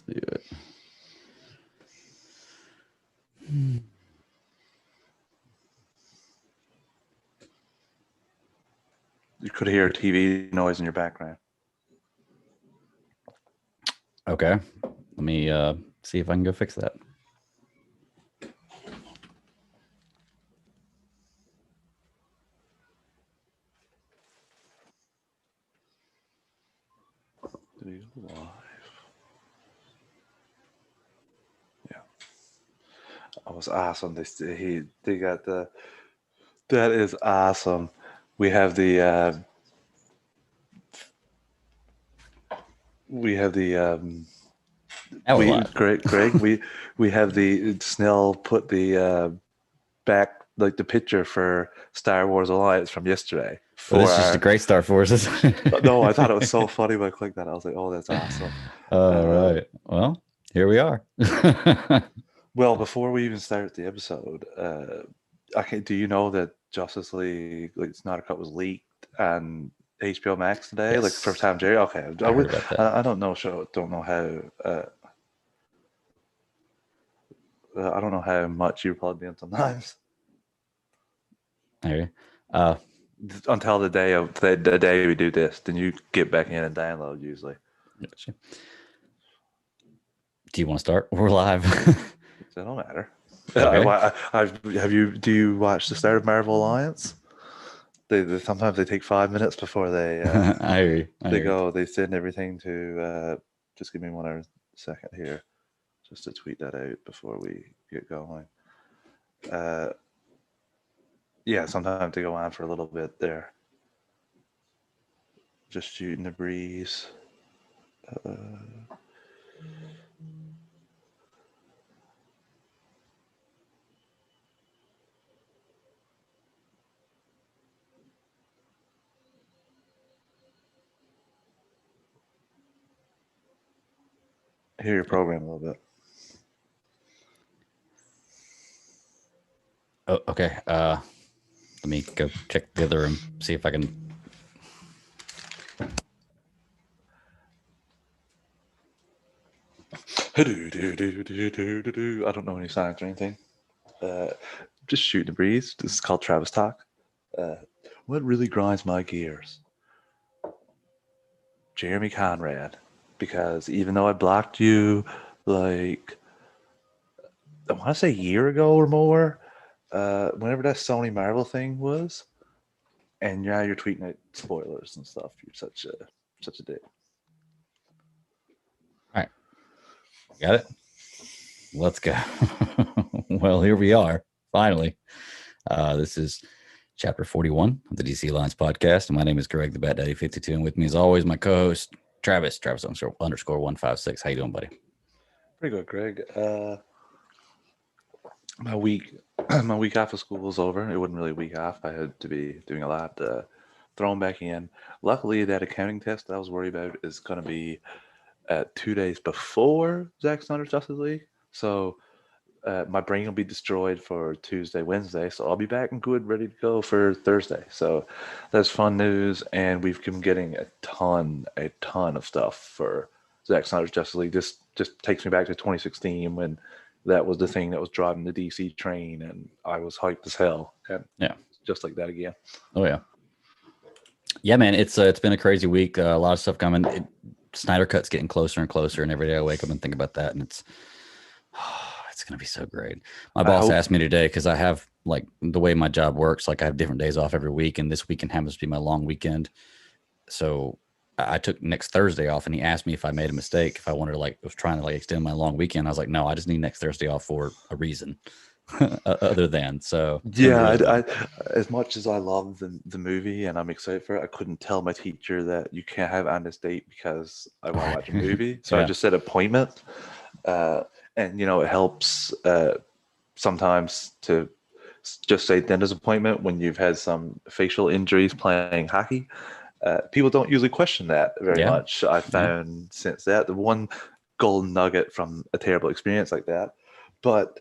do it. You could hear TV noise in your background. Okay. Let me see if I can go fix that. Live. Yeah. I was awesome. They got the. That is awesome. We have the. We have the. Now we're live. Greg. We have the Snell put the back like the picture for Star Wars Alliance from yesterday. Well, this is just a great start for us. No, I thought it was so funny when I clicked that. I was like, "Oh, that's awesome!" All right. Well, here we are. Well, before we even start the episode, do you know that Justice League, like Snyder Cut, was leaked on HBO Max today? Yes. Like first time, Jerry. Okay, I heard about that. I don't know. Don't know how. I don't know how much you plugged in sometimes. Okay. Until the day of the day we do this, then you get back in and download usually. Gotcha. Do you want to start? We're live. It don't matter. Okay. Do you watch the start of Marvel Alliance? They sometimes they take 5 minutes before they I hear you. they send everything to just give me one second here just to tweet that out before we get going. Yeah, sometimes they go on for a little bit there. Just shooting the breeze. Hear your program a little bit. Oh, okay. Let me go check the other room, see if I can. I don't know any songs or anything. Just shooting the breeze. This is called Travis Talk. What really grinds my gears? Jeremy Conrad. Because even though I blocked you like I want to say a year ago or more, whenever that Sony Marvel thing was, and now you're tweeting out spoilers and stuff. You're such a dick. All right. Got it. Let's go. Well, here we are. Finally. This is chapter 41 of the DC Alliance podcast. And my name is Greg, the Bat Daddy 52. And with me, as always, my co-host, Travis _156. How you doing, buddy? Pretty good, Greg. My week off of school was over. It wasn't really a week off. I had to be doing a lot, thrown back in. Luckily, that accounting test that I was worried about is going to be 2 days before Zack Snyders Justice League. So my brain will be destroyed for Tuesday, Wednesday. So I'll be back and good, ready to go for Thursday. So that's fun news. And we've been getting a ton of stuff for Zack Snyders Justice League. This just takes me back to 2016 when that was the thing that was driving the DC train, and I was hyped as hell. And yeah, just like that again. Oh yeah, man. It's been a crazy week. A lot of stuff coming. Snyder Cut's getting closer and closer, and every day I wake up and think about that, and it's gonna be so great. My boss asked me today because I have like the way my job works. Like I have different days off every week, and this weekend happens to be my long weekend. So I took next Thursday off, and he asked me if I made a mistake, if I wanted to was trying to extend my long weekend. I was like, no, I just need next Thursday off for a reason other than. So yeah, I as much as I love the movie and I'm excited for it, I couldn't tell my teacher that you can't have on this date because I want to watch a movie. So I just said appointment, and it helps sometimes to just say dentist appointment when you've had some facial injuries playing hockey. People don't usually question that very much. I found since that the one golden nugget from a terrible experience like that. But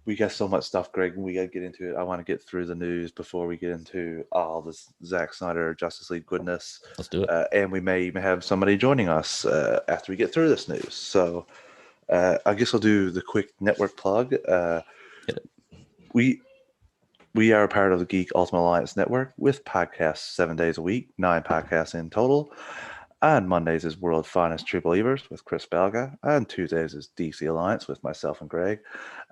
we got so much stuff, Greg, and we got to get into it. I want to get through the news before we get into all this Zack Snyder Justice League goodness. Let's do it. And we may even have somebody joining us after we get through this news. So I guess I'll do the quick network plug. Get it. We are a part of the Geek Ultimate Alliance Network with podcasts 7 days a week, 9 podcasts in total. And Mondays is World Finest True Believers with Chris Belga. And Tuesdays is DC Alliance with myself and Greg.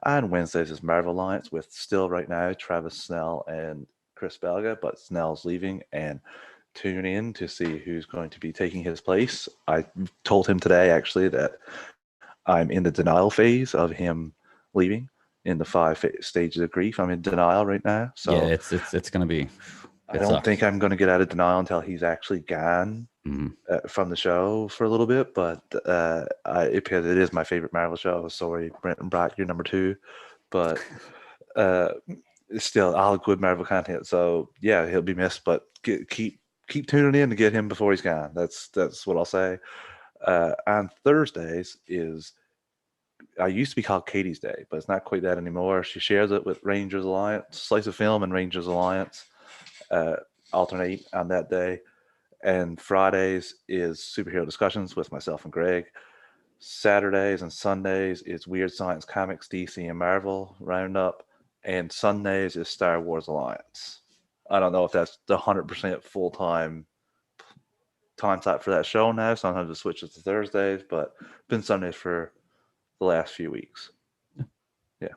And Wednesdays is Marvel Alliance with still right now Travis Snell and Chris Belga, but Snell's leaving. And tune in to see who's going to be taking his place. I told him today actually that I'm in the denial phase of him leaving in the 5 stages of grief. I'm in denial right now. So yeah, it's going to be. I don't think I'm going to get out of denial until he's actually gone from the show for a little bit. But because it is my favorite Marvel show. Sorry, Brenton Brock, you're number 2. But still, all good Marvel content. So yeah, he'll be missed. But keep tuning in to get him before he's gone. That's what I'll say. On Thursdays is. I used to be called Katie's Day, but it's not quite that anymore. She shares it with Rangers Alliance, Slice of Film and Rangers Alliance alternate on that day. And Fridays is superhero discussions with myself and Greg. Saturdays and Sundays is Weird Science Comics, DC and Marvel Roundup. And Sundays is Star Wars Alliance. I don't know if that's the 100% full-time time slot for that show now. Sometimes it switches to Thursdays, but been Sundays for the last few weeks. Yeah.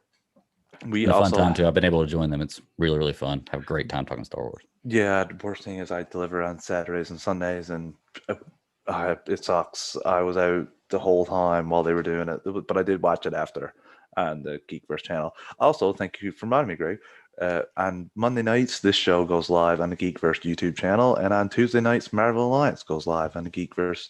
It's a fun time too. I've been able to join them. It's really, really fun. Have a great time talking Star Wars. Yeah, the worst thing is I deliver on Saturdays and Sundays, and it sucks. I was out the whole time while they were doing it, but I did watch it after on the Geekverse channel. Also, thank you for reminding me, Greg. On Monday nights, this show goes live on the Geekverse YouTube channel, and on Tuesday nights, Marvel Alliance goes live on the Geekverse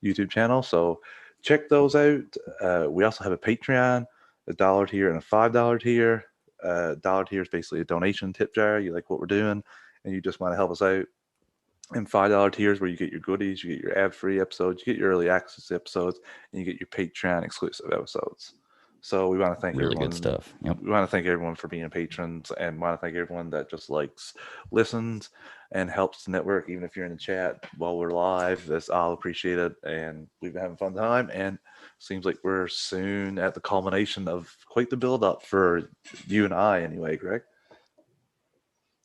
YouTube channel. So check those out. We also have a Patreon, $1 tier and a $5 tier. $1 tier is basically a donation tip jar. You like what we're doing and you just want to help us out. And $5 tiers where you get your goodies, you get your ad-free episodes, you get your early access episodes, and you get your Patreon exclusive episodes. So we want to thank everyone. Good stuff. Yep. We want to thank everyone for being patrons, and want to thank everyone that just listens, and helps the network. Even if you're in the chat while we're live, that's all appreciated. And we've been having a fun time, and seems like we're soon at the culmination of quite the build-up for you and I, anyway, Greg.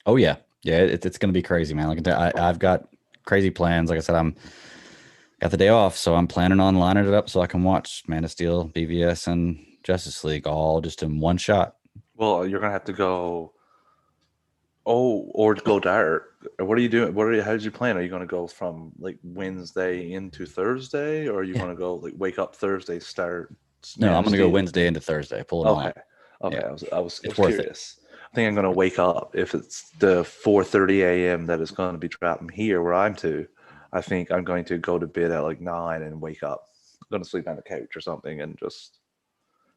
Oh yeah, it's going to be crazy, man. Like I've got crazy plans. Like I said, I'm got the day off, so I'm planning on lining it up so I can watch Man of Steel, BVS, and Justice League all just in one shot. Well, you're gonna have to go. Or go dark. What are you doing? How did you plan? Are you gonna go from like Wednesday into Thursday, or are you gonna go like wake up Thursday, start? No, I'm gonna go Wednesday into Thursday. Pull it on. Okay. Yeah. I was curious. I think I'm gonna wake up if it's the 4:30 a.m. that is going to be dropping here where I'm to. I think I'm going to go to bed at like 9 and wake up. I'm gonna sleep on the couch or something and just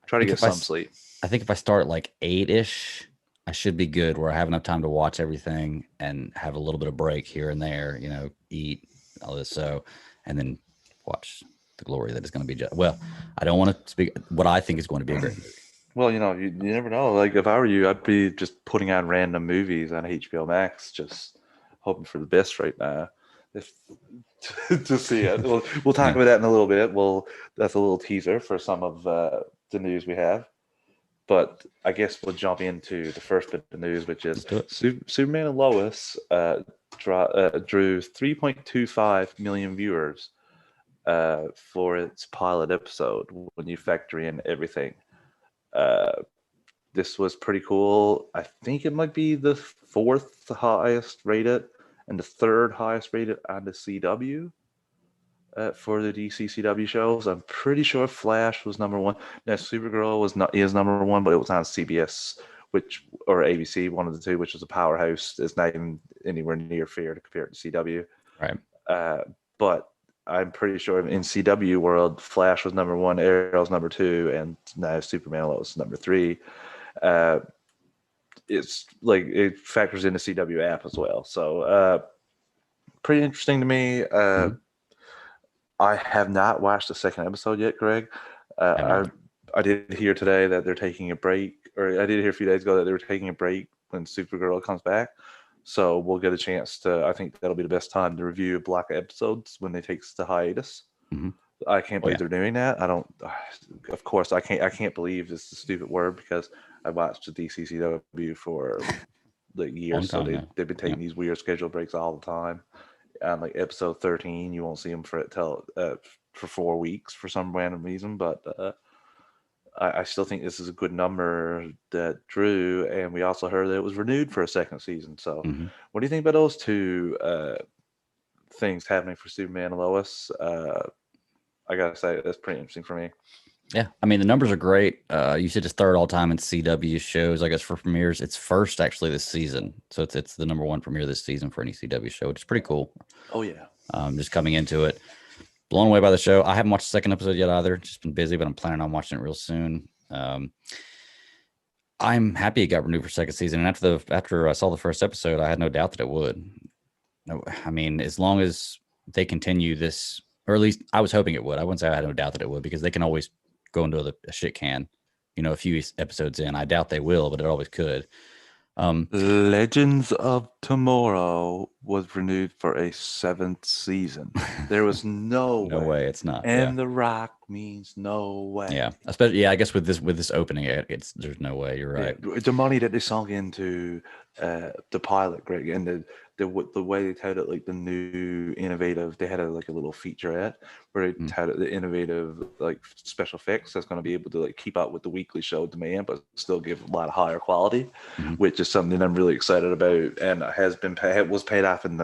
try to get some sleep. I think if I start like 8-ish, I should be good where I have enough time to watch everything and have a little bit of break here and there, eat all this. So, and then watch the glory that is going to be. Well, I don't want to speak what I think is going to be a great movie. Well, you never know. Like if I were you, I'd be just putting on random movies on HBO Max, just hoping for the best right now. To see it. We'll talk about that in a little bit. That's a little teaser for some of the news we have. But I guess we'll jump into the first bit of news, which is Superman and Lois drew 3.25 million viewers for its pilot episode when you factor in everything. This was pretty cool. I think it might be the 4th highest rated and the 3rd highest rated on the CW. For the DC CW shows, I'm pretty sure Flash was number 1. Now Supergirl is number 1, but it was on CBS, or ABC, one of the two, which is a powerhouse. It's not even anywhere near fair to compare it to CW. Right. But I'm pretty sure in CW world, Flash was number 1, Arrow's number 2, and now Superman Lois is number 3. It's like it factors in the CW app as well. So pretty interesting to me. I have not watched the 2nd episode yet, Greg. I did hear today that they're taking a break, or I did hear a few days ago that they were taking a break when Supergirl comes back. So we'll get a chance to, I think that'll be the best time to review a block of episodes when they take the hiatus. I can't believe they're doing that. Of course, I can't believe this is a stupid word because I watched the DCCW for like Long years, so time, yeah. they've been taking these weird schedule breaks all the time. And like episode 13, you won't see them for 4 weeks for some random reason, but I still think this is a good number that drew, and we also heard that it was renewed for a second season. So, Hmm. what do you think about those two things happening for Superman and Lois? I gotta say, that's pretty interesting for me. Yeah, I mean the numbers are great. You said it's third all time in CW shows. I guess for premieres, it's first actually this season. So it's the number one premiere this season for any CW show, which is pretty cool. Oh yeah. Just coming into it, blown away by the show. I haven't watched the second episode yet either. Just been busy, but I'm planning on watching it real soon. I'm happy it got renewed for second season, and after I saw the first episode, I had no doubt that it would. No, I mean, as long as they continue this, or at least I was hoping it would. I wouldn't say I had no doubt that it would because they can always go into a shit can, a few episodes in. I doubt they will, but it always could. Legends of Tomorrow was renewed for a seventh season. There was no No way it's not. And Yeah. The Rock means no way. Yeah, especially I guess with this opening, there's no way. You're right. Yeah, the money that they sunk into the pilot, Greg, and the way they touted like the new innovative. They had a little featurette where they touted the innovative like special effects that's going to be able to like keep up with the weekly show demand, but still give a lot of higher quality, which is something I'm really excited about, and was paid off in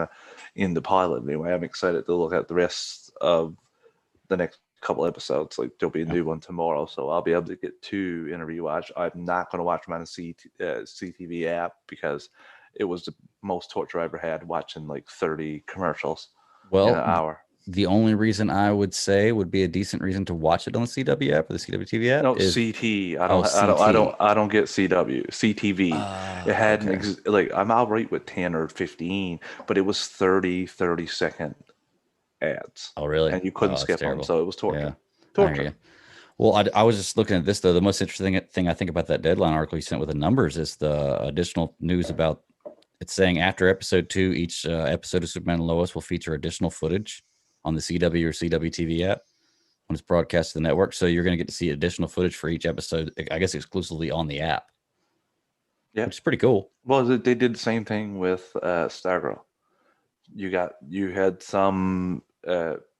the pilot. Anyway, I'm excited to look at the rest of the next couple episodes. Like there'll be a new one tomorrow, so I'll be able to get two in a rewatch. I'm not going to watch them on the CTV app because it was the most torture I ever had watching like 30 commercials in an hour. The only reason I would say would be a decent reason to watch it on the CW app or the CW TV app. No, is CT. CT. I don't get CW. CTV. It had I'm all right with 10 or 15, but it was 30-second ads. Oh, really? And you couldn't skip them, so it was torture. Yeah. Torture. Well, I was just looking at this, though. The most interesting thing I think about that deadline article you sent with the numbers is the additional news about it's saying after episode 2, each episode of Superman and Lois will feature additional footage on the CW or CW TV app when it's broadcast to the network. So you're going to get to see additional footage for each episode, I guess exclusively on the app. Yeah. Which is pretty cool. Well, they did the same thing with Stargirl. You had some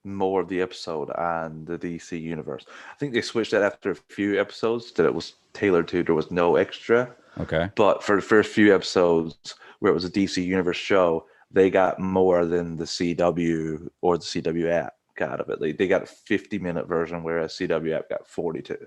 more of the episode on the DC universe. I think they switched that after a few episodes that it was tailored to. There was no extra. Okay. But for the first few episodes where it was a DC universe show, they got more than the CW or the CW app got out of it. They got a 50-minute version, whereas CW app got 42.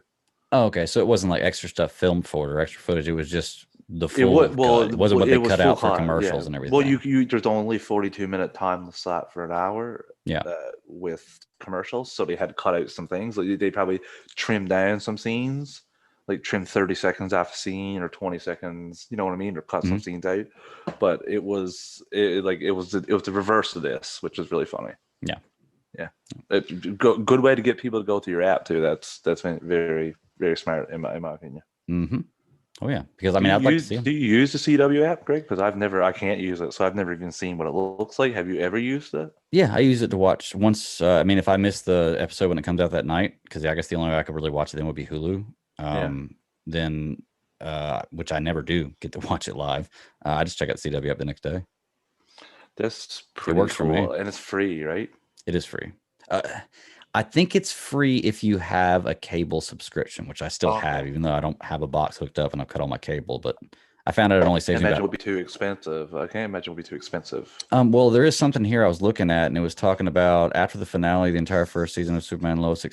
Oh, okay. So it wasn't like extra stuff filmed for it or extra footage. It was just the full cut. It wasn't what they cut out for commercials and everything. Well, there's only 42-minute time slot for an hour. Yeah. With commercials, so they had to cut out some things. Like they probably trimmed down some scenes, like trim 30 seconds off a scene or 20 seconds. You know what I mean? Or cut some scenes out. But it was the reverse of this, which is really funny. Yeah. Good way to get people to go to your app too. That's been very, very smart in my opinion. Mm-hmm. Oh yeah, because I'd like to see them. Do you use the CW app, Greg? Because I can't use it, so I've never even seen what it looks like. Have you ever used it? Yeah, I use it to watch once. If I miss the episode when it comes out that night, because I guess the only way I could really watch it then would be Hulu. Then, which I never do get to watch it live. I just check out the CW app the next day. That's pretty works cool. for me, and it's free, right? It is free. I think it's free if you have a cable subscription, which I still have, even though I don't have a box hooked up and I've cut all my cable. But I found out it only saves me. I imagine it would be too expensive. I can't imagine it would be too expensive. Well, there is something here I was looking at, and it was talking about after the finale, the entire first season of Superman and Lois the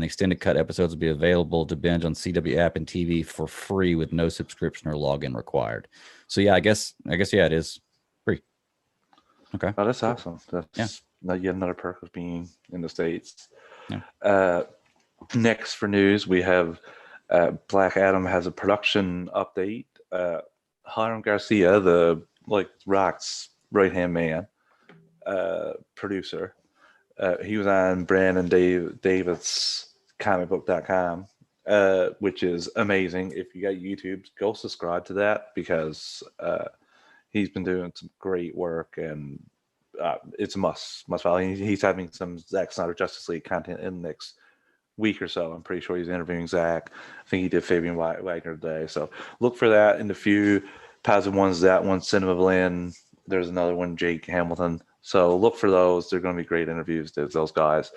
extended cut episodes will be available to binge on CW app and TV for free with no subscription or login required. So yeah, I guess it is free. Okay. Oh, that's awesome. That's yet another perk of being in the States. Yeah. Next for news, we have Black Adam has a production update. Hiram Garcia, the Rock's right-hand man, producer, he was on Brandon David's comicbook.com, which is amazing. If you got YouTube, go subscribe to that because he's been doing some great work, and it's a must follow. He's having some Zack Snyder Justice League content in the next week or so. I'm pretty sure he's interviewing Zach. I think he did Fabian Wagner today. So look for that in the few positive ones. That one, Cinema Blend. There's another one, Jake Hamilton. So look for those. They're going to be great interviews. There's those guys.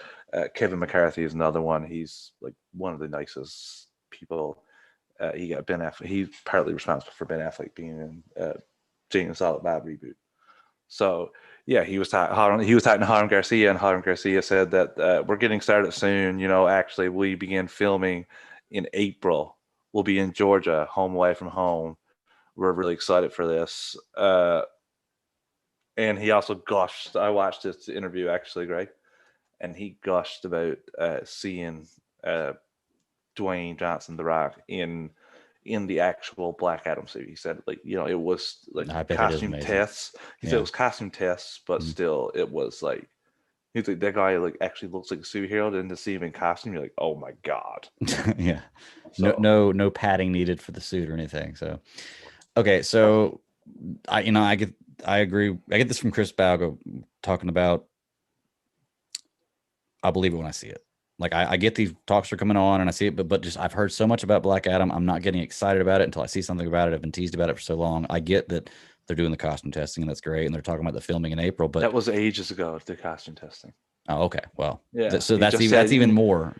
Kevin McCarthy is another one. He's like one of the nicest people. He got Ben Affleck. He's partly responsible for Ben Affleck being in Jane and Silent Bob reboot. So yeah, he was talking to Harlem Garcia, and Harlem Garcia said that we're getting started soon. Actually, we begin filming in April. We'll be in Georgia, home away from home. We're really excited for this. And he also gushed. I watched this interview actually, Greg, and he gushed about seeing Dwayne Johnson, The Rock, in the actual Black Adam suit. He said, it was like costume tests. He said it was costume tests, but still, it was like, he's like, that guy like actually looks like a superhero. Then to see him in costume, you're like, oh my god. Yeah. So, no padding needed for the suit or anything. So, okay, so I agree. I get this from Chris Balgo talking about, I'll believe it when I see it. Like I get these talks are coming on and I see it, but just I've heard so much about Black Adam. I'm not getting excited about it until I see something about it. I've been teased about it for so long. I get that they're doing the costume testing and that's great, and they're talking about the filming in April. But that was ages ago, the costume testing. Oh, okay. Well, yeah. So that's even more.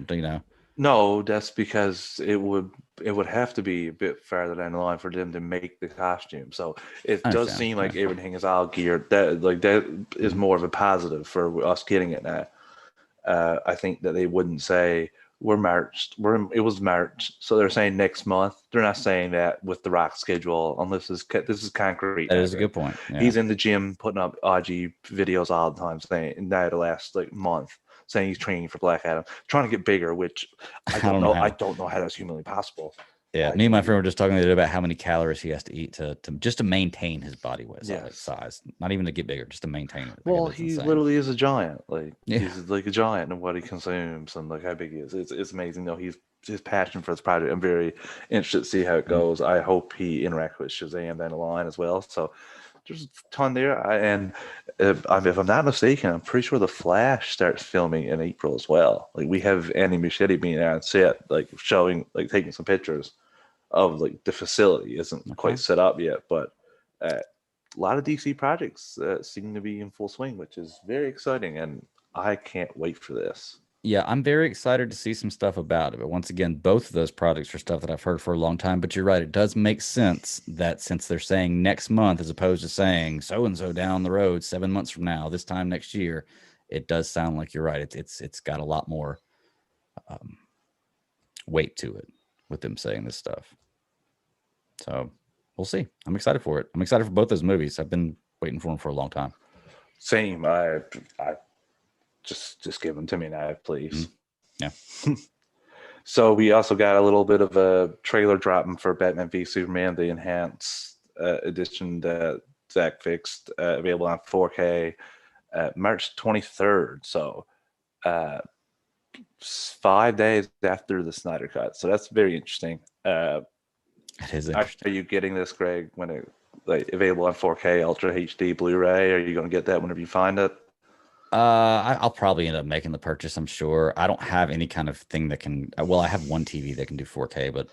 No, that's because it would have to be a bit farther down the line for them to make the costume. So it does seem like everything is all geared. That is more of a positive for us getting it now. I think that they wouldn't say it was March, so they're saying next month. They're not saying that with the Rock schedule, unless this is concrete. That is a good point. Yeah. He's in the gym putting up IG videos all the time, saying now the last month, saying he's training for Black Adam, trying to get bigger, which I don't know. I don't know how that's humanly possible. Yeah, me and my friend were just talking about how many calories he has to eat to just to maintain his body weight, size. Not even to get bigger, just to maintain it. Well, he literally is a giant. He's like a giant in what he consumes and how big he is. It's amazing. His passion for this project. I'm very interested to see how it goes. I hope he interacts with Shazam down the line as well. So there's a ton there. If I'm not mistaken, I'm pretty sure The Flash starts filming in April as well. We have Andy Muschietti being on set, showing, taking some pictures of the facility. Isn't quite set up yet, but a lot of DC projects seem to be in full swing, which is very exciting, and I can't wait for this. Yeah, I'm very excited to see some stuff about it. But once again, both of those projects are stuff that I've heard for a long time. But you're right, it does make sense that since they're saying next month as opposed to saying so and so down the road 7 months from now, this time next year, it does sound like you're right. It's got a lot more weight to it with them saying this stuff. So we'll see. I'm excited for it. I'm excited for both those movies. I've been waiting for them for a long time. Same. I just give them to me now, please. Yeah. So we also got a little bit of a trailer dropping for Batman v Superman, the enhanced edition that Zach fixed, available on 4K, March 23rd. So 5 days after the Snyder Cut. So that's very interesting. It is interesting. Are you getting this, Greg, when it available on 4K Ultra HD Blu-ray? Are you going to get that whenever you find it? I'll probably end up making the purchase, I'm sure. I don't have any kind of thing that can. Well, I have one TV that can do 4K, but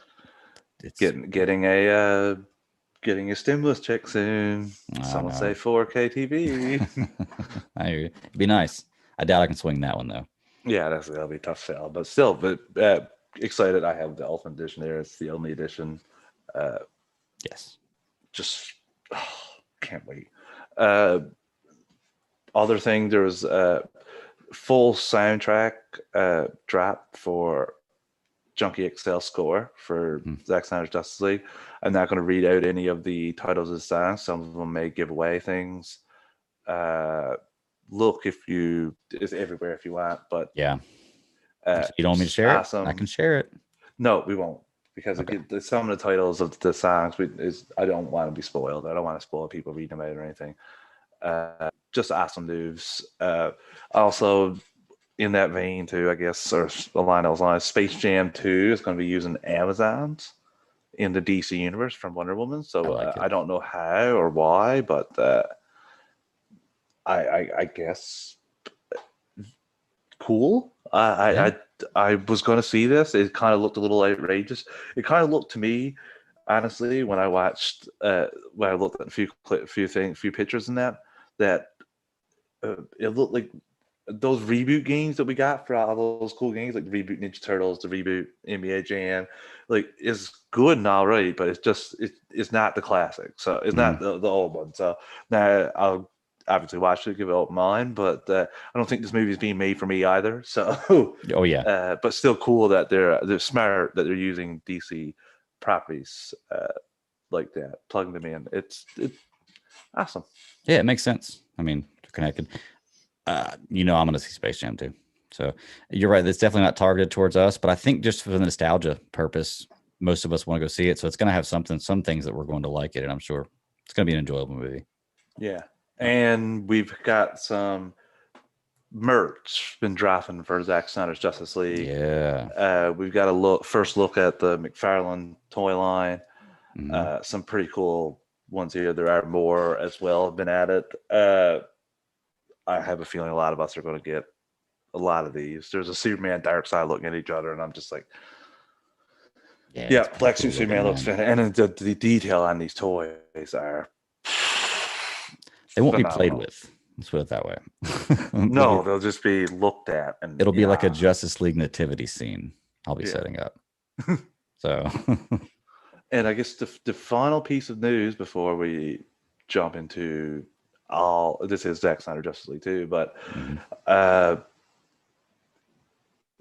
it's getting a stimulus check soon. Someone say 4K TV. It'd be nice. I doubt I can swing that one though. Yeah, that'll be a tough sell, but still, excited. I have the Ultimate Edition there. It's the only edition. Yes. Just can't wait. Other thing, there was a full soundtrack drop for Junkie XL score for Zack Snyders Justice League. I'm not going to read out any of the titles of the songs. Some of them may give away things. Look, it's everywhere if you want, but yeah. You don't want me to share it? I can share it. No, we won't, because some of the titles of the songs I don't want to be spoiled. I don't want to spoil people reading about it or anything. Just awesome news. Also, in that vein too, I guess, or along those lines, Space Jam 2 is going to be using Amazons in the DC universe from Wonder Woman. So I don't know how or why, but I guess cool. I I was going to see this. It kind of looked a little outrageous. It kind of looked to me, honestly, when I watched, when I looked at a few pictures in that it looked like those reboot games that we got for all those cool games, like the reboot Ninja Turtles, the reboot NBA Jam, like is good and all right, but it's not the classic. So it's not the old one. So now I'll obviously watch it, give it up mine, but I don't think this movie is being made for me either. So Oh yeah, but still cool that they're smart that they're using DC properties like that, plugging them in. It's awesome. yeah, it makes sense. I mean, they're connected. I'm going to see Space Jam too. So you're right. It's definitely not targeted towards us, but I think just for the nostalgia purpose, most of us want to go see it. So it's going to have some things that we're going to like it. And I'm sure it's going to be an enjoyable movie. Yeah. And we've got some merch been dropping for Zack Snyders Justice League. Yeah. We've got a first look at the McFarlane toy line. Mm-hmm. Some pretty cool ones here. There are more as well have been added. I have a feeling a lot of us are going to get a lot of these. There's a Superman Darkseid looking at each other, and I'm just like, yeah, Black Suit Superman looks fantastic. And the detail on these toys are they won't phenomenal. be played with. Let's put it that way. No, they'll just be looked at, and it'll be like a Justice League nativity scene I'll be setting up. So, and I guess the final piece of news before we jump into this is Zack Snyder Justice League too, but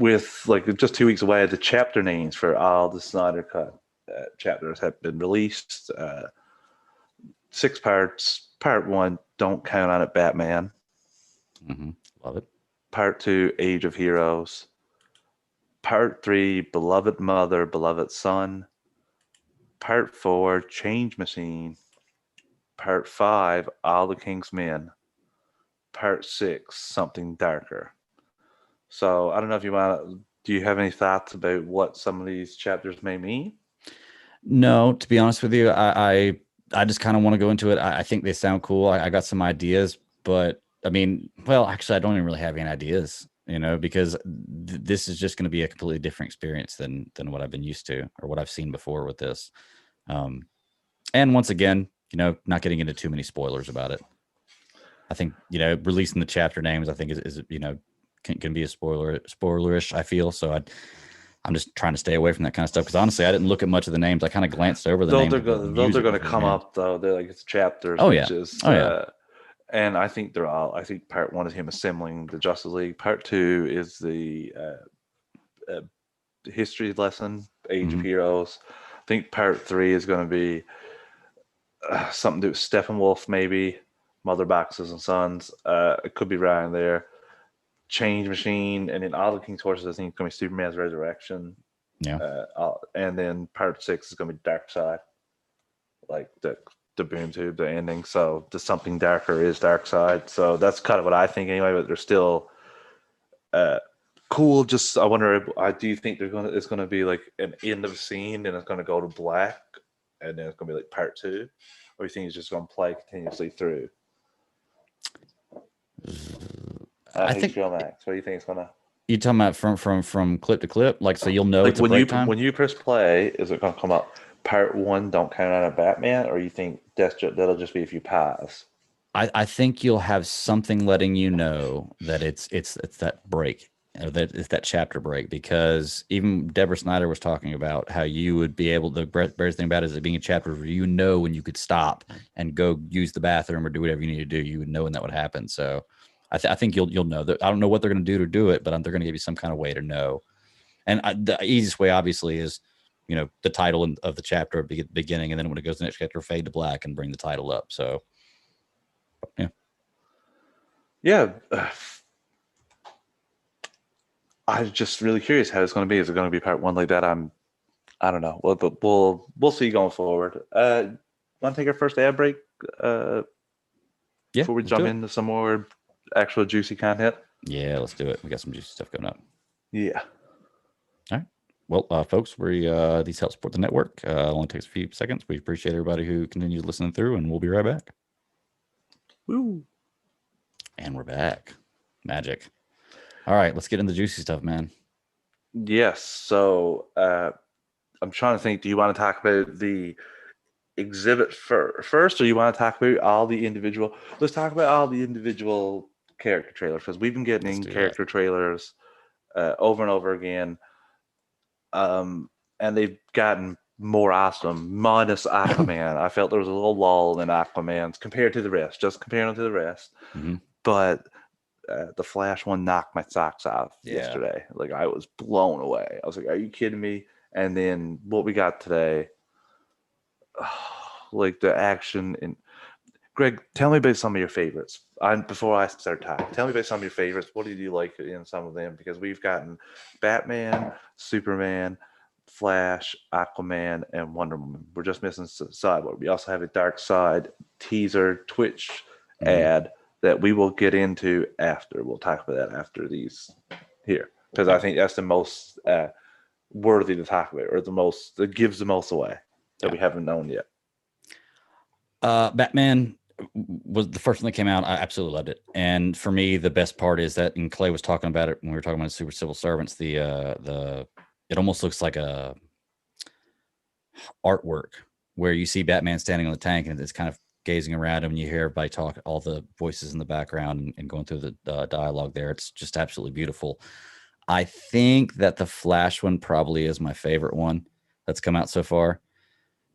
with like just 2 weeks away, the chapter names for all the Snyder Cut chapters have been released. 6 parts. Part 1, Don't Count on It, Batman. Love it. Part 2, Age of Heroes. Part 3, Beloved Mother, Beloved Son. Part 4, Change Machine. Part 5, All the King's Men. Part 6, Something Darker. So I don't know if do you have any thoughts about what some of these chapters may mean? No, to be honest with you, I just kind of want to go into it. I think they sound cool. I got some ideas, but I mean, well, actually, I don't even really have any ideas, because this is just going to be a completely different experience than what I've been used to or what I've seen before with this. And once again, not getting into too many spoilers about it. I think, releasing the chapter names, I think is can be a spoilerish, I feel. So I'm just trying to stay away from that kind of stuff because honestly, I didn't look at much of the names. I kind of glanced over the names. Those are going to come up though. They're like it's chapters. Oh yeah. And I think I think part 1 is him assembling the Justice League. Part 2 is the history lesson, Age of Heroes. I think part 3 is going to be something to do with Steppenwolf, maybe Mother Boxes and Sons. It could be right in there. Change Machine, and then All the King's Horses. I think it's going to be Superman's Resurrection. Yeah. And then part 6 is going to be Darkseid, like the boom tube, the ending. So the Something Darker is Darkseid. So that's kind of what I think anyway. But they're still cool. Just I wonder, do you think it's going to be like an end of scene and it's going to go to black, and then it's going to be like part 2, or you think it's just going to play continuously through? I think Max. What do you think it's gonna? You talking about from clip to clip, like so you'll know like it's a break time? When you press play, is it gonna come up part 1, Don't Count on a Batman, or you think that'll just be if you pass? I think you'll have something letting you know that it's that break, or that it's that chapter break, because even Deborah Snyder was talking about how you would be able to. The best thing about it is it being a chapter where when you could stop and go use the bathroom or do whatever you need to do, you would know when that would happen. So. I think you'll know that. I don't know what they're going to do to do it, but they're going to give you some kind of way to know. And the easiest way, obviously, is the title of the chapter at the beginning, and then when it goes to the next chapter, fade to black and bring the title up. So, yeah. I'm just really curious how it's going to be. Is it going to be part 1 like that? I don't know. Well, we'll see going forward. Want to take our first ad break? Before we jump into some more actual juicy content? Yeah, let's do it. We got some juicy stuff coming up. Yeah. All right. Well, folks, these help support the network. It only takes a few seconds. We appreciate everybody who continues listening through, and we'll be right back. Woo. And we're back. Magic. All right, let's get into the juicy stuff, man. Yes. So I'm trying to think. Do you want to talk about the exhibit first, or you want to talk about all the individual? Let's talk about all the individual character trailers because we've been Let's getting do that. character trailers over and over again, and they've gotten more awesome. Minus Aquaman, I felt there was a little lull in Aquaman's compared to the rest. Just comparing them to the rest, Hmm. but the Flash one knocked my socks off Yeah. yesterday. Like I was blown away. I was like, "Are you kidding me?" And then what we got today, like the action and Greg, tell me about some of your favorites. Before I start talking, tell me about some of your favorites. What did you like in some of them? Because we've gotten Batman, Superman, Flash, Aquaman, and Wonder Woman. We're just missing Cyborg. We also have a Darkseid teaser Twitch Hmm. ad that we will get into after. We'll talk about that after these here because I Yeah. think that's the most worthy to talk about, or the most that gives the most away that Yeah. we haven't known yet. Batman was the first one that came out. I absolutely loved it. And for me, the best part is that, and Clay was talking about it when we were talking about Super Civil Servants, the it almost looks like a artwork where you see Batman standing on the tank and it's kind of gazing around him and you hear everybody talk, all the voices in the background and going through the dialogue there. It's just absolutely beautiful. I think that the Flash one probably is my favorite one that's come out so far.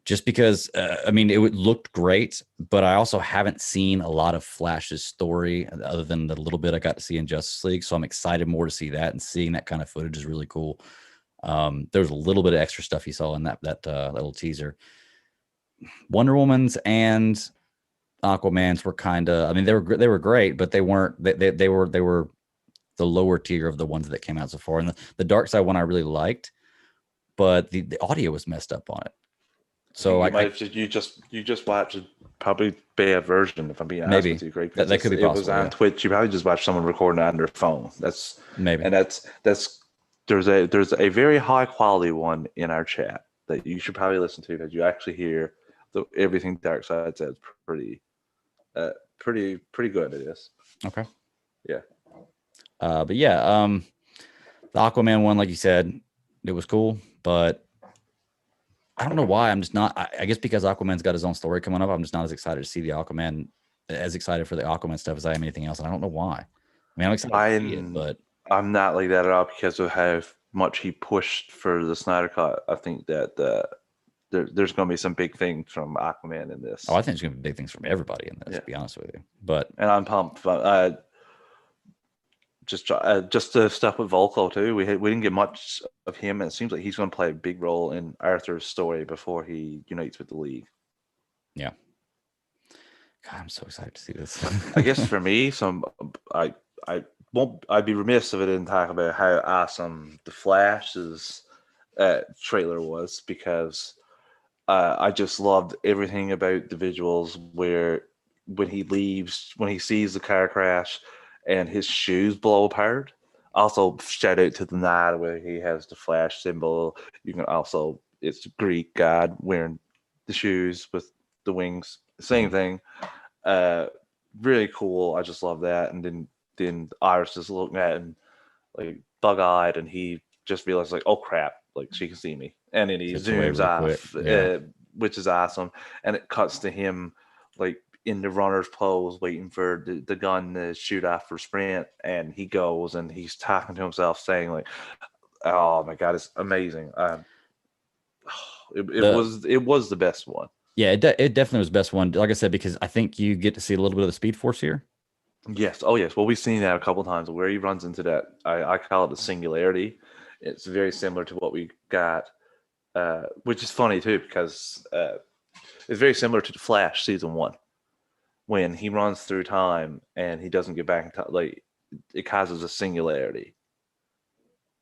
Just because, I mean, looked great, but I also haven't seen a lot of Flash's story other than the little bit I got to see in Justice League. So I'm excited more to see that, and seeing that kind of footage is really cool. There's a little bit of extra stuff you saw in that little teaser. Wonder Woman's and Aquaman's were kind of, I mean, they were great, but they weren't. They were the lower tier of the ones that came out so far. And the Darkseid one I really liked, but the audio was messed up on it. I think So you might I have you just watched a probably bad version, if I'm being honest with maybe you, Greg, that because that could be it was possible. on Yeah, Twitch. You probably just watched someone recording it on their phone. maybe. That's there's a very high quality one in our chat that you should probably listen to because you actually hear everything Darkseid says pretty uh pretty good it is. Okay. Yeah. But yeah, the Aquaman one, like you said, it was cool, but I don't know why. I'm just not. I guess because Aquaman's got his own story coming up, I'm just not as excited to see the Aquaman, as excited for the Aquaman stuff as I am anything else. And I don't know why. I mean, I'm excited to see it, I'm but I'm not like that at all because of how much he pushed for the Snyder Cut. I think that there's going to be some big things from Aquaman in oh, this. I think there's going to be big things from everybody in this. Yeah, To be honest with you, but and I'm pumped. Just the stuff with Volko too. We didn't get much of him, and it seems like he's going to play a big role in Arthur's story before he unites with the League. yeah, God, I'm so excited to see this. I guess for me, I I won't. I'd be remiss if I didn't talk about how awesome the Flash's trailer was because I just loved everything about the visuals where when he leaves, when he sees the car crash and his shoes blow apart. Also, shout out to the nod where he has the Flash symbol. You can also, it's Greek god wearing the shoes with the wings. Same Mhm. thing. Uh, really cool. I just love that. And then Iris is looking at him like bug eyed, and he just realizes like, oh crap, like she can see me, and then he Gets away zooms real quick. off, Yeah, which is awesome, and it cuts to him like in the runner's pose, waiting for the gun to shoot off for sprint, and he goes and he's talking to himself, saying like, oh my god, it's amazing. the It was the best one. yeah, it definitely was the best one. Like I said, because I think you get to see a little bit of the Speed Force here. Yes. Oh, yes. Well, we've seen that a couple of times where he runs into that. I call it a singularity. It's very similar to what we got, which is funny too because it's very similar to the Flash season one when he runs through time and he doesn't get back in time. Like it causes a singularity,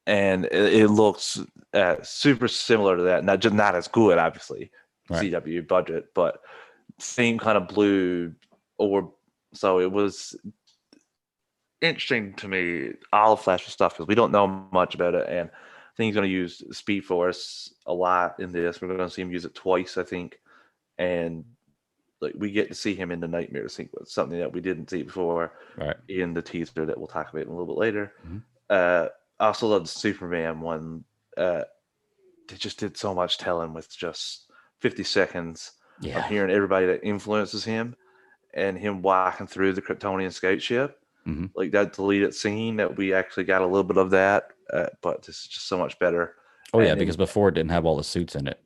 and it looks super similar to that. Not as good, obviously, Right. CW budget, but same kind of blue or so it was interesting to me, all of Flash's stuff, because we don't know much about it. And I think he's going to use Speed Force a lot in this. We're going to see him use it twice, I think. And like we get to see him in the nightmare sequence, something that we didn't see before Right. in the teaser that we'll talk about in a little bit later. Mhm. Uh, I also love the Superman one. They just did so much telling with just 50 seconds of Yeah. hearing everybody that influences him and him walking through the Kryptonian scout ship. Hmm. Like that deleted scene that we actually got a little bit of that, but this is just so much better. Oh yeah, And because then before it didn't have all the suits in it.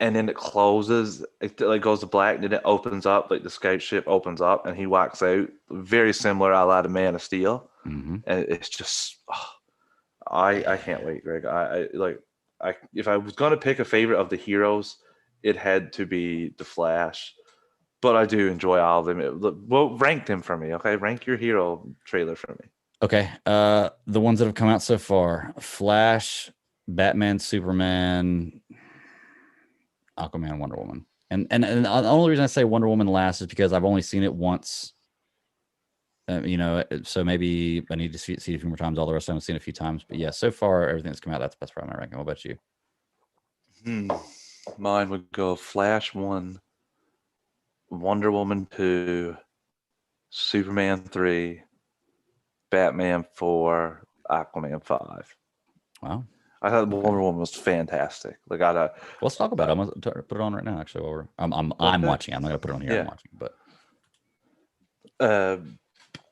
it closes, it like goes to black, and then it opens up, like the scout ship opens up, and he walks out. Very similar, a lot of Man of Steel, Hmm. and it's just, I can't wait, Greg. I if I was gonna pick a favorite of the heroes, it had to be the Flash. But I do enjoy all of them. Well, rank them for me, okay? Rank your hero trailer for me. Okay. The ones that have come out so far: Flash, Batman, Superman, Aquaman, Wonder Woman. And the only reason I say Wonder Woman last is because I've only seen it once. So maybe I need to see it a few more times. All the rest I haven't seen it a few times. But yeah, so far everything that's come out, that's probably my ranking. What about you? Mine would go Flash 1, Wonder Woman 2, Superman 3, Batman 4, Aquaman 5. Wow. I thought Okay. Wonder Woman was fantastic. Like I Well, let's talk about it. I'm gonna put it on right now. Actually, while I'm okay. watching. I'm not gonna put it on here. Yeah. I'm watching, but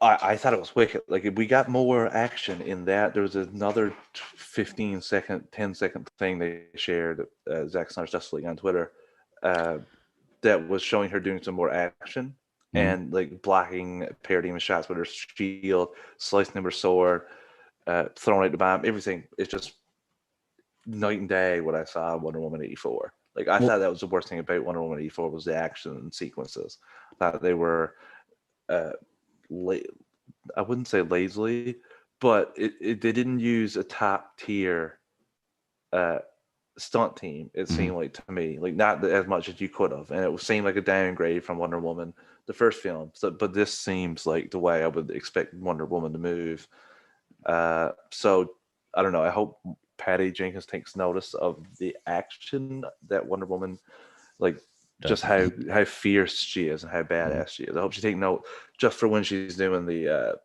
I thought it was wicked. Like we got more action in that. There was another 15-second, 10-second thing they shared, Zack Snyders Justice League on Twitter, that was showing her doing some more action and like blocking paradigm shots with her shield, slicing them with her sword, throwing out the bomb. Everything is just night and day what I saw in Wonder Woman 84. Like I thought that was the worst thing about Wonder Woman 84 was the action sequences. I thought they were I wouldn't say lazily, but they didn't use a top tier stunt team. It seemed like to me, like not as much as you could have, and it seemed like a downgrade from Wonder Woman, the first film. So, but this seems like the way I would expect Wonder Woman to move. So I don't know. I hope Patty Jenkins takes notice of the action that Wonder Woman, like just how fierce she is and how badass she is. I hope she take note just for when she's doing the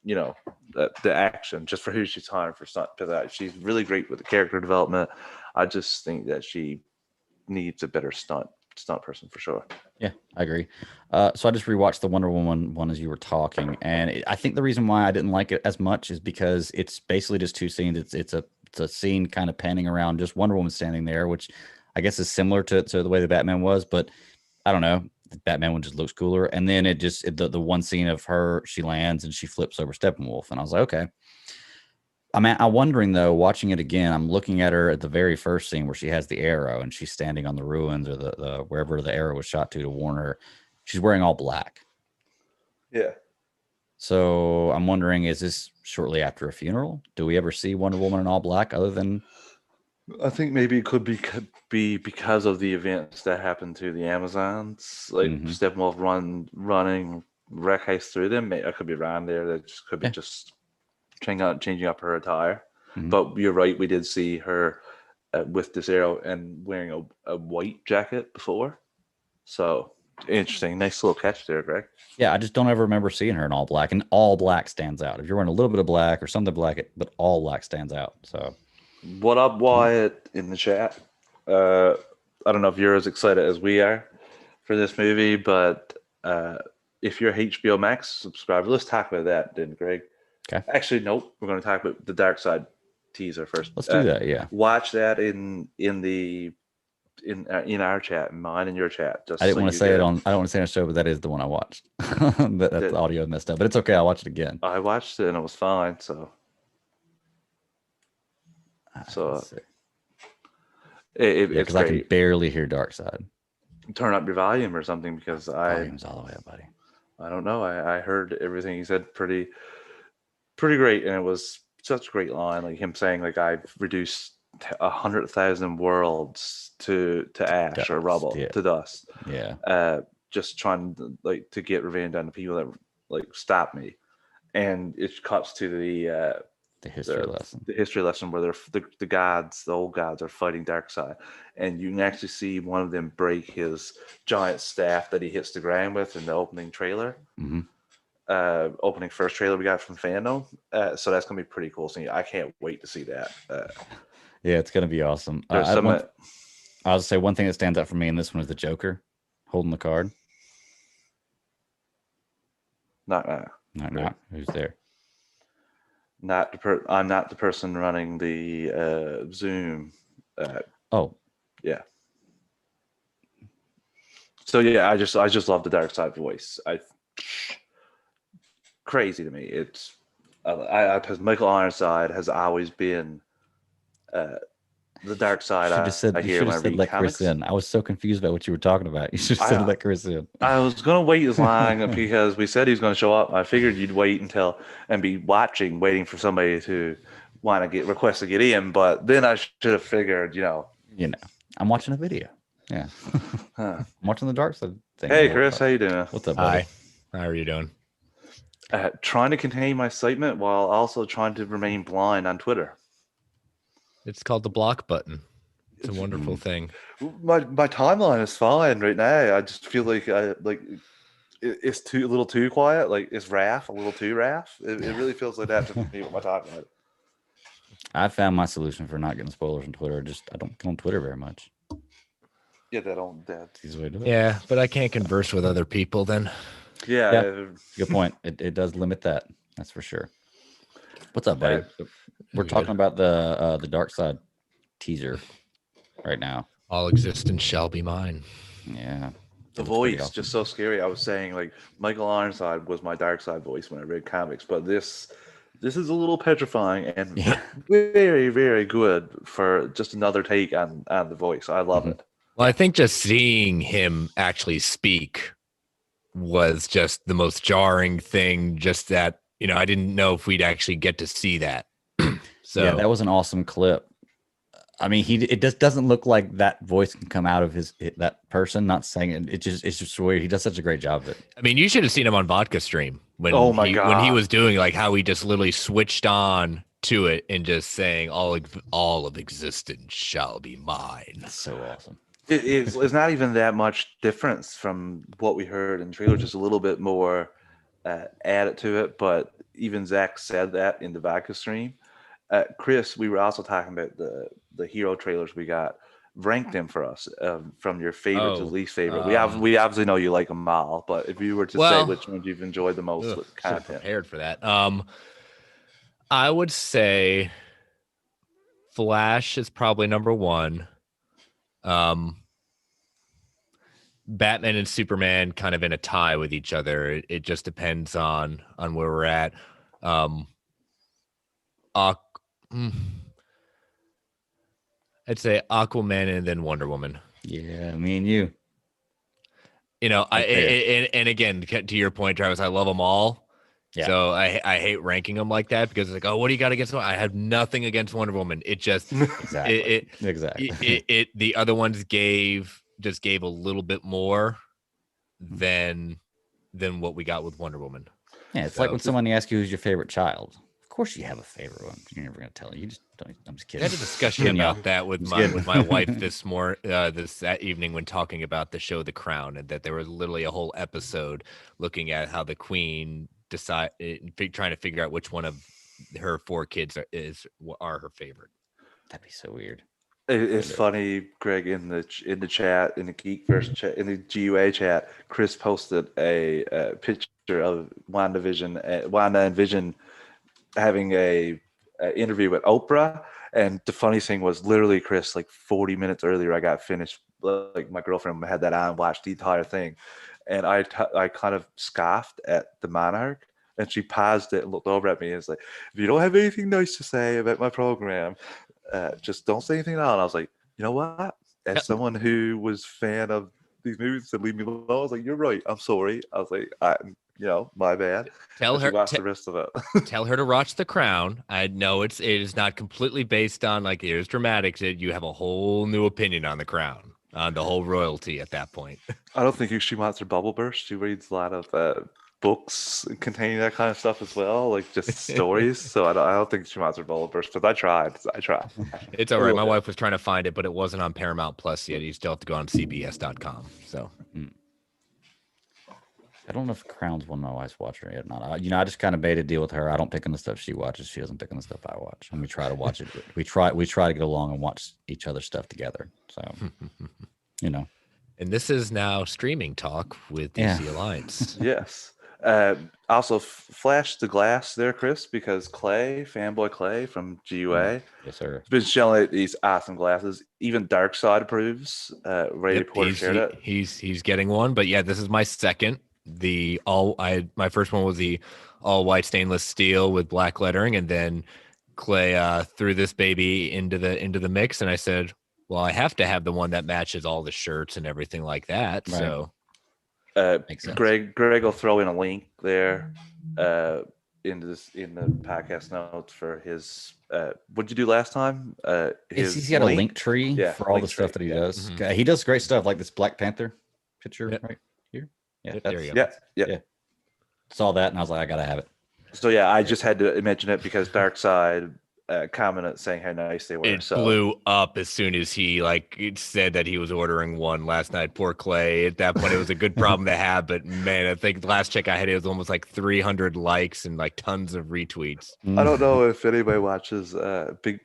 the action, just for who she's hiring for stunt. Because she's really great with the character development. I just think that she needs a better stunt person for sure. yeah, I agree. So I just rewatched the Wonder Woman one as you were talking, and I think the reason why I didn't like it as much is because it's basically just two scenes. It's a scene kind of panning around just Wonder Woman standing there, which I guess is similar to the way the Batman was, but I don't know. The Batman one just looks cooler. And then the one scene of her, she lands and she flips over Steppenwolf, and I was like, okay. I'm wondering though, watching it again, I'm looking at her at the very first scene where she has the arrow and she's standing on the ruins or the wherever the arrow was shot to warn her. She's wearing all black. Yeah. So I'm wondering, is this shortly after a funeral? Do we ever see Wonder Woman in all black other than? I think maybe it could be because of the events that happened to the Amazons, like Steppenwolf running wreck heist through them. I could be wrong there. That just could be just changing up her attire. But you're right. We did see her with this arrow and wearing a white jacket before. So interesting. Nice little catch there, Greg. Yeah, I just don't ever remember seeing her in all black, and all black stands out. If you're wearing a little bit of black or something black, but all black stands out. So, what up, Wyatt, in the chat? I don't know if you're as excited as we are for this movie, but if you're HBO Max subscriber, let's talk about that, then, Greg. okay. Actually, nope. We're going to talk about the Darkseid teaser first. Let's do that. Yeah. Watch that in our chat, mine and your chat. Just I didn't so want to you say get it on. I don't want to say it on the show, but that is the one I watched. That the audio messed up, but it's okay. I'll watch it again. I watched it and it was fine. So it's I can barely hear Darkseid. Turn up your volume or something because Volume's all the way up, buddy. I don't know. I heard everything he said pretty great, and it was such a great line, like him saying like I've reduced 100,000 worlds to ash dust, or rubble, to dust. Yeah. Just trying to get revenge on the people that like stopped me, and it cuts to the history lesson. The history lesson where the gods, the old gods, are fighting Darkseid, and you can actually see one of them break his giant staff that he hits the ground with in the opening trailer. opening first trailer we got from Fandom. So that's gonna be pretty cool. So I can't wait to see that. Yeah, it's gonna be awesome. There's I'll say one thing that stands out for me in this one is the Joker holding the card. Not Who's there? I'm not the person running the Zoom. Oh, yeah. So yeah, I just love the Darkseid voice. Crazy to me. It's because Michael Ironside has always been the Darkseid. You should have said let Chris in. I was so confused about what you were talking about. You should have said let Chris in. I was gonna wait as long because we said he was gonna show up. I figured you'd wait and be waiting for somebody to want to request to get in. But then I should have figured, I'm watching a video. Yeah, I'm watching the Darkseid thing. Hey, Chris, how you doing? What's up, buddy? Hi. How are you doing? Trying to contain my excitement while also trying to remain blind on Twitter. It's called the block button. It's a wonderful thing. My timeline is fine right now. I just feel like it's a little too quiet. Like it's Raph, a little too Raph. It really feels like that to me with my timeline. I found my solution for not getting spoilers on Twitter. I don't go on Twitter very much. Yeah, that's easy way to do it. Yeah, but I can't converse with other people then. Yeah. Good point. It does limit that. That's for sure. What's up, buddy? We're talking about the Darkseid teaser right now. All existence shall be mine. Yeah. The voice, awesome. Just so scary. I was saying, like, Michael Ironside was my Darkseid voice when I read comics, but this is a little petrifying and very, very good for just another take on the voice. I love it. Well, I think just seeing him actually speak was just the most jarring thing. Just that, I didn't know if we'd actually get to see that. So yeah, that was an awesome clip. I mean, it just doesn't look like that voice can come out of that person not saying it. It's just weird. He does such a great job of it. I mean, you should have seen him on Vodka Stream when when he was doing like how he just literally switched on to it and just saying all of existence shall be mine. That's so awesome. It's not even that much difference from what we heard in the trailer, just a little bit more added to it. But even Zach said that in the Vodka Stream. Chris, we were also talking about the hero trailers we got. Rank them for us from your favorite to least favorite. We obviously know you like them all, but if you were to say which ones you've enjoyed the most with content. Prepared for that. I would say Flash is probably number one. Batman and Superman kind of in a tie with each other. It just depends on where we're at. I'd say Aquaman and then Wonder Woman. Yeah, me and you. And again, to your point, Travis, I love them all. Yeah. So I hate ranking them like that because it's like, oh, what do you got against them? I have nothing against Wonder Woman. It just exactly. The other ones gave a little bit more than what we got with Wonder Woman. Yeah, it's like when somebody asks you who's your favorite child. Of course you have a favorite one. You're never gonna tell you. I'm just kidding. I had a discussion about that with my wife this evening when talking about the show The Crown, and that there was literally a whole episode looking at how the Queen trying to figure out which one of her 4 kids are her favorite. That'd be so weird. It's funny, Greg, in the chat, in the Geekverse chat, in the GUA chat, Chris posted a picture of Wanda and Vision having a interview with Oprah, and the funny thing was literally, Chris, like 40 minutes earlier, I got finished, like my girlfriend had that on, watched the entire thing, and I kind of scoffed at the Monarch, and she paused it and looked over at me and was like, if you don't have anything nice to say about my program, just don't say anything at all. And I was like, you know what? As someone who was fan of these movies and leave me alone, I was like, you're right. I'm sorry. I was like, my bad. Tell her watch the rest of it. Tell her to watch The Crown. I know it is not completely based on like it is dramatic. You have a whole new opinion on The Crown, on the whole royalty at that point. I don't think she wants her bubble burst. She reads a lot of books containing that kind of stuff as well, like just stories. So I don't think she wants her bubble burst, because I tried. It's all right. My wife was trying to find it, but it wasn't on Paramount Plus yet. You still have to go on CBS.com. So I don't know if Crown's one my wife's watching it yet or not. I just kind of made a deal with her. I don't pick on the stuff she watches. She doesn't pick on the stuff I watch, and we try to watch it. We try to get along and watch each other's stuff together. So, And this is now streaming talk with DC Alliance. Yes. Also, flash the glass there, Chris, because fanboy Clay from GUA, yes, sir, has been showing these awesome glasses. Even Darkseid approves. Ray Porter shared it. He's getting one, but yeah, this is my second. My first one was the all white stainless steel with black lettering, and then Clay threw this baby into the mix, and I said, well, I have to have the one that matches all the shirts and everything like that. Right. So makes sense. Greg will throw in a link there in the podcast notes for his what'd you do last time? He's got a link tree for all the stuff that he does. Mm-hmm. He does great stuff, like this Black Panther picture right here. Yeah, there you go. Yeah. Saw that and I was like, I gotta have it. So I just had to mention it because Darkseid commented saying how nice they were. It blew up as soon as he said that he was ordering one last night. Poor Clay. At that point, it was a good problem to have. But man, I think the last check I had, it was almost like 300 likes and like tons of retweets. I don't know if anybody watches Big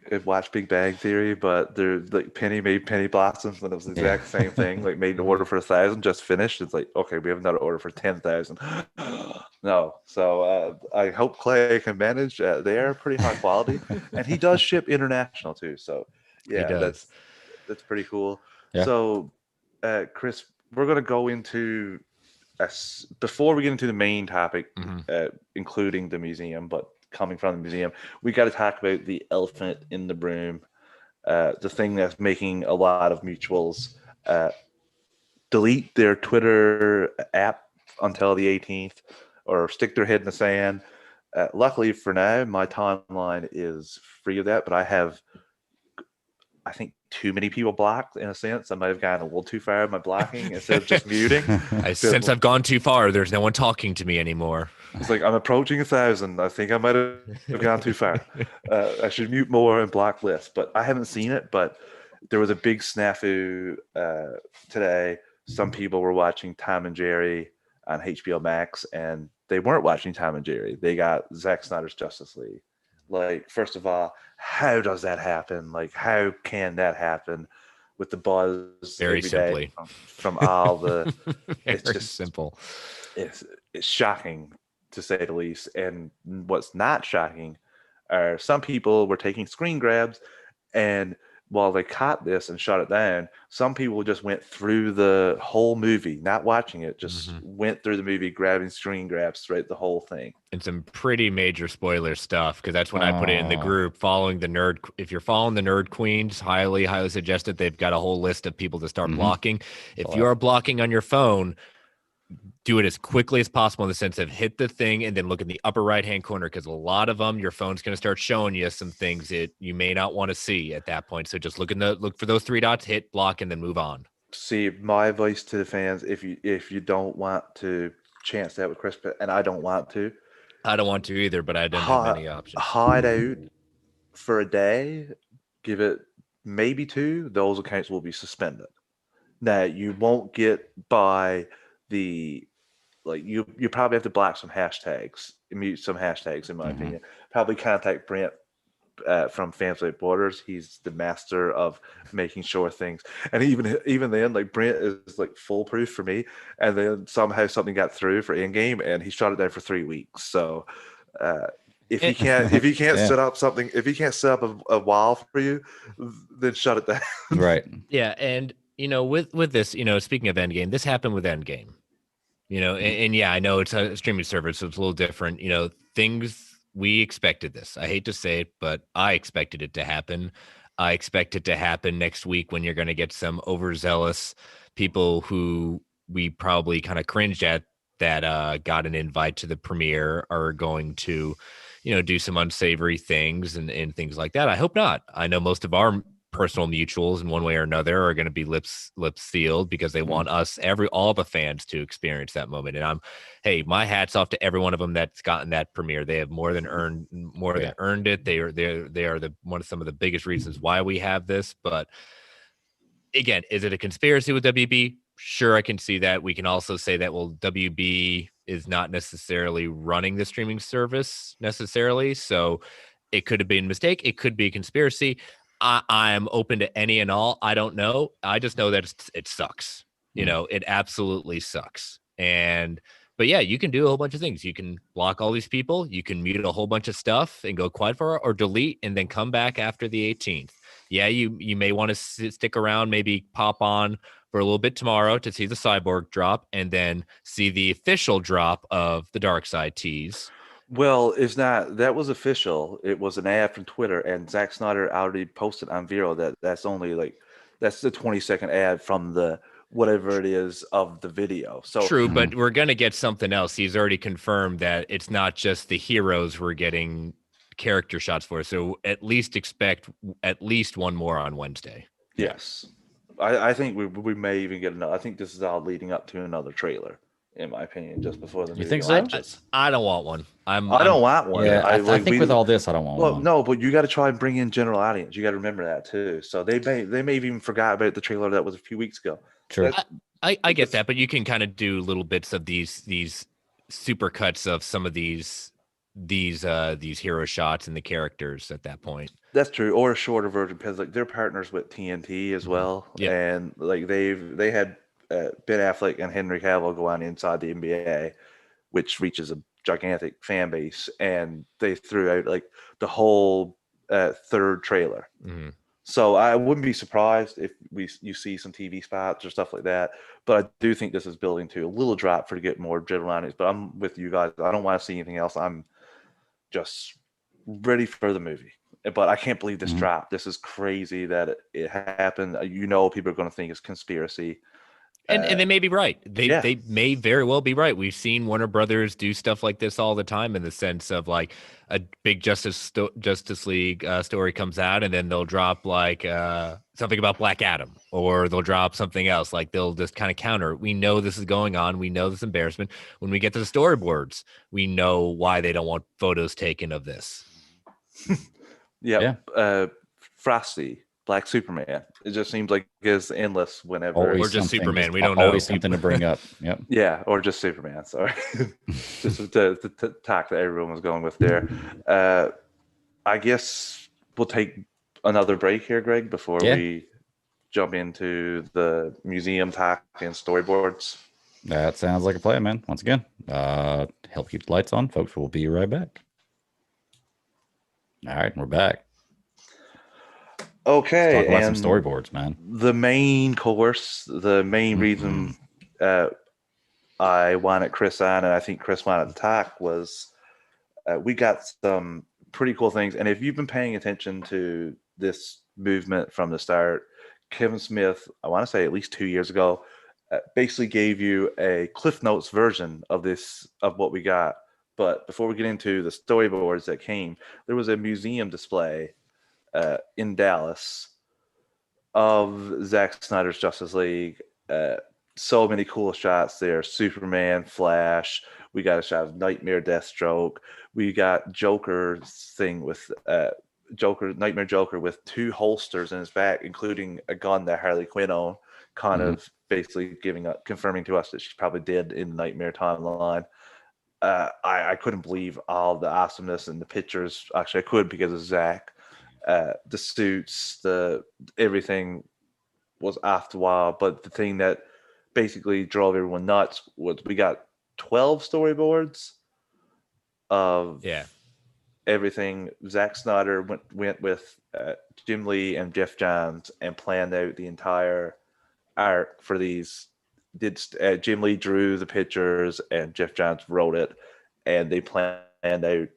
Bang Theory, but they're like Penny made Penny Blossoms, and it was the exact same thing. Like made an order for 1,000, just finished. It's like, okay, we have another order for 10,000. No, so I hope Clay can manage. They are pretty high quality, and he does ship international too. So yeah, that's pretty cool. Yeah. So Chris, we're gonna go into before we get into the main topic, including the museum, but coming from the museum, we got to talk about the elephant in the room, the thing that's making a lot of mutuals delete their Twitter app until the 18th. Or stick their head in the sand. Luckily for now, my timeline is free of that, but I think too many people blocked in a sense. I might have gotten a little too far in my blocking instead of just muting. Since I've gone too far, there's no one talking to me anymore. It's like I'm approaching 1,000. I think I might have gone too far. I should mute more and block less, but I haven't seen it. But there was a big snafu today. Some people were watching Tom and Jerry on HBO Max, and they weren't watching Tom and Jerry. They got Zack Snyder's Justice League. Like, first of all, how does that happen? Like, how can that happen with the buzz? Very simply from all the. It's just simple. It's shocking to say the least. And what's not shocking are some people were taking screen grabs, and while they caught this and shut it down, some people just went through the whole movie, not watching it, just went through the movie, grabbing screen grabs throughout the whole thing. And some pretty major spoiler stuff, because that's when I put it in the group. If you're following the Nerd Queens, highly, highly suggested. They've got a whole list of people to start blocking. If you are blocking on your phone, do it as quickly as possible in the sense of hit the thing and then look in the upper right-hand corner, because a lot of them, your phone's going to start showing you some things that you may not want to see at that point. So just look for those three dots, hit block, and then move on. See, my advice to the fans, if you don't want to chance that with Chris, and I don't want to either, but I don't have many options. Hide out for a day, give it maybe 2, those accounts will be suspended. Now, you won't get by the, you probably have to block some hashtags, mute some hashtags, in my opinion. Probably contact Brent from Fans Without Borders. He's the master of making sure things. And even then, Brent is foolproof for me. And then somehow something got through for in-game, and he shut it down for 3 weeks. So if he can't set up something, if he can't set up a wall for you, then shut it down. Right. Yeah, and with this, speaking of Endgame, this happened with Endgame. And yeah, I know it's a streaming service, so it's a little different. We expected this. I hate to say it, but I expected it to happen. I expect it to happen next week when you're going to get some overzealous people who we probably kind of cringed at that got an invite to the premiere are going to, do some unsavory things and things like that. I hope not. I know most of our personal mutuals in one way or another are going to be lips sealed because they want us, all the fans, to experience that moment. And my hat's off to every one of them that's gotten that premiere. They have more than earned it. They are some of the biggest reasons why we have this. But again, is it a conspiracy with WB? Sure, I can see that. We can also say that, well, WB is not necessarily running the streaming service necessarily. So it could have been a mistake. It could be a conspiracy. I'm open to any and all. I don't know. I just know that it sucks. You know, it absolutely sucks. But yeah, you can do a whole bunch of things. You can block all these people. You can mute a whole bunch of stuff and go quiet for, or delete and then come back after the 18th. Yeah, you may want to stick around, maybe pop on for a little bit tomorrow to see the Cyborg drop and then see the official drop of the Darkseid tease. Well, it's not. That was official. It was an ad from Twitter, and Zack Snyder already posted on Vero that that's only like that's the 20-second ad from the whatever it is of the video. So true, but we're gonna get something else. He's already confirmed that it's not just the heroes we're getting character shots for. So at least expect at least one more on Wednesday. yes, I think we may even get another. I think this is all leading up to another trailer, in my opinion, just before the movie think so? launches. I don't want one. I don't want one. Yeah, I think with all this, I don't want one. Well, no, but you got to try and bring in general audience. You got to remember that too. So they may have even forgot about the trailer that was a few weeks ago. Sure. I get that, but you can kind of do little bits of these super cuts of some of these hero shots and the characters at that point. That's true, or a shorter version because like they're partners with TNT as well, and like they had Ben Affleck and Henry Cavill go on Inside the NBA, which reaches a gigantic fan base, and they threw out like the whole third trailer. Mm-hmm. So I wouldn't be surprised if you see some TV spots or stuff like that. But I do think this is building to a little drop to get more general audience. But I'm with you guys. I don't want to see anything else. I'm just ready for the movie. But I can't believe this drop. This is crazy that it happened. You know, people are going to think it's conspiracy. And they may be right. They may very well be right. We've seen Warner Brothers do stuff like this all the time in the sense of like a big Justice League story comes out and then they'll drop like something about Black Adam, or they'll drop something else. Like they'll just kind of counter. We know this is going on. We know this embarrassment. When we get to the storyboards, we know why they don't want photos taken of this. Yeah. Frosty. Black Superman. It just seems like it's endless whenever. Or just Superman. We don't know. Always something to bring up. Yep. Yeah, or just Superman. Sorry. Just to talk that everyone was going with there. I guess we'll take another break here, Greg, before we jump into the museum talk and storyboards. That sounds like a plan, man. Once again, help keep the lights on, folks. We'll be right back. All right, we're back. Okay, let's talk about some storyboards, man. The main reason I wanted Chris on, and I think Chris wanted to talk, was we got some pretty cool things. And if you've been paying attention to this movement from the start, Kevin Smith, I want to say at least 2 years ago, basically gave you a Cliff Notes version of what we got. But before we get into the storyboards that came, there was a museum display in Dallas of Zack Snyder's Justice League. So many cool shots there. Superman, Flash. We got a shot of Nightmare, Deathstroke. We got Joker's thing with Nightmare Joker with two holsters in his back, including a gun that Harley Quinn owned, kind of basically confirming to us that she's probably dead in the Nightmare timeline. I couldn't believe all the awesomeness in the pictures. Actually, I could because of Zach. The suits, everything was off the wall. But the thing that basically drove everyone nuts was we got 12 storyboards of everything. Zack Snyder went with Jim Lee and Jeff Johns and planned out the entire art for these. Jim Lee drew the pictures and Jeff Johns wrote it, and they planned out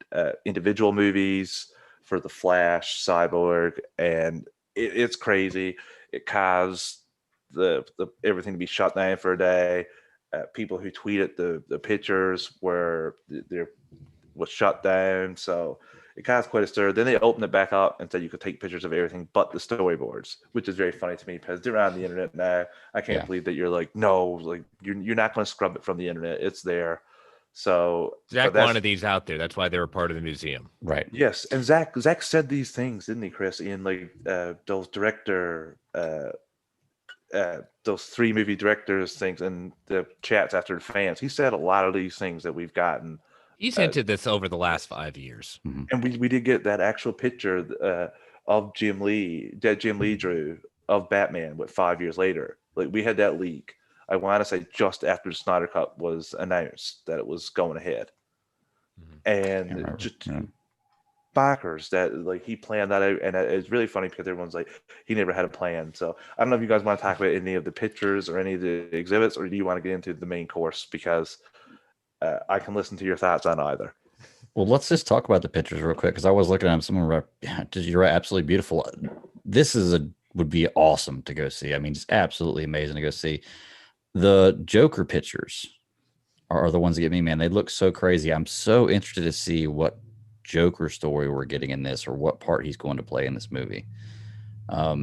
individual movies for the Flash, Cyborg, and it's crazy. It caused the everything to be shut down for a day. People who tweeted the pictures was shut down, so it caused quite a stir. Then they opened it back up and said you could take pictures of everything but the storyboards, which is very funny to me because they're on the internet now. I can't believe that you're like, no, like you're not going to scrub it from the internet. It's there. So Zach wanted these out there. That's why they were part of the museum. Right. Yes. And Zach said these things, didn't he, Chris, in like those director those 3 movie directors things and the chats after the fans. He said a lot of these things that we've gotten. He's hinted this over the last 5 years. And we did get that actual picture of Jim Lee drew of Batman, 5 years later. Like, we had that leak, I want to say, just after the Snyder Cut was announced that it was going ahead. And just backers that, like, he planned that out. And it's really funny because everyone's like, he never had a plan. So I don't know if you guys want to talk about any of the pictures or any of the exhibits, or do you want to get into the main course? Because I can listen to your thoughts on either. Well, let's just talk about the pictures real quick, because I was looking at them. Someone wrote, yeah, you're right, absolutely beautiful. This would be awesome to go see. I mean, just absolutely amazing to go see. The Joker pictures are the ones that get me, man. They look so crazy. I'm so interested to see what Joker story we're getting in this, or what part he's going to play in this movie. I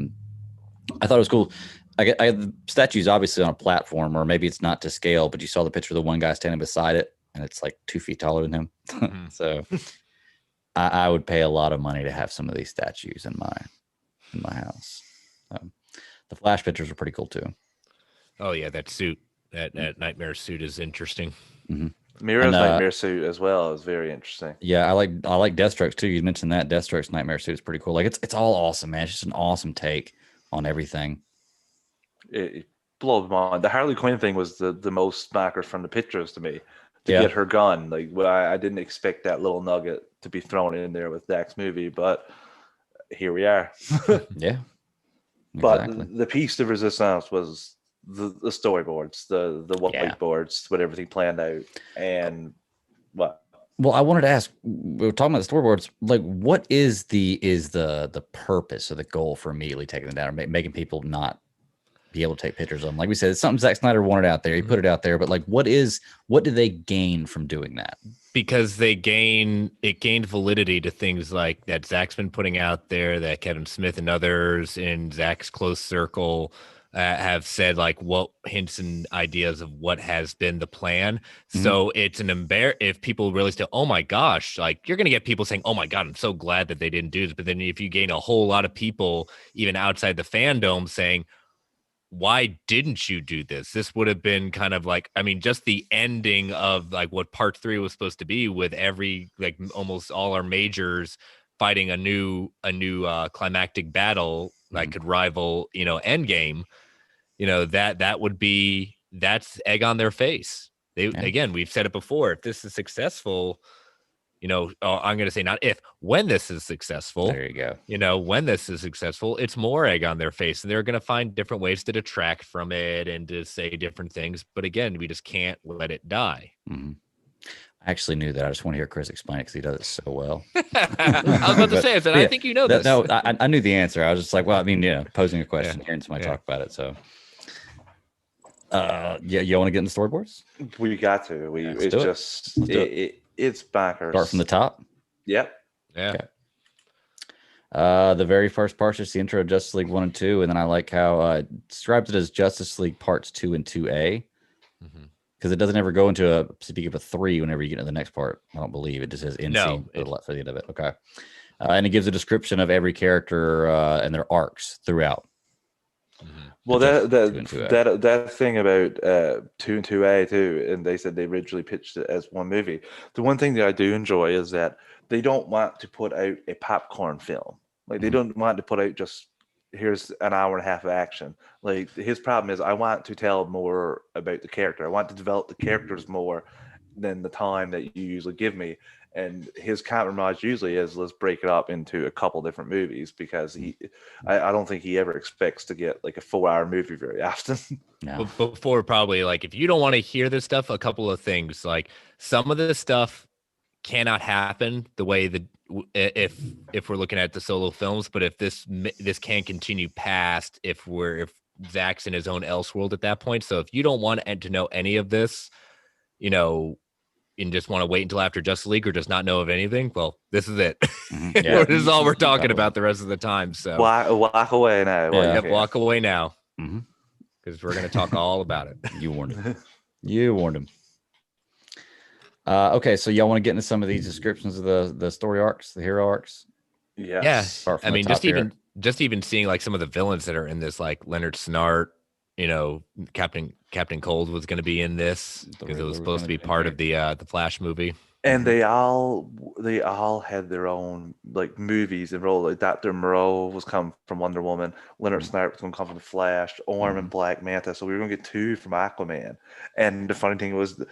thought it was cool. I had the statues obviously on a platform, or maybe it's not to scale, but you saw the picture of the one guy standing beside it, and it's like 2 feet taller than him. So I would pay a lot of money to have some of these statues in my house. The Flash pictures are pretty cool too. Oh yeah, that suit, that nightmare suit is interesting. Mira's nightmare suit as well is very interesting. Yeah, I like Deathstroke's too. You mentioned that Deathstroke's nightmare suit is pretty cool. Like, it's all awesome, man. It's just an awesome take on everything. It blows my mind. The Harley Quinn thing was the most backers from the pictures to me. To get her gun, like, I didn't expect that little nugget to be thrown in there with Zack's movie, but here we are. Yeah, but the piece de resistance was the storyboards, the whiteboards with everything planned out, and what. Well, I wanted to ask. We were talking about the storyboards. Like, what is the purpose or the goal for immediately taking them down, or making people not be able to take pictures of them? Like we said, it's something Zack Snyder wanted out there. He put it out there, but like, what do they gain from doing that? Because it gained validity to things like that Zack's been putting out there, that Kevin Smith and others in Zack's close circle have said, like, what hints and ideas of what has been the plan. So it's if people really still, oh my gosh, like, you're going to get people saying, oh my God, I'm so glad that they didn't do this. But then if you gain a whole lot of people, even outside the fandom, saying, why didn't you do this? This would have been kind of like, I mean, just the ending of like what part 3 was supposed to be, with every, like, almost all our majors fighting a new climactic battle that could rival, Endgame. That would be, that's egg on their face. Again, we've said it before. If this is successful, I'm going to say not if, when this is successful. There you go. When this is successful, it's more egg on their face, and they're going to find different ways to detract from it and to say different things. But again, we just can't let it die. I actually knew that. I just want to hear Chris explain it because he does it so well. I was about to say, I think you know this. No, I knew the answer. I was just like, well, I mean, posing a question, hearing somebody talk about it. So, you want to get in the storyboards? We got to. It's backers. Start from the top. Yep. Yeah. Okay. The very first part is the intro of Justice League 1 and 2, and then I like how it describes it as Justice League Parts 2 and 2A, because it doesn't ever go into a speak of a 3 whenever you get to the next part. I don't believe it just says NC for the end of it. Okay. And it gives a description of every character and their arcs throughout. Well, that thing about 2 and 2A too, and they said they originally pitched it as one movie. The one thing that I do enjoy is that they don't want to put out a popcorn film. Like, they don't want to put out just, here's an hour and a half of action. Like, his problem is, I want to tell more about the character. I want to develop the characters more than the time that you usually give me. And his compromise usually is, let's break it up into a couple different movies, because I don't think he ever expects to get like a 4-hour movie very often. No. Before, probably, like, if you don't want to hear this stuff, a couple of things, like, some of this stuff cannot happen the way that if we're looking at the solo films, but if this can continue past if Zack's in his own Elseworld at that point. So if you don't want to know any of this, and just want to wait until after Justice League, or just not know of anything, well, this is it. This is all we're talking about the rest of the time. So walk away now. Walk away now, because we're going to talk all about it. You warned him. You warned him. Okay, so y'all want to get into some of these descriptions of the story arcs, the hero arcs? Yes. I mean, just even seeing like some of the villains that are in this, like Leonard Snart, Captain Cold was going to be in this because it was supposed to be part of the Flash movie. And they all had their own like movies and role. Like Dr. Moreau was come from Wonder Woman, Leonard Snider was going to come from the Flash, Orm and Black Manta. So we were going to get 2 from Aquaman. And the funny thing was,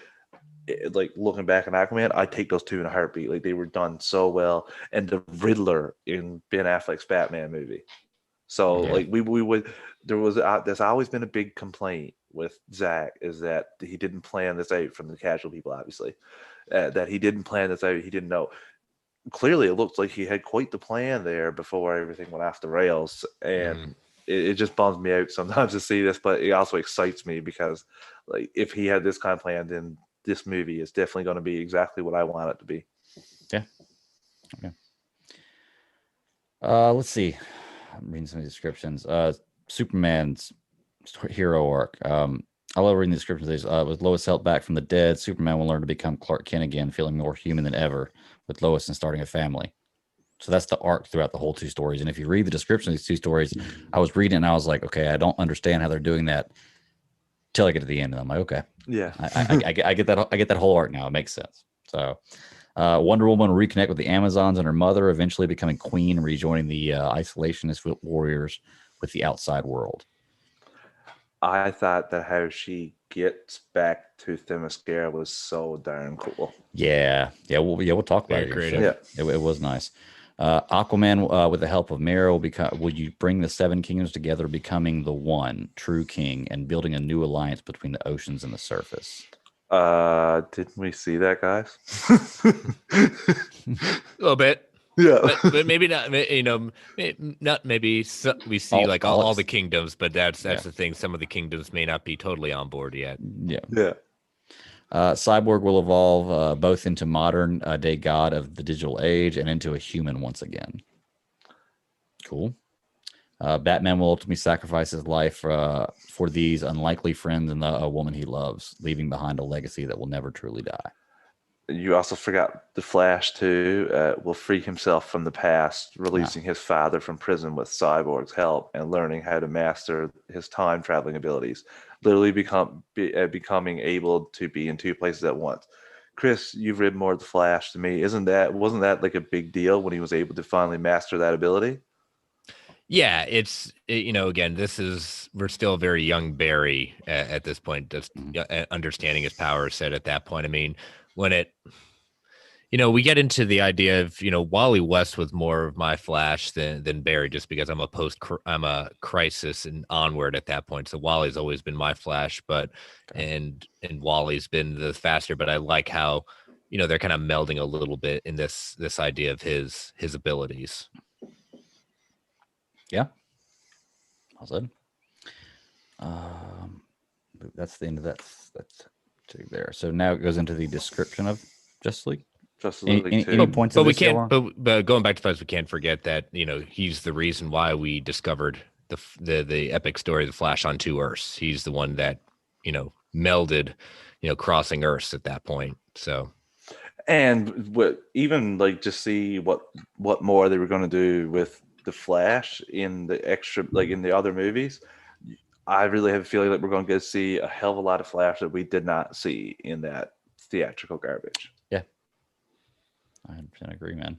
like looking back on Aquaman, I take those 2 in a heartbeat. Like they were done so well. And the Riddler in Ben Affleck's Batman movie. So like we would, there's always been a big complaint with Zack is that he didn't plan this out from the casual people, obviously. That he didn't plan this out. He didn't know. Clearly, it looks like he had quite the plan there before everything went off the rails. And it just bums me out sometimes to see this, but it also excites me because, like, if he had this kind of plan, then this movie is definitely going to be exactly what I want it to be. Yeah. Okay. Let's see. I'm reading some of the descriptions. Superman's hero arc. I love reading the descriptions. With Lois helped back from the dead, Superman will learn to become Clark Kent again, feeling more human than ever with Lois and starting a family. So that's the arc throughout the whole 2 stories. And if you read the description of these 2 stories, I was reading it and I was like, okay, I don't understand how they're doing that till I get to the end. And I'm like, okay, yeah, I get that. I get that whole arc now. It makes sense. So Wonder Woman will reconnect with the Amazons and her mother, eventually becoming queen and rejoining the isolationist warriors with the outside world. I thought that how she gets back to Themyscira was so darn cool. Yeah, we'll talk about it. Creative. Yeah, it was nice. Aquaman, with the help of Mera, will you bring the 7 kingdoms together, becoming the one true king and building a new alliance between the oceans and the surface? Didn't we see that, guys? A little bit. Yeah, but maybe not. Not maybe. We see all the kingdoms, but that's the thing. Some of the kingdoms may not be totally on board yet. Yeah. Cyborg will evolve both into modern day god of the digital age and into a human once again. Cool. Batman will ultimately sacrifice his life for these unlikely friends and the woman he loves, leaving behind a legacy that will never truly die. You also forgot the Flash too. Will free himself from the past, releasing his father from prison with Cyborg's help and learning how to master his time traveling abilities. Literally becoming able to be in 2 places at once. Chris, you've read more of the Flash than me. Wasn't that like a big deal when he was able to finally master that ability? Yeah, again, we're still very young Barry at this point, just understanding his power set at that point. I mean, when we get into the idea of, Wally West was more of my Flash than Barry, just because I'm a crisis and onward at that point. So Wally's always been my Flash, but and Wally's been the faster, but I like how, they're kind of melding a little bit in this idea of his abilities. Yeah. All said. That's the end of that. That's there. So now it goes into the description of Justice League. Any points? But we can't. But going back to Flash, we can't forget that he's the reason why we discovered the epic story of the Flash on 2 Earths. He's the one that melded, crossing Earths at that point. So. And even just see what more they were going to do with the Flash in the extra, like in the other movies. I really have a feeling that we're going to get to see a hell of a lot of Flash that we did not see in that theatrical garbage. Yeah, I 100% agree, man.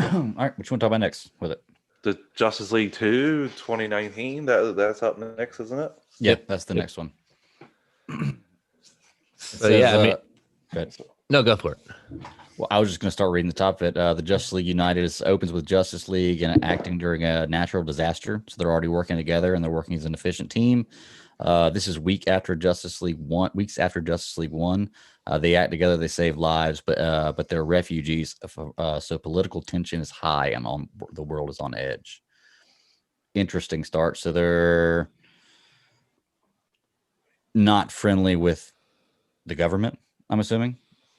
All right, which one to talk about next with it? The Justice League 2 2019. That's up next, isn't it? Yep, that's the next one. No, go for it. Well, I was just going to start reading the top of it. The Justice League United opens with Justice League and acting during a natural disaster. So they're already working together and they're working as an efficient team. This is weeks after Justice League 1. They act together, they save lives, but they're refugees. So political tension is high and the world is on edge. Interesting start. So they're not friendly with the government, I'm assuming.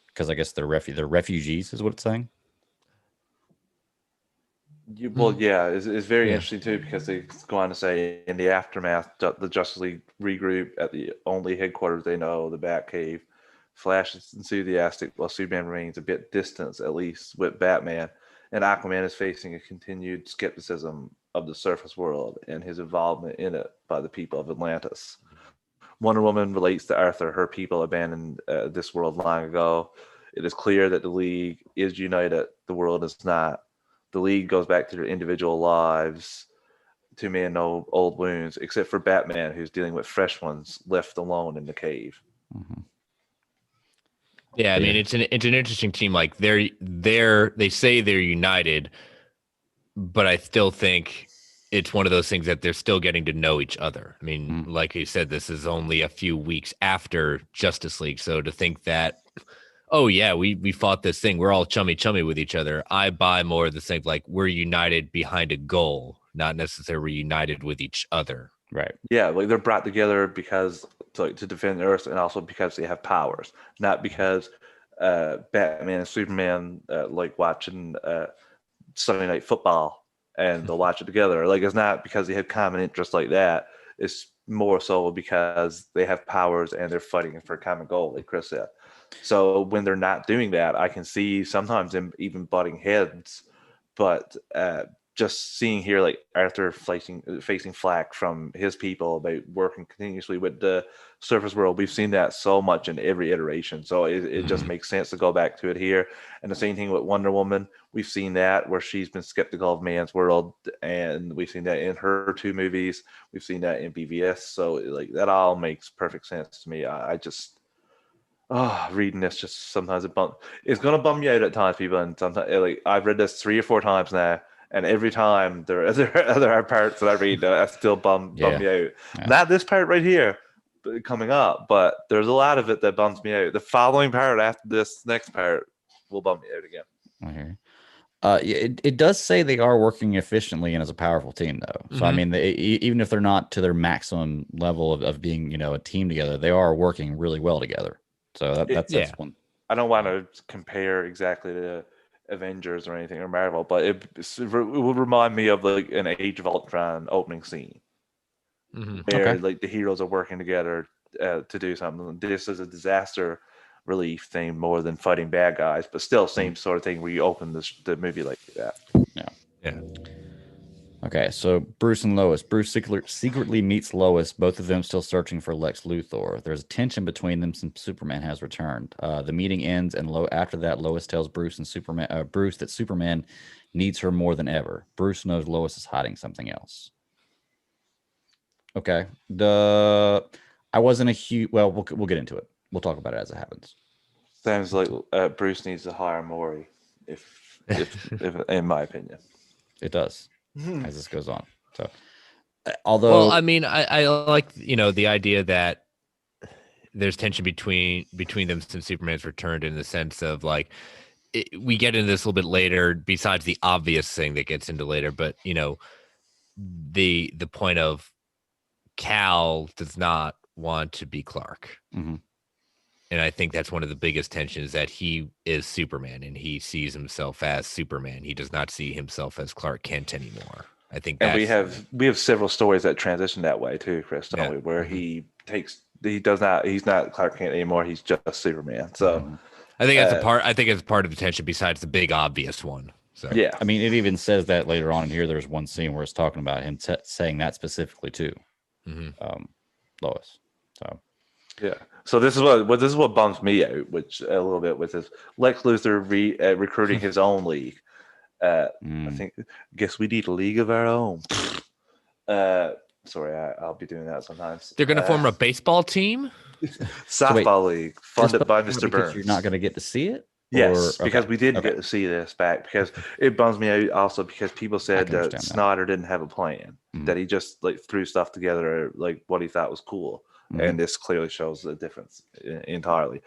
Because I guess they're refugees, is what it's saying. It's very interesting too, because they go on to say in the aftermath, the Justice League regroup at the only headquarters they know, the Batcave. Flash is enthusiastic while Superman remains a bit distant, at least with Batman, and Aquaman is facing a continued skepticism of the surface world and his involvement in it by the people of Atlantis. Wonder Woman relates to Arthur. Her people abandoned this world long ago. It is clear that the League is united. The world is not. The League goes back to their individual lives to mend no old wounds, except for Batman, who's dealing with fresh ones, left alone in the cave. Mm-hmm. Yeah, I mean it's an interesting team. Like they say they're united, but I still think it's one of those things that they're still getting to know each other. I mean, like you said, this is only a few weeks after Justice League, so to think that, oh yeah, we fought this thing, we're all chummy with each other. I buy more of the thing like we're united behind a goal, not necessarily united with each other. Right. Yeah, like they're brought together because to defend Earth, and also because they have powers, not because Batman and Superman like watching Sunday Night Football and they'll watch it together. Like it's not because they have common interests like that. It's more so because they have powers and they're fighting for a common goal, like Chris said. So when they're not doing that, I can see sometimes them even butting heads, but just seeing here like Arthur facing flack from his people about working continuously with the surface world. We've seen that so much in every iteration, so it just makes sense to go back to it here. And the same thing with Wonder Woman. We've seen that where she's been skeptical of man's world, and we've seen that in her 2 movies. We've seen that in BVS, so like that all makes perfect sense to me. I just reading this just sometimes it's gonna bum me out at times, people, and sometimes like I've read this 3 or 4 times now. And every time there are parts that I read that still bum me out. Yeah. Not this part right here coming up, but there's a lot of it that bums me out. The following part after this next part will bum me out again. It does say they are working efficiently and as a powerful team, though. So I mean, even if they're not to their maximum level of being, a team together, they are working really well together. So that's one. I don't want to compare exactly to Avengers or anything or Marvel, but it will remind me of like an Age of Ultron opening scene where like the heroes are working together to do something. This is a disaster relief thing more than fighting bad guys, but still same sort of thing where you open the movie like that. Yeah. Okay, so Bruce and Lois. Bruce secretly meets Lois, both of them still searching for Lex Luthor. There's a tension between them since Superman has returned. The meeting ends, and after that, Lois tells Bruce that Superman needs her more than ever. Bruce knows Lois is hiding something else. Okay, I wasn't a huge. Well, we'll get into it. We'll talk about it as it happens. Sounds like Bruce needs to hire Maury, if in my opinion. It does. As this goes on. So, although, well, I mean, I like the idea that there's tension between them since Superman's returned, in the sense of like we get into this a little bit later. Besides the obvious thing that gets into later, but the point of Cal does not want to be Clark, and I think that's one of the biggest tensions, that he is Superman and he sees himself as Superman. He does not see himself as Clark Kent anymore. I think and we have several stories that transition that way too, Chris, don't we? Where he's not Clark Kent anymore. He's just Superman. So I think that's a part. I think it's part of the tension besides the big obvious one. So yeah, I mean, it even says that later on in here. There's one scene where it's talking about him saying that specifically too, Lois. So yeah. So this is what bums me out, which a little bit with this Lex Luthor recruiting his own league. I guess we need a league of our own. Sorry, I'll be doing that sometimes. They're going to form a baseball team, softball league funded by Mr. Burns. You're not going to get to see it. Yes, because we didn't get to see this back, because it bums me out also because people said that Snyder didn't have a plan, that he just like threw stuff together like what he thought was cool. And this clearly shows the difference entirely.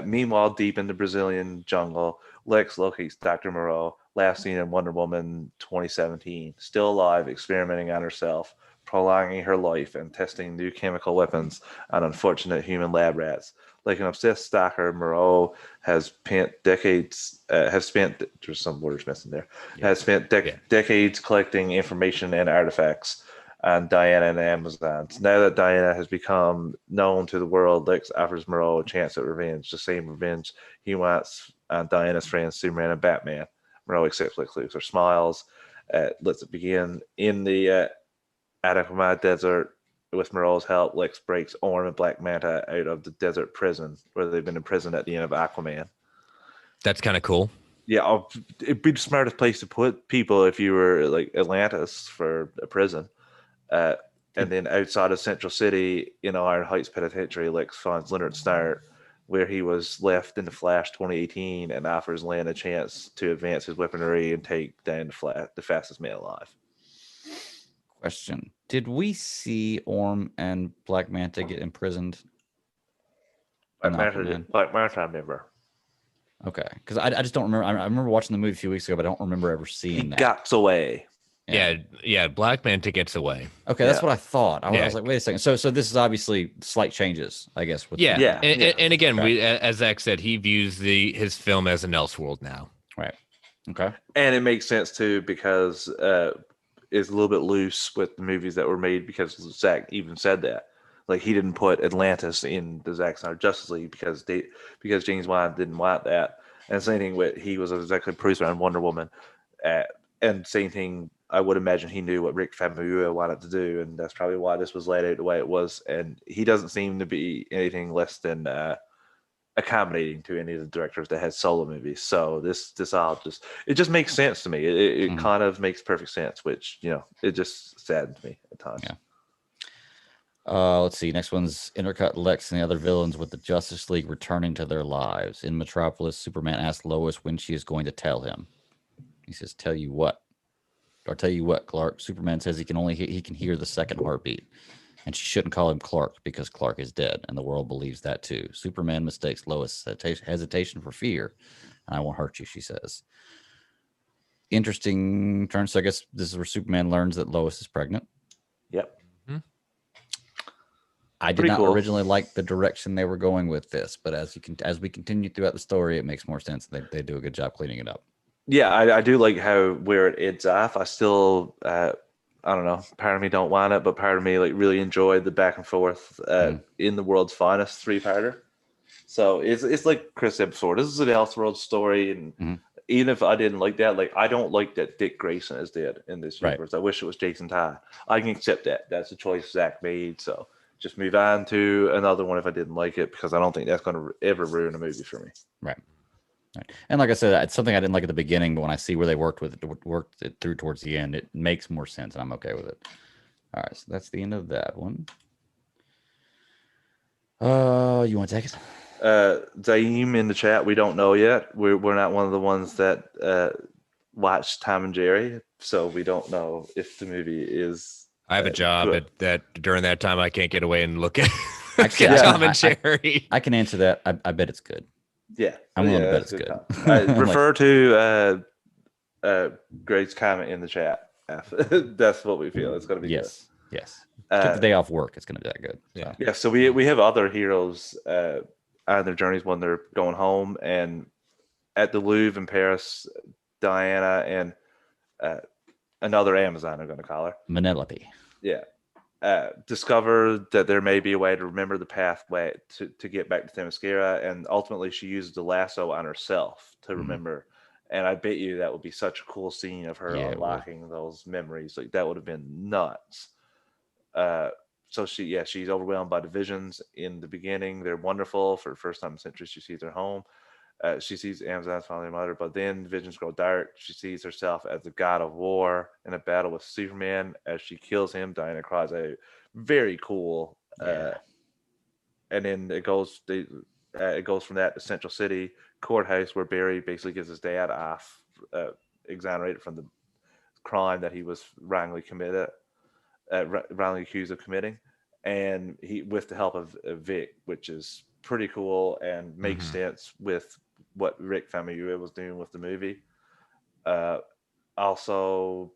Meanwhile, deep in the Brazilian jungle, Lex locates Dr. Moreau, last seen in Wonder Woman 2017, still alive, experimenting on herself, prolonging her life, and testing new chemical weapons on unfortunate human lab rats. Like an obsessed stalker, Moreau has spent decades. There's some words missing there. Has spent decades collecting information and artifacts on Diana and the Amazons. Now that Diana has become known to the world, Lex offers Moreau a chance at revenge, the same revenge he wants on Diana's friends Superman and Batman. Moreau accepts Lex Luthor, smiles, Let's begin in the Atacama Desert. With Moreau's help, Lex breaks Orm and Black Manta out of the desert prison where they've been imprisoned at the end of Aquaman. That's kind of cool. Yeah, it'd be the smartest place to put people if you were like Atlantis for a prison. And then outside of Central City in Iron Heights Penitentiary, Lex finds Leonard Snyder, where he was left in the Flash 2018, and offers Lan a chance to advance his weaponry and take down the fastest man alive. Question: did we see Orm and Black Manta get imprisoned? Black Manta never. Okay, because I just don't remember. I remember watching the movie a few weeks ago, but I don't remember ever seeing that. Gets away. Yeah. Black Manta gets away. Okay, that's what I thought. I was like, wait a second. So this is obviously slight changes, I guess. And again, as Zach said, he views his film as an Elseworld now. Right. Okay. And it makes sense too because it's a little bit loose with the movies that were made because Zack even said that. Like he didn't put Atlantis in the Zack Snyder Justice League because James Wan didn't want that. And same thing with he was executive producer on Wonder Woman, and same thing. I would imagine he knew what Rick Famuyiwa wanted to do, and that's probably why this was laid out the way it was. And he doesn't seem to be anything less than accommodating to any of the directors that had solo movies. So this all just makes sense to me. It kind of makes perfect sense, which it just saddens me at times. Yeah. Let's see. Next one's intercut Lex and the other villains with the Justice League returning to their lives. In Metropolis, Superman asks Lois when she is going to tell him. He says, "Tell you what?" Or "Tell you what, Clark." Superman says he can hear the second heartbeat, and she shouldn't call him Clark because Clark is dead, and the world believes that too. Superman mistakes Lois' hesitation for fear, and "I won't hurt you," she says. Interesting turn. So I guess this is where Superman learns that Lois is pregnant. Yep. I did not originally like the direction they were going with this, but as we continue throughout the story, it makes more sense. They do a good job cleaning it up. Yeah, I do like where it ends off. I still, I don't know, part of me don't want it, but part of me like really enjoyed the back and forth in the world's finest 3-parter. So it's like Chris said before, this is an Elseworld story, and even if I didn't like that, like I don't like that Dick Grayson is dead in this universe. Right. I wish it was Jason Todd. I can accept that. That's a choice Zack made. So just move on to another one if I didn't like it, because I don't think that's going to ever ruin a movie for me. Right. And like I said, it's something I didn't like at the beginning, but when I see where they worked it through towards the end, it makes more sense, and I'm okay with it. All right, so that's the end of that one. You want to take it? Zaim in the chat, we don't know yet. We're not one of the ones that watch Tom and Jerry, so we don't know if the movie is. I have a job that during that time I can't get away and look at Tom and Jerry. I can answer that. I bet it's good. Yeah, I'm willing to bet it's good. Refer to Greg's comment in the chat. That's what we feel. It's going to be good. Yes. Took the day off work. It's going to be that good. Yeah. Yeah. So we have other heroes on their journeys when they're going home, and at the Louvre in Paris, Diana and another Amazon, I'm going to call her Manelope. Yeah. Discover that there may be a way to remember the pathway to get back to Themyscira, and ultimately she uses the lasso on herself to remember. And I bet you that would be such a cool scene of her unlocking those memories. Like that would have been nuts. So she's overwhelmed by the visions in the beginning. They're wonderful. For the first time in centuries, she sees her home. She sees Amazon's family mother, but then the visions grow dark. She sees herself as the god of war in a battle with Superman. As she kills him, Diana cries out. Very cool. And then it goes from that to Central City courthouse, where Barry basically gets his dad off, exonerated from the crime that he was wrongly accused of committing, and he with the help of Vic, which is pretty cool and makes sense with what Rick Famuyiwa was doing with the movie. Also,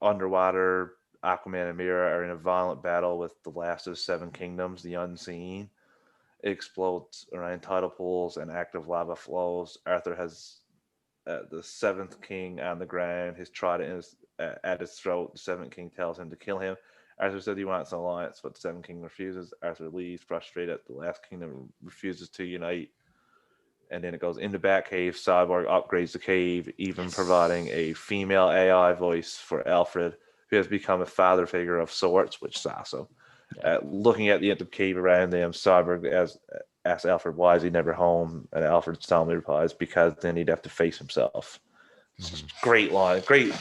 underwater, Aquaman and Mera are in a violent battle with the last of the Seven Kingdoms, the Unseen. It explodes around tidal pools and active lava flows. Arthur has the Seventh King on the ground, his trident at his throat. The Seventh King tells him to kill him. Arthur said he wants an alliance, but the Seventh King refuses. Arthur leaves, frustrated. The last kingdom refuses to unite. and then it goes into Batcave. Cyborg upgrades the cave, even providing a female AI voice for Alfred, who has become a father figure of sorts, which is awesome. Looking at the empty cave around them, Cyborg asks Alfred why is he never home, and Alfred solemnly replies, because then he'd have to face himself. Great line, great.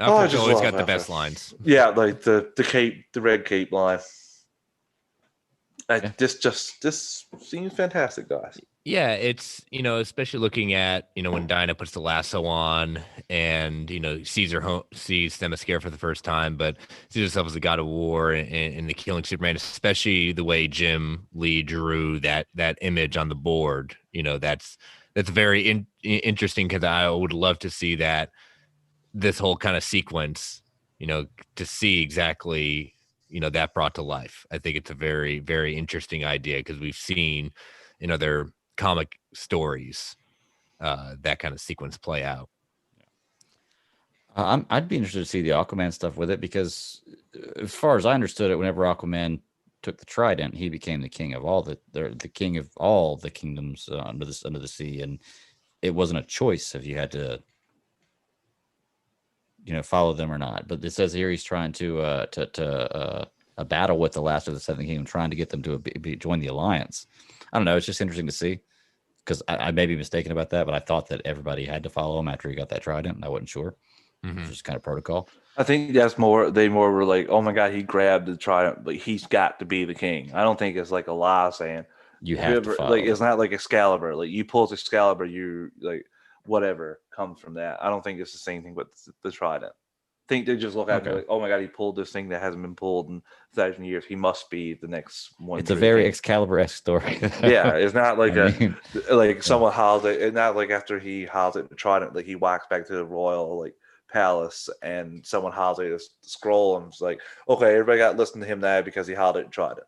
Alfred's always got the best lines. Yeah, like the red cape line. This seems fantastic, guys. Yeah, it's, especially looking at, when Dinah puts the lasso on and, sees Themyscira for the first time, but sees herself as the god of war and the killing Superman, especially the way Jim Lee drew that image on the board. That's very interesting, because I would love to see this whole kind of sequence, to see exactly, that brought to life. I think it's a very, very interesting idea, because we've seen in other comic stories that kind of sequence play out. I'd be interested to see the Aquaman stuff with it, because as far as I understood it, whenever Aquaman took the trident, he became the king of all the king of all the kingdoms under the sea, and it wasn't a choice if you had to follow them or not. But it says here he's trying to a battle with the last of the Seven Kingdom, trying to get them to join the alliance. I don't know. It's just interesting to see, because I may be mistaken about that, but I thought that everybody had to follow him after he got that trident, and I wasn't sure. It's just kind of protocol. I think that's more. They more were like, "Oh my God, he grabbed the trident, but he's got to be the king." I don't think it's like a lie saying you have to follow. Like, it's not like Excalibur. Like, you pull Excalibur, you like whatever comes from that. I don't think it's the same thing with the trident. I think they just look at it like, "Oh my God, he pulled this thing that hasn't been pulled in 1,000 years. He must be the next one." It's a very Excalibur-esque story. Yeah, it's not like like someone holled it. It's not like after he holled it the trident, like he walks back to the royal palace and someone hollers at a scroll and it's like, okay, everybody got to listen to him now because he hollered and tried it.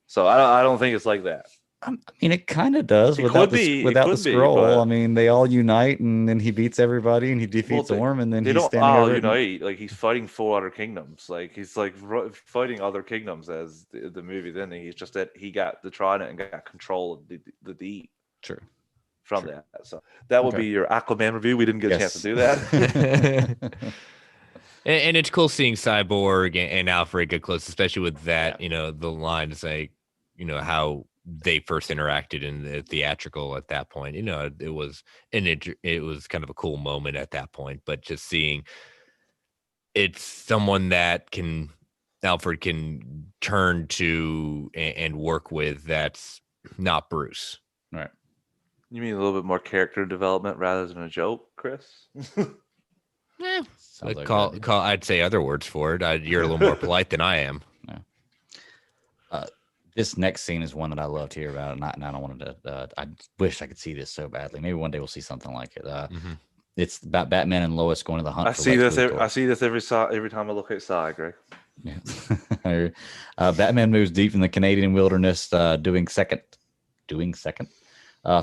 So I don't think it's like that. I mean, it kind of does without the scroll. I mean, they all unite and then he beats everybody and he defeats Orm, and then he's standing over unite. Like, he's fighting 4 other kingdoms. Like, he's like fighting other kingdoms as the movie. Then he's just that he got the trident and got control of the deep. True. From that. So that will be your Aquaman review. We didn't get a chance to do that. and it's cool seeing Cyborg and Alfred get close, especially with that, the line is like, how they first interacted in the theatrical at that point. It was kind of a cool moment at that point, but just seeing it's someone that Alfred can turn to and work with, that's not Bruce. Right. You mean a little bit more character development rather than a joke, Chris? Yeah, I'd say other words for it. You're a little more polite than I am. Yeah. This next scene is one that I love to hear about, and I don't want to. I wish I could see this so badly. Maybe one day we'll see something like it. It's about Batman and Lois going to the hunt. I see this every time I look outside, Greg. Yeah. Batman moves deep in the Canadian wilderness, doing second.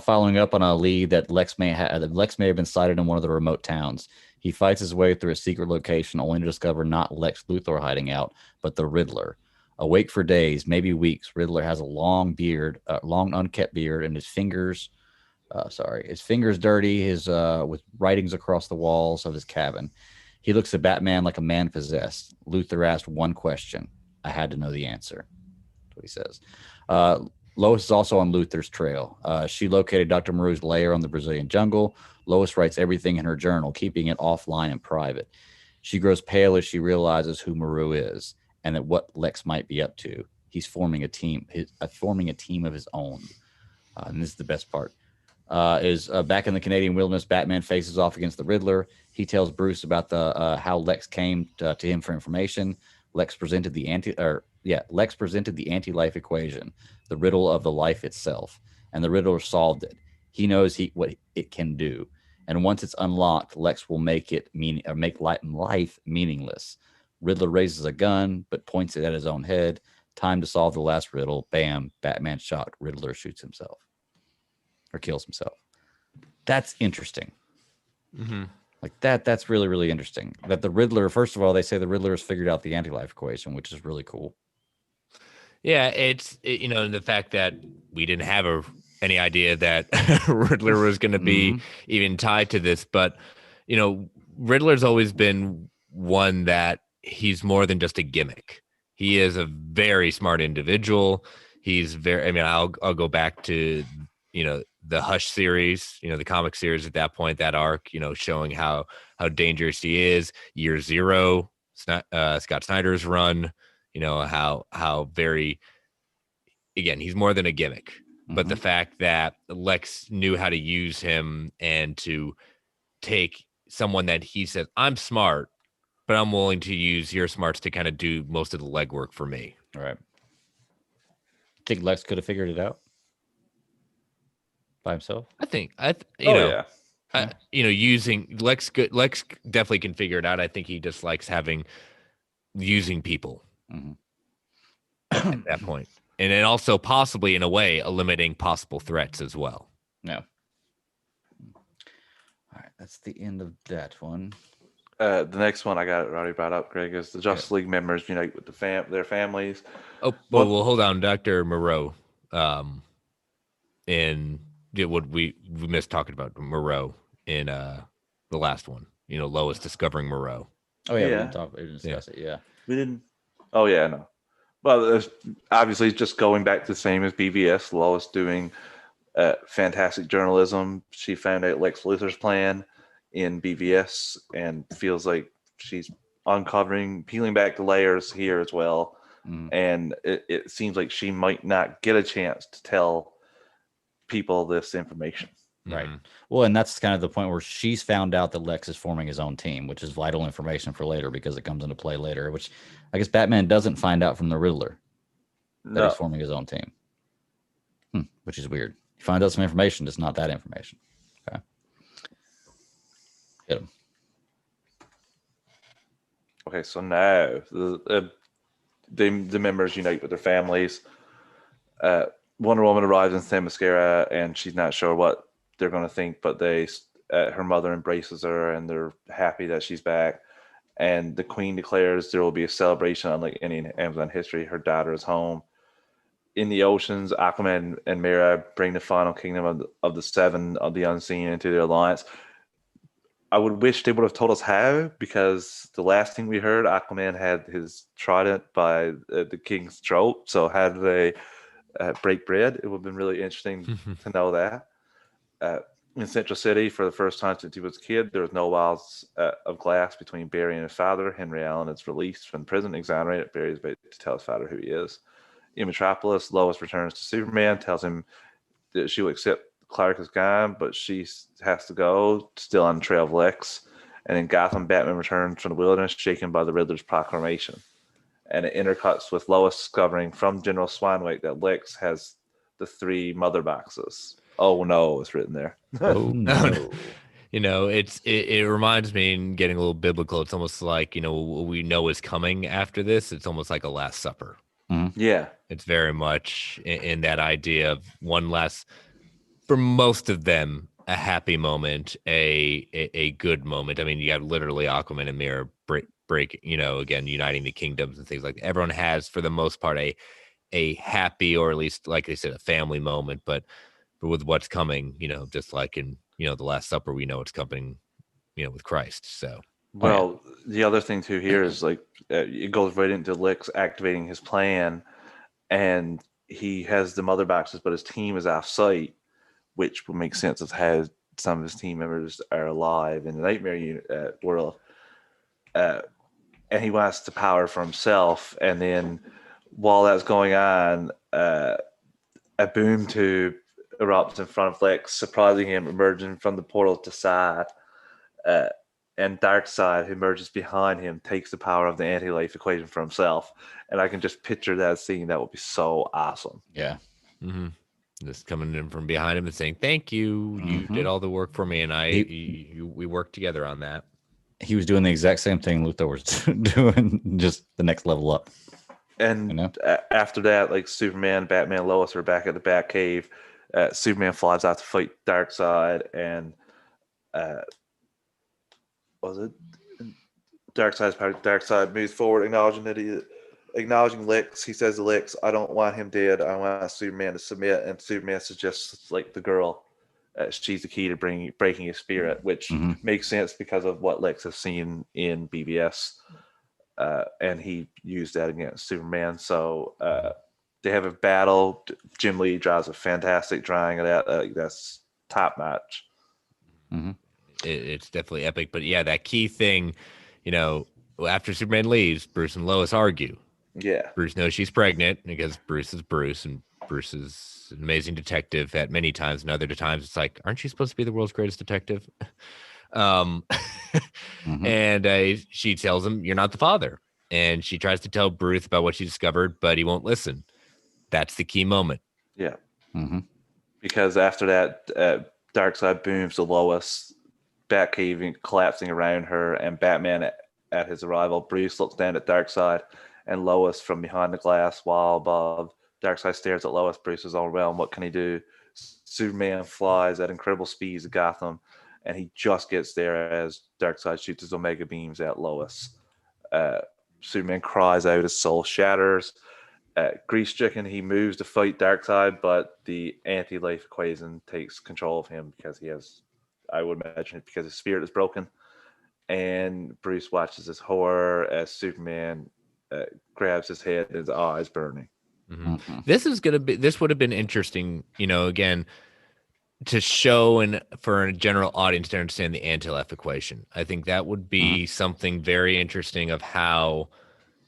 Following up on a lead that Lex may have been sighted in one of the remote towns. He fights his way through a secret location only to discover not Lex Luthor hiding out, but the Riddler. Awake for days, maybe weeks, Riddler has a long unkept beard, and his fingers dirty, with writings across the walls of his cabin. He looks at Batman like a man possessed. Luthor asked one question. I had to know the answer. That's what he says. Lois is also on Luthor's trail. She located Dr. Maru's lair on the Brazilian jungle. Lois writes everything in her journal, keeping it offline and private. She grows pale as she realizes who Maru is and that what Lex might be up to. He's forming a team, of his own. And this is the best part. Back in the Canadian wilderness, Batman faces off against the Riddler. He tells Bruce about how Lex came to him for information. Lex presented the anti-life equation, the riddle of the life itself, and the Riddler solved it. He knows what it can do, and once it's unlocked, Lex will make life meaningless. Riddler raises a gun, but points it at his own head. Time to solve the last riddle. Bam! Batman shot. Riddler shoots himself, or kills himself. That's interesting. Mm-hmm. Like that's really, really interesting. That the Riddler, first of all, they say the Riddler has figured out the anti-life equation, which is really cool. Yeah, the fact that we didn't have a any idea that Riddler was going to be even tied to this. But, Riddler's always been one that he's more than just a gimmick. He is a very smart individual. I'll go back to, the Hush series, the comic series at that point, that arc, showing how dangerous he is. Year Zero, Scott Snyder's run, how very, again, he's more than a gimmick. But the fact that Lex knew how to use him and to take someone that he says, I'm smart, but I'm willing to use your smarts to kind of do most of the legwork for me. Right. Think Lex could have figured it out by himself? Using Lex definitely can figure it out. I think he just likes using people at that point. And then also possibly in a way limiting possible threats as well. No. All right. That's the end of that one. The next one I got already brought up, Greg, is the Justice League members unite with their families. Oh, well, hold on, Dr. Moreau. What we missed talking about Moreau in the last one. Lois discovering Moreau. Oh yeah, we didn't discuss it. Yeah, we didn't. Oh yeah, no. Well, obviously, just going back to the same as BVS. Lois doing fantastic journalism. She found out Lex Luthor's plan in BVS and feels like she's peeling back the layers here as well. And it seems like she might not get a chance to tell people this information. Right. Well, and that's kind of the point where she's found out that Lex is forming his own team, which is vital information for later because it comes into play later, which I guess Batman doesn't find out from the Riddler that he's forming his own team, which is weird. He finds out some information, just not that information. Okay. Hit him. Okay, so now the members unite with their families. Wonder Woman arrives in Themyscira, and she's not sure what they're going to think, but her mother embraces her, and they're happy that she's back. And the Queen declares there will be a celebration unlike any in Amazon history. Her daughter is home. In the oceans, Aquaman and Mera bring the final kingdom of the seven of the unseen into their alliance. I would wish they would have told us how, because the last thing we heard, Aquaman had his trident by the king's throat. So how do they break bread? It would have been really interesting to know that. In Central City, for the first time since he was a kid, there was no walls of glass between Barry and his father. Henry Allen is released from prison, exonerated. Barry is about to tell his father who he is. In Metropolis, Lois returns to Superman, tells him that she will accept Clark is gone, but she has to go, still on the trail of Lex. And in Gotham, Batman returns from the wilderness, shaken by the Riddler's proclamation. And it intercuts with Lois discovering from General Swanwick that Lex has the 3 mother boxes. Oh no, it's written there. Oh no. It reminds me, in getting a little biblical, it's almost like, what we know is coming after this. It's almost like a Last Supper. Yeah. It's very much in that idea of one last, for most of them, a happy moment, a good moment. I mean, you have literally Aquaman and Mera break, again, uniting the kingdoms and things like that. Everyone has, for the most part, a happy, or at least, like they said, a family moment. But with what's coming, just like in, the Last Supper, we know it's coming, with Christ. So. Well, the other thing too here is like it goes right into Lex activating his plan, and he has the mother boxes, but his team is off site, which would make sense of how some of his team members are alive in the Nightmare world. And he wants the power for himself. And then while that's going on, a boom tube erupts in front of Lex, surprising him, emerging from the portal to Side. And Darkseid, who emerges behind him, takes the power of the anti-life equation for himself. And I can just picture that scene. That would be so awesome. Yeah. Mm-hmm. Just coming in from behind him and saying, "Thank you. You did all the work for me, and we worked together on that." He was doing the exact same thing Luthor was doing, just the next level up. And after that, like Superman, Batman, Lois are back at the Batcave. Superman flies out to fight Darkseid, and was it Darkseid moves forward, acknowledging that acknowledging Lex. He says to Lex, "I don't want him dead. I want Superman to submit." And Superman suggests like the girl, she's the key to breaking his spirit, which makes sense because of what Lex has seen in BBS, and he used that against Superman. So they have a battle. Jim Lee draws a fantastic drawing of that. That's top notch. It's definitely epic. But yeah, that key thing, after Superman leaves, Bruce and Lois argue. Yeah. Bruce knows she's pregnant because Bruce is Bruce, and Bruce is an amazing detective at many times, and other times it's like, aren't you supposed to be the world's greatest detective? And she tells him, "You're not the father." And she tries to tell Bruce about what she discovered, but he won't listen. That's the key moment. Yeah. Because after that, Darkseid booms to Lois, Batcave collapsing around her, and Batman at his arrival. Bruce looks down at Darkseid and Lois from behind the glass wall above. Darkseid stares at Lois. Bruce is overwhelmed. What can he do? Superman flies at incredible speeds to Gotham, and he just gets there as Darkseid shoots his Omega beams at Lois. Superman cries out, his soul shatters. Grief-stricken, he moves to fight Darkseid, but the anti-life equation takes control of him because he has, I would imagine, because his spirit is broken. And Bruce watches this horror as Superman grabs his head and his eyes burning. This would have been interesting, again, to show and for a general audience to understand the anti-life equation. I think that would be something very interesting of how,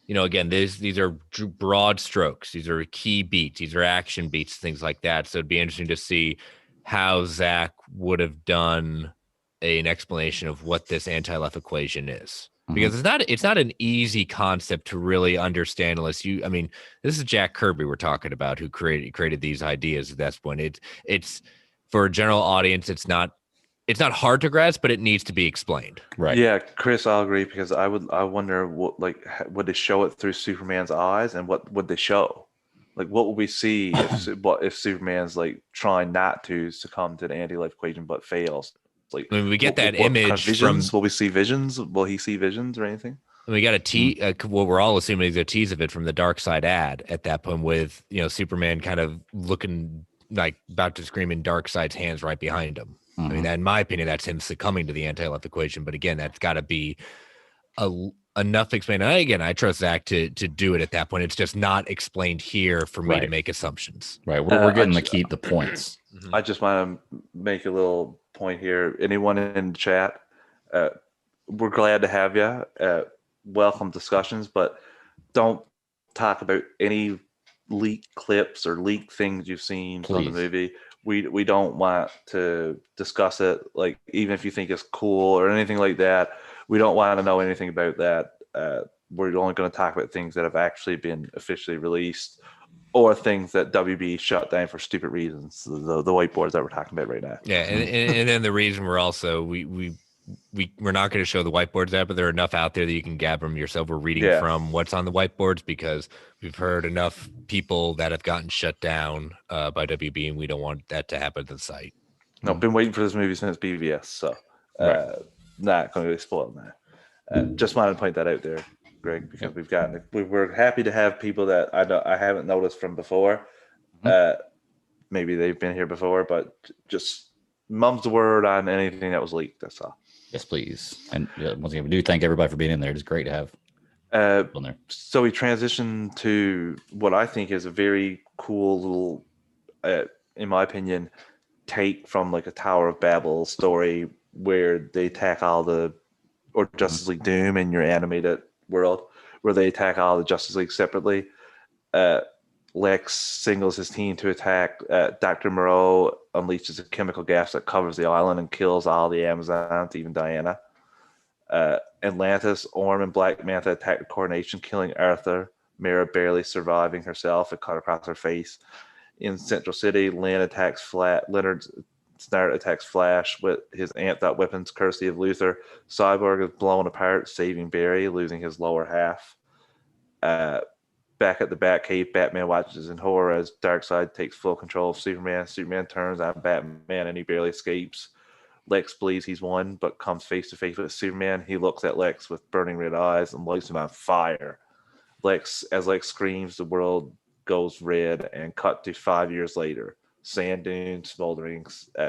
again, these are broad strokes. These are key beats. These are action beats, things like that. So it'd be interesting to see how Zack would have done an explanation of what this anti-life equation is. Because it's not an easy concept to really understand unless this is Jack Kirby we're talking about, who created these ideas at that point. It's for a general audience, it's not hard to grasp, but it needs to be explained. Right. Yeah, Chris, I'll agree, because I wonder what, like, would they show it through Superman's eyes, and what would they show? Like, what would we see if Superman's like trying not to succumb to the anti-life equation but fails? Like, we get that what image kind of visions. from. Will we see visions? Will he see visions or anything? We got what we're all assuming is a tease of it from the Darkseid ad at that point, with Superman kind of looking like about to scream in Darkseid's hands right behind him. I mean, in my opinion, that's him succumbing to the anti-life equation. But again, that's got to be enough explained. And again, I trust Zack to do it at that point. It's just not explained here for me to make assumptions. Right. We're getting the points. I just want to make a little point here. Anyone in the chat, we're glad to have you. Welcome discussions, but don't talk about any leaked clips or leaked things you've seen from the movie. We don't want to discuss it, like, even if you think it's cool or anything like that. We don't want to know anything about that. We're only going to talk about things that have actually been officially released, or things that WB shut down for stupid reasons. The whiteboards that we're talking about right now. Yeah, and then the reason we're also we're not going to show the whiteboards out, but there are enough out there that you can gather them yourself. We're reading from what's on the whiteboards because we've heard enough people that have gotten shut down by WB, and we don't want that to happen to the site. No, I've been waiting for this movie since BVS, so not going to be spoiled now. Just wanted to point that out there, Greg, because we're happy to have people that I haven't noticed from before. Maybe they've been here before, but just mum's the word on anything that was leaked. That's all. Yes, please. And once again, we do thank everybody for being in there. It's great to have on there. So we transitioned to what I think is a very cool little, in my opinion, take from like a Tower of Babel story where they tackle or Justice League Doom in your animated world, where they attack all the Justice League separately. Lex singles his team to attack. Dr. Moreau unleashes a chemical gas that covers the island and kills all the Amazons, even Diana. Atlantis, Orm, and Black Manta attack the Coronation, killing Arthur. Mara barely surviving herself, a cut across her face. In Central City, Leonard Snyder attacks Flash with his amped-up weapons, courtesy of Luthor. Cyborg is blown apart, saving Barry, losing his lower half. Back at the Batcave, Batman watches in horror as Darkseid takes full control of Superman. Superman turns on Batman and he barely escapes. Lex believes he's won, but comes face to face with Superman. He looks at Lex with burning red eyes and lights him on fire. Lex screams, the world goes red, and cut to 5 years later. Sand dunes, smoldering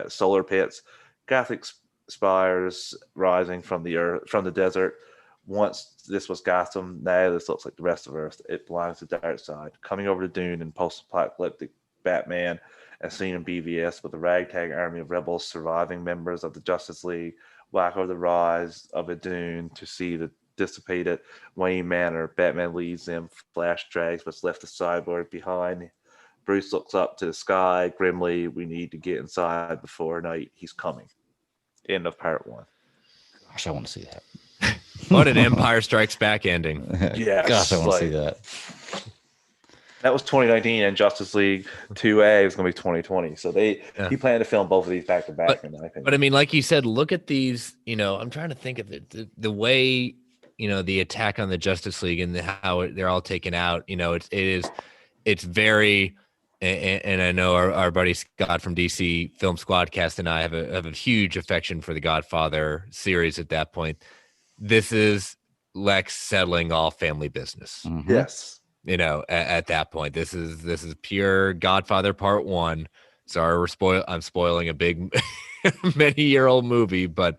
solar pits, Gothic spires rising from the earth, from the desert. Once this was Gotham, now this looks like the rest of Earth. It belongs to Darkseid. Coming over to Dune in post-apocalyptic Batman, as seen in BVS, with a ragtag army of rebels, surviving members of the Justice League, walk over the rise of a Dune to see the dissipated Wayne Manor. Batman leads them. Flash drags what's left of Cyborg behind. Bruce looks up to the sky grimly. We need to get inside before night. He's coming. End of part 1. Gosh, I want to see that. What an Empire Strikes Back ending. Yes, Gosh, I want to see that. That was 2019, and Justice League 2A is going to be 2020. So he planned to film both of these back to back, in my opinion. But I mean, like you said, look at these. I'm trying to think of it. The way the attack on the Justice League and how they're all taken out. It's very. And I know our buddy Scott from DC Film Squadcast and I have a huge affection for the Godfather series. At that point, this is Lex settling all family business. Mm-hmm. Yes. At that point, this is pure Godfather Part 1. Sorry, I'm spoiling a big many-year-old movie, but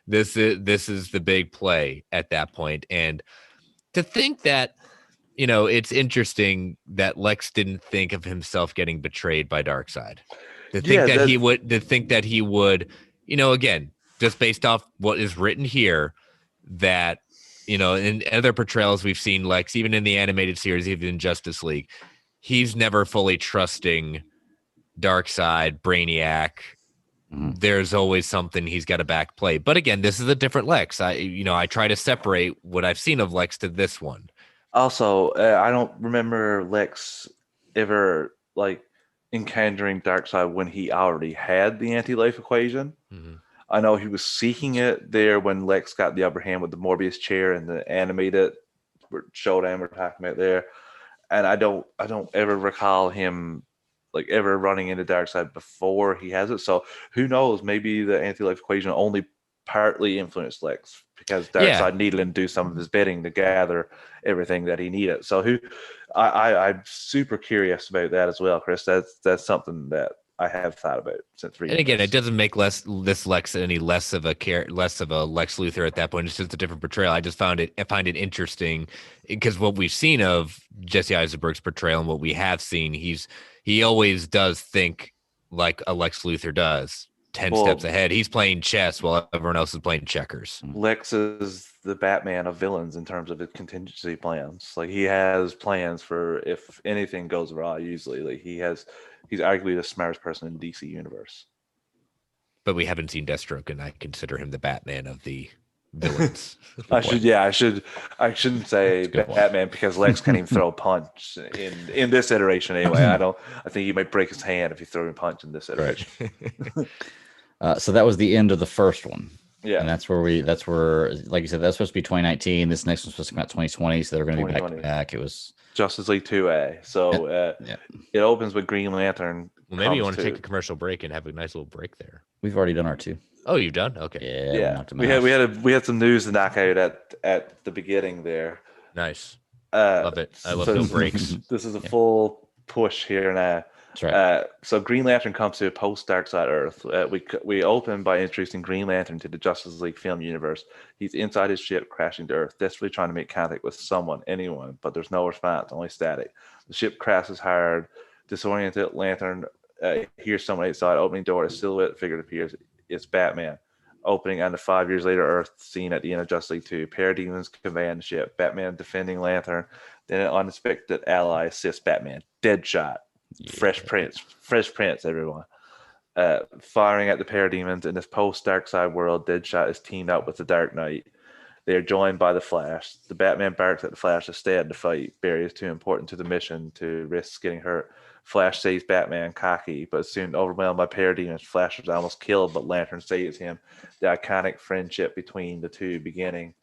this is the big play at that point. And to think that, it's interesting that Lex didn't think of himself getting betrayed by Darkseid. To think that he would, again, just based off what is written here, that in other portrayals we've seen Lex, even in the animated series, even in Justice League, he's never fully trusting Darkseid, Brainiac. Mm-hmm. There's always something he's got to back play. But again, this is a different Lex. I try to separate what I've seen of Lex to this one. Also, I don't remember Lex ever encountering Darkseid when he already had the anti-life equation. Mm-hmm. I know he was seeking it there when Lex got the upper hand with the Morbius chair and the animated showdown we're talking about there. And I don't ever recall him ever running into Darkseid before he has it. So who knows? Maybe the anti-life equation only partly influenced Lex because Darkseid needed him to do some of his bidding to gather everything that he needed. So I'm super curious about that as well, Chris. That's something that I have thought about since reading. And again, this. It doesn't make this Lex any less of a Lex Luthor at that point. It's just a different portrayal. I find it interesting because what we've seen of Jesse Eisenberg's portrayal and what we have seen, he always does think like a Lex Luthor does. 10 steps ahead. He's playing chess while everyone else is playing checkers. Lex is the Batman of villains in terms of his contingency plans. He has plans for if anything goes wrong. Usually, he's arguably the smartest person in the DC universe. But we haven't seen Deathstroke, and I consider him the Batman of the villains. I shouldn't say Batman because Lex can't even throw a punch in this iteration anyway. I think he might break his hand if you throw a punch in this iteration. Right. So that was the end of the first one. Yeah. And that's where, like you said, that's supposed to be 2019. This next one's supposed to come out 2020. So they're going to be back to back. It was Justice League 2A. So it opens with Green Lantern. Well, maybe you want to take a commercial break and have a nice little break there. We've already done our 2. Oh, you've done? Okay. Yeah. We had some news to knock out at the beginning there. Nice. Love it. I love no breaks. This is a full push here now. That's right. So Green Lantern comes to a post-Darkseid Earth. We open by introducing Green Lantern to the Justice League film universe. He's inside his ship crashing to Earth, desperately trying to make contact with anyone, but there's no response, only static. The ship crashes hard. Disoriented Lantern hears someone outside, opening door, a silhouette figure appears. It's Batman. Opening on the 5 years later Earth scene at the end of Justice League 2. Parademons conveying the ship. Batman defending Lantern. Then an unexpected ally assists Batman. Deadshot. Yeah. Fresh Prince, everyone. Firing at the Parademons in this post-Darkseid world, Deadshot is teamed up with the Dark Knight. They are joined by the Flash. The Batman barks at the Flash to stay at the fight. Barry is too important to the mission to risk getting hurt. Flash saves Batman, cocky, but soon overwhelmed by Parademons. Flash is almost killed, but Lantern saves him. The iconic friendship between the two beginning.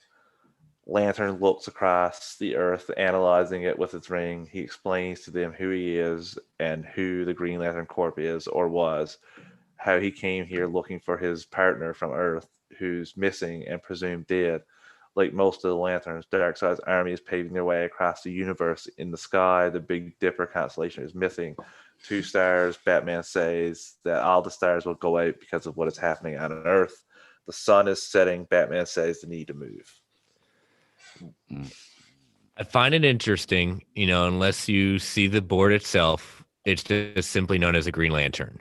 Lantern looks across the Earth, analyzing it with his ring. He explains to them who he is and who the Green Lantern Corp is or was, how he came here looking for his partner from Earth, who's missing and presumed dead. Like most of the Lanterns, Darkseid's army is paving their way across the universe. In the sky, the Big Dipper constellation is missing 2 stars. Batman says that all the stars will go out because of what is happening on Earth. The sun is setting. Batman says they need to move. I find it interesting, unless you see the board itself, it's just simply known as a Green Lantern.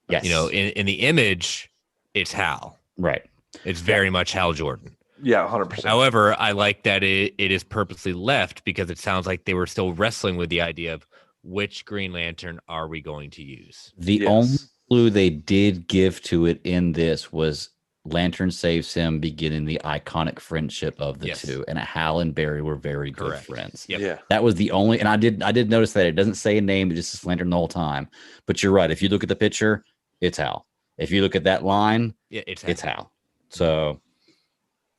Yes. In the image, it's Hal. Right. It's very much Hal Jordan. Yeah, 100%. However, I like that it is purposely left because it sounds like they were still wrestling with the idea of which Green Lantern are we going to use. The only clue they did give to it in this was Lantern saves him, beginning the iconic friendship of the two, and Hal and Barry were very good friends. Yep. Yeah, that was the only. And I did notice that it doesn't say a name; it just says Lantern the whole time. But you're right. If you look at the picture, it's Hal. If you look at that line, it's Hal. So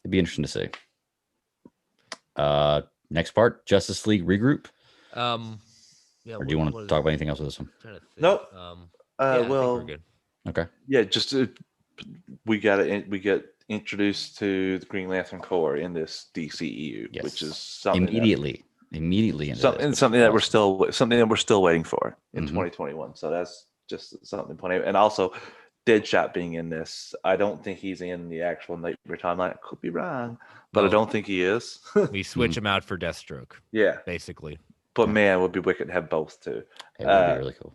it'd be interesting to see. Next part, Justice League regroup. Yeah. Or do you want to talk about anything else with this one? Nope. I think well, we're good. Okay. Yeah, just we get introduced to the Green Lantern Corps in this DCEU, which is something immediately into something that we're still waiting for in 2021. So that's just something to point out. And also, Deadshot being in this, I don't think he's in the actual Nightmare timeline. I could be wrong, but I don't think he is. We switch him out for Deathstroke. Yeah, basically. But man, it would be wicked to have both too. It would be really cool.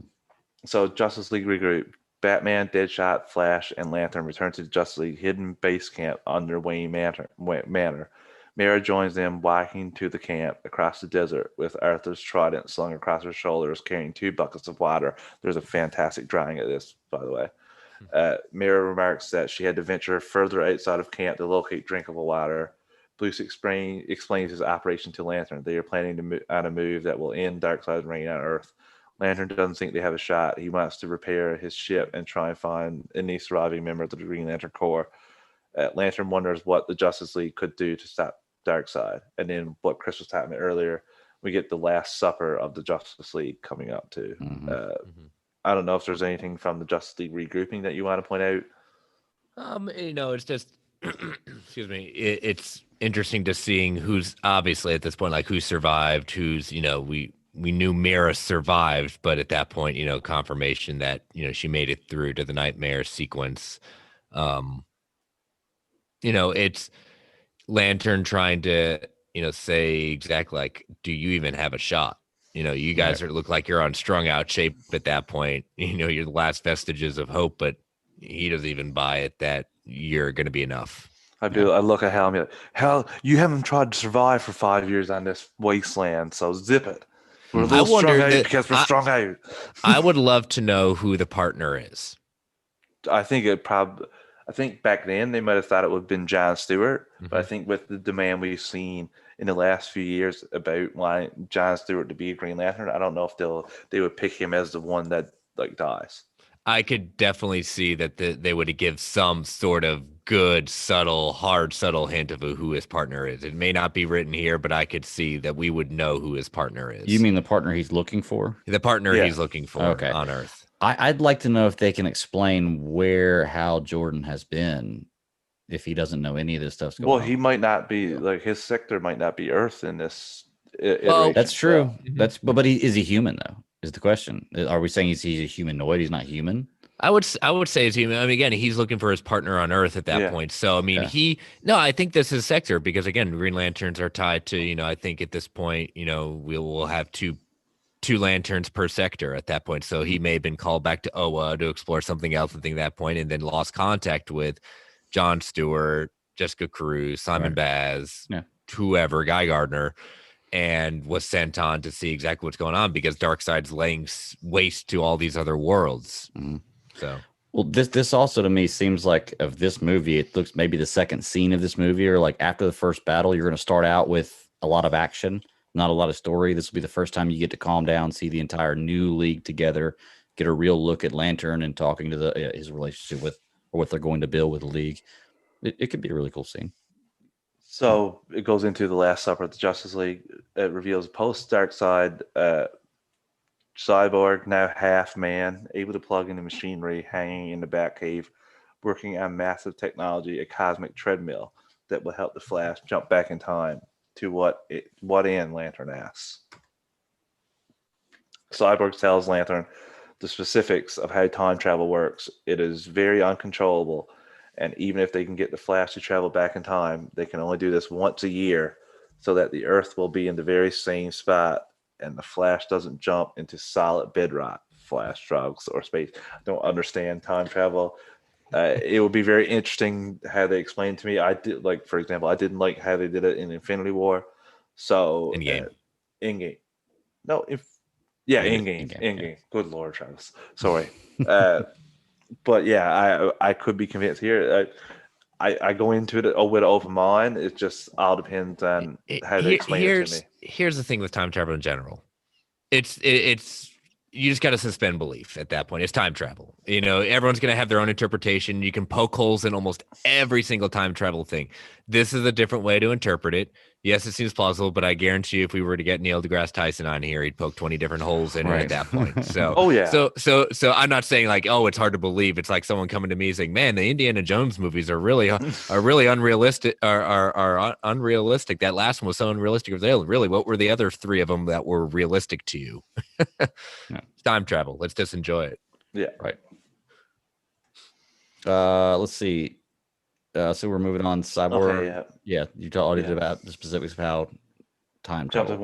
So Justice League regroup. Batman, Deadshot, Flash, and Lantern return to the Justice League hidden base camp under Wayne Manor. Mara joins them, walking to the camp across the desert with Arthur's trident slung across her shoulders, carrying 2 buckets of water. There's a fantastic drawing of this, by the way. Mara remarks that she had to venture further outside of camp to locate drinkable water. Bruce explains his operation to Lantern. They are planning on a move that will end Darkseid's reign on Earth. Lantern doesn't think they have a shot. He wants to repair his ship and try and find any surviving member of the Green Lantern Corps. Lantern wonders what the Justice League could do to stop Darkseid. And then what Chris was talking about earlier, we get the Last Supper of the Justice League coming up too. I don't know if there's anything from the Justice League regrouping that you want to point out. It's just excuse me. It's interesting to seeing who's obviously at this point, like who survived, who's we knew Mara survived, but at that point, confirmation that she made it through to the Nightmare sequence. It's Lantern trying to say exactly like, do you even have a shot? You guys look like you're on strung out shape at that point. You're the last vestiges of hope, but he doesn't even buy it that you're going to be enough. I look at Hal and be like, Hal, you haven't tried to survive for 5 years on this wasteland, so zip it. We're a little strung out because we're strung out. I would love to know who the partner is. I think back then they might have thought it would have been John Stewart, but I think with the demand we've seen in the last few years about wanting John Stewart to be a Green Lantern, I don't know if they would pick him as the one that dies. I could definitely see that they would give some sort of good, subtle hint of who his partner is. It may not be written here, but I could see that we would know who his partner is. You mean the partner he's looking for? The partner he's looking for on Earth. I'd like to know if they can explain where Hal Jordan has been, if he doesn't know any of this stuff's going on. Well, he might not be, his sector might not be Earth in this. Well, that's true. But is he human though? Is the question. Are we saying he's a humanoid? He's not human? I would say he's human. I mean, again, he's looking for his partner on Earth at that point. So, I mean, I think this is sector because, again, Green Lanterns are tied to, I think at this point, we'll have two lanterns per sector at that point. So he may have been called back to Oa to explore something else at that point and then lost contact with John Stewart, Jessica Cruz, Simon Baz, whoever, Guy Gardner, and was sent on to see exactly what's going on because Darkseid's laying waste to all these other worlds. So, well, this also to me seems like of this movie, it looks maybe the second scene of this movie, or like after the first battle, you're going to start out with a lot of action, not a lot of story. This will be the first time you get to calm down, see the entire new league together, get a real look at Lantern and talking to his relationship with, or what they're going to build with the league. It could be a really cool scene. So it goes into the Last Supper of the Justice League. It reveals post-Darkseid Cyborg, now half man, able to plug into machinery, hanging in the Batcave, working on massive technology, a cosmic treadmill. that will help the Flash jump back in time to what end, Lantern asks. Cyborg tells Lantern the specifics of how time travel works. It is very uncontrollable, and even if they can get the Flash to travel back in time, they can only do this once a year so that the Earth will be in the very same spot and the Flash doesn't jump into solid bedrock. Flash drugs or space. I don't understand time travel. It would be very interesting how they explained to me. I did, like, for example, I didn't like how they did it in Infinity War. So In game. No, in game. Good Lord, Travis. Sorry. But yeah, I could be convinced here. I go into it with an open mind. It just all depends on how they explain it to me. Here's the thing with time travel in general. It's you just got to suspend belief at that point. It's time travel. You know, everyone's going to have their own interpretation. You can poke holes in almost every single time travel thing. This is a different way to interpret it. Yes, it seems plausible, but I guarantee you if we were to get Neil deGrasse Tyson on here, he'd poke 20 different holes in it at that point. So, oh yeah. So I'm not saying like, oh, it's hard to believe. It's like someone coming to me saying, man, the Indiana Jones movies are really unrealistic, are unrealistic. That last one was so unrealistic. Really, what were the other three of them that were realistic to you? It's time travel. Let's just enjoy it. Yeah. Right. Let's see. So we're moving on. Cyborg. Okay, yeah. You already did about the specifics of how time travel.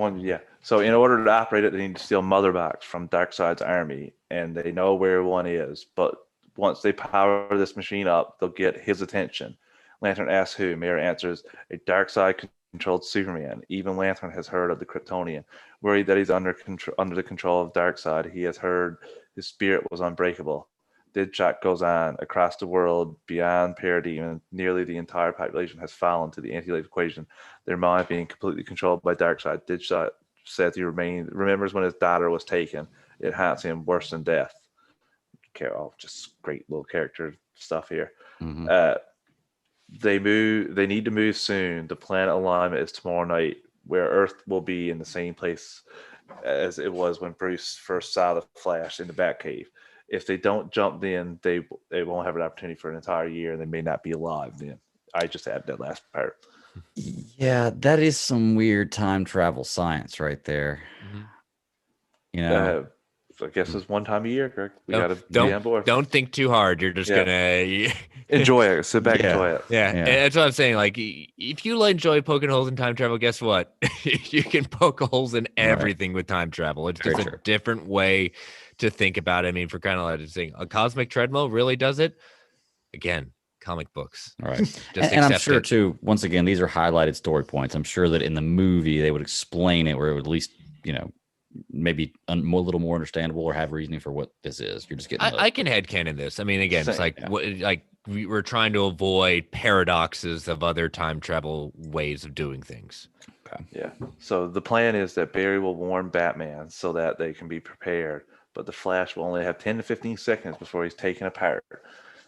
So in order to operate it, they need to steal mother box from Darkseid's army, and they know where one is. But once they power this machine up, they'll get his attention. Lantern asks who. Mera answers, a Darkseid-controlled Superman. Even Lantern has heard of the Kryptonian. Worried that he's under the control of Darkseid, he has heard his spirit was unbreakable. Deadshot goes on across the world beyond parity, and nearly the entire population has fallen to the anti-life equation, their mind being completely controlled by Darkseid. Deadshot says he remembers when his daughter was taken. It haunts him worse than death. Just great little character stuff here. Mm-hmm. They need to move soon. The planet alignment is tomorrow night, where Earth will be in the same place as it was when Bruce first saw the Flash in the Batcave. If they don't jump then, they won't have an opportunity for an entire year, and they may not be alive then. I just added that last part. Yeah, that is some weird time travel science right there. Mm-hmm. You know, I guess it's one time a year, Greg. We got to be on board. Don't think too hard. You're just gonna enjoy it. Sit back, enjoy it. Yeah, that's what I'm saying. Like, if you enjoy poking holes in time travel, guess what? You can poke holes in everything with time travel. It's just a different way to think about it. I mean, for kind of like saying a cosmic treadmill really does it. Again, comic books. All right. and I'm sure too, once again, these are highlighted story points. I'm sure that in the movie they would explain it where it would at least, maybe a little more understandable or have reasoning for what this is. You're just getting I can headcanon this. I mean, again, it's like we're trying to avoid paradoxes of other time travel ways of doing things. Okay. Yeah. So the plan is that Barry will warn Batman so that they can be prepared, but the Flash will only have 10 to 15 seconds before he's taken apart.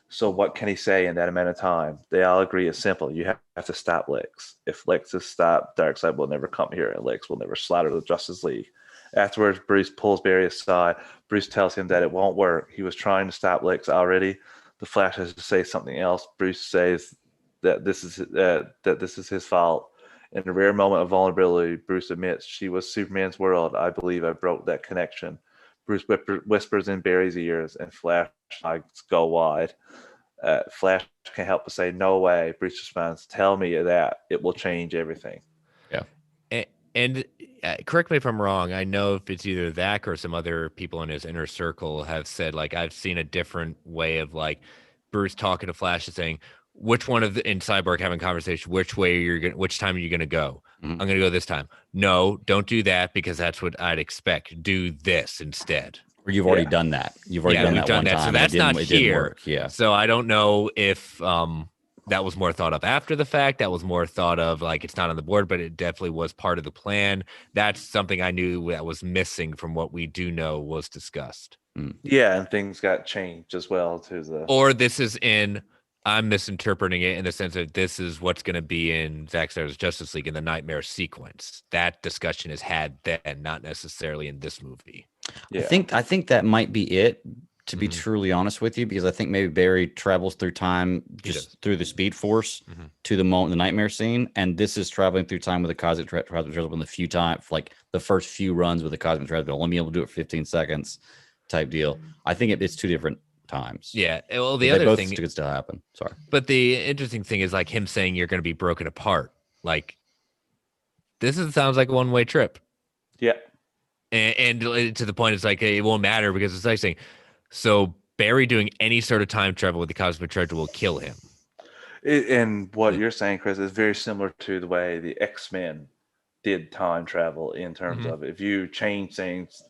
So what can he say in that amount of time? They all agree it's simple. You have to stop Lex. If Lex is stopped, Darkseid will never come here, and Lex will never slaughter the Justice League. Afterwards, Bruce pulls Barry aside. Bruce tells him that it won't work. He was trying to stop Lex already. The Flash has to say something else. Bruce says that this is his fault. In a rare moment of vulnerability, Bruce admits, she was Superman's world. I believe I broke that connection. Bruce whispers in Barry's ears, and Flash eyes go wide. Flash can't help but say, no way. Bruce responds, tell me that. It will change everything. Yeah. And correct me if I'm wrong. I know if it's either Zack or some other people in his inner circle have said, like, I've seen a different way of, like, Bruce talking to Flash and saying, which one of the in Cyborg having a conversation, which time are you gonna go? Mm-hmm. I'm gonna go this time. No, don't do that because that's what I'd expect. Do this instead. Or you've already done that. You've already done that one time. So that's not here. Yeah. So I don't know if that was more thought of after the fact. That was more thought of like it's not on the board, but it definitely was part of the plan. That's something I knew that was missing from what we do know was discussed. Yeah, and things got changed as well to the. Or this is I'm misinterpreting it in the sense that this is what's going to be in Zack Snyder's Justice League in the Nightmare sequence. That discussion is had then, not necessarily in this movie. Yeah. I think that might be it. to be truly honest with you, because I think maybe Barry travels through time just through the Speed Force to the moment, the nightmare scene, and this is traveling through time with the Cosmic Treadmill in the few times, like the first few runs with the Cosmic Treadmill. Let me able to do it for 15 seconds type deal. I think it's two different times. Yeah. Well, the but other thing could still happen. Sorry. But the interesting thing is like him saying you're going to be broken apart. Like sounds like a one-way trip. Yeah. And to the point, it's like it won't matter because it's like saying, so Barry doing any sort of time travel with the Cosmic Treadmill will kill him. And what you're saying, Chris, is very similar to the way the X-Men did time travel in terms of if you change things,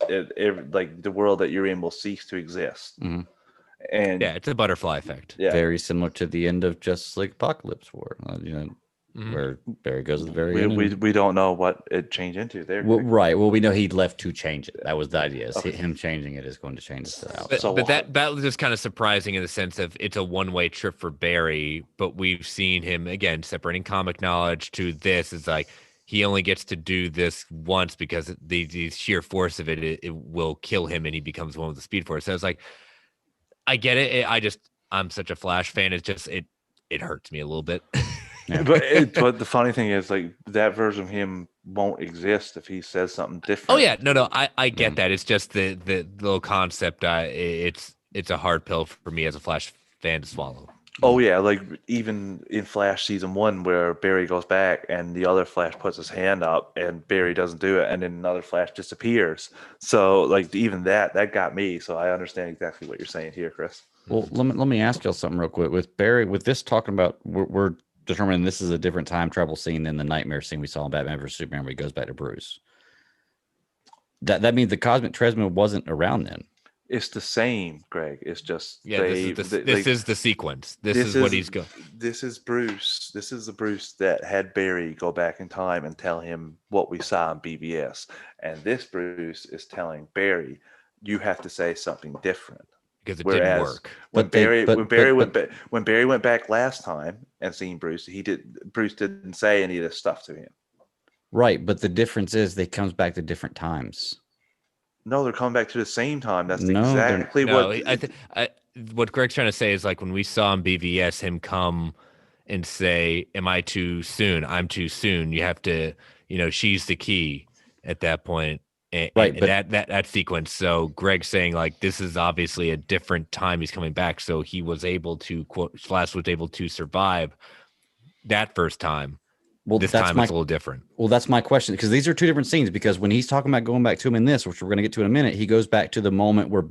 like the world that you're in will cease to exist. And yeah, it's a butterfly effect. Yeah. Very similar to the end of Justice League Apocalypse War, where Barry goes at the very end. We don't know what it changed into there. Well, right. Well, we know he left to change it. That was the idea. Him changing it is going to change it out. But that was just kind of surprising in the sense of it's a one-way trip for Barry, but we've seen him, again, separating comic knowledge to this. Is like he only gets to do this once because the sheer force of it will kill him and he becomes one with the Speed Force. So it's like, I get it. I'm such a Flash fan. It's just, it hurts me a little bit. Yeah. But the funny thing is, like, that version of him won't exist if he says something different. Oh yeah, no, I get that. It's just the little concept. It's a hard pill for me as a Flash fan to swallow. Oh yeah, like even in Flash season 1, where Barry goes back and the other Flash puts his hand up and Barry doesn't do it, and then another Flash disappears. So like even that got me. So I understand exactly what you're saying here, Chris. Well, let me ask y'all something real quick. With Barry, with this talking about, we're determining this is a different time travel scene than the nightmare scene we saw in Batman vs Superman, where he goes back to Bruce. That means the Cosmic Treadmill wasn't around then. It's the same, Greg. It's just this is the sequence. This is what he's going. This is Bruce. This is the Bruce that had Barry go back in time and tell him what we saw in BVS. And this Bruce is telling Barry, you have to say something different. Because it didn't work. When Barry went back last time and seen Bruce, Bruce didn't say any of this stuff to him. Right, but the difference is they comes back to different times. No, they're coming back to the same time. That's what Greg's trying to say is like when we saw in BVS him come and say, "Am I too soon? I'm too soon." You have to, she's the key at that point. Right, but that sequence. So Greg's saying like this is obviously a different time he's coming back. So he was able to Flash was able to survive that first time. Well, this time it's a little different. Well, that's my question, because these are two different scenes. Because when he's talking about going back to him in this, which we're going to get to in a minute, he goes back to the moment where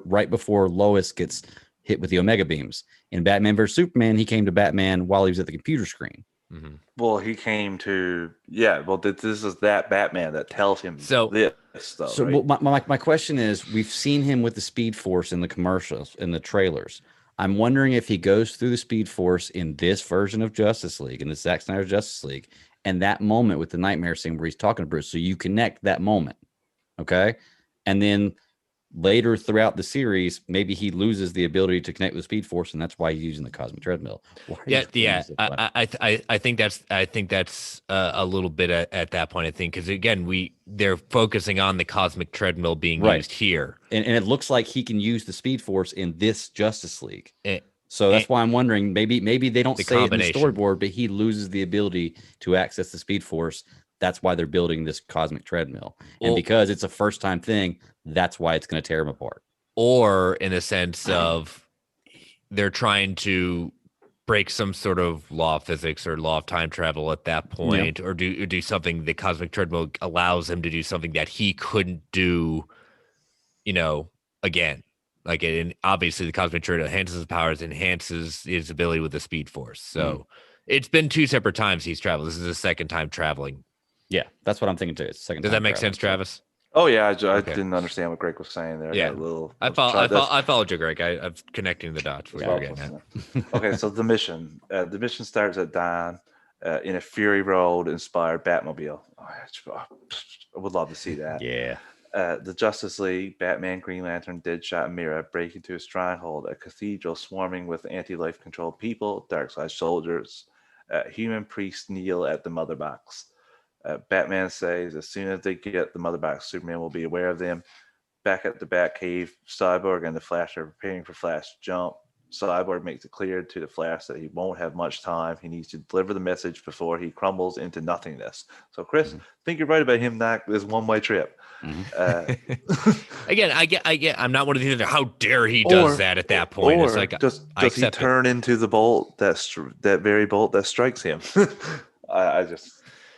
right before Lois gets hit with the Omega beams. In Batman vs Superman, he came to Batman while he was at the computer screen. Mm-hmm. Well, he came to this is that Batman that tells him this. Though, so right? my question is, we've seen him with the Speed Force in the commercials, in the trailers. I'm wondering if he goes through the Speed Force in this version of Justice League, in the Zack Snyder Justice League, and that moment with the nightmare scene where he's talking to Bruce. So you connect that moment, okay? And then later throughout the series, maybe he loses the ability to connect with the Speed Force, and that's why he's using the Cosmic Treadmill. I think that's a little bit at that point. I think because again, they're focusing on the Cosmic Treadmill being used here, and it looks like he can use the Speed Force in this Justice League. So that's why I'm wondering, maybe they don't say it in the storyboard, but he loses the ability to access the Speed Force. That's why they're building this Cosmic Treadmill, and because it's a first-time thing, that's why it's going to tear him apart. Or in a sense of they're trying to break some sort of law of physics or law of time travel at that point, or do something. The Cosmic Treadmill allows him to do something that he couldn't do, again. Like, and obviously the Cosmic Treadmill enhances his powers, enhances his ability with the Speed Force. So it's been two separate times he's traveled. This is his second time traveling. Yeah, that's what I'm thinking too. It's second. Does that make sense, Travis? Oh yeah, I didn't understand what Greg was saying there. I followed you, Greg. I'm connecting the dots. Okay, so the mission starts at dawn in a Fury Road inspired Batmobile. I would love to see that. Yeah. The Justice League, Batman, Green Lantern, Deadshot, and Mira break into a stronghold, a cathedral swarming with anti-life controlled people, Darkseid soldiers. Human priests kneel at the Mother Box. Batman says as soon as they get the Mother Box, Superman will be aware of them. back at the Batcave, Cyborg and the Flash are preparing for Flash to jump. Cyborg makes it clear to the Flash that he won't have much time. He needs to deliver the message before he crumbles into nothingness. So, Chris, I think you're right about him not this one-way trip. Again, I get. I'm not one of these. How dare he does that at that point? Or it's like, does he turn into the bolt that very bolt that strikes him?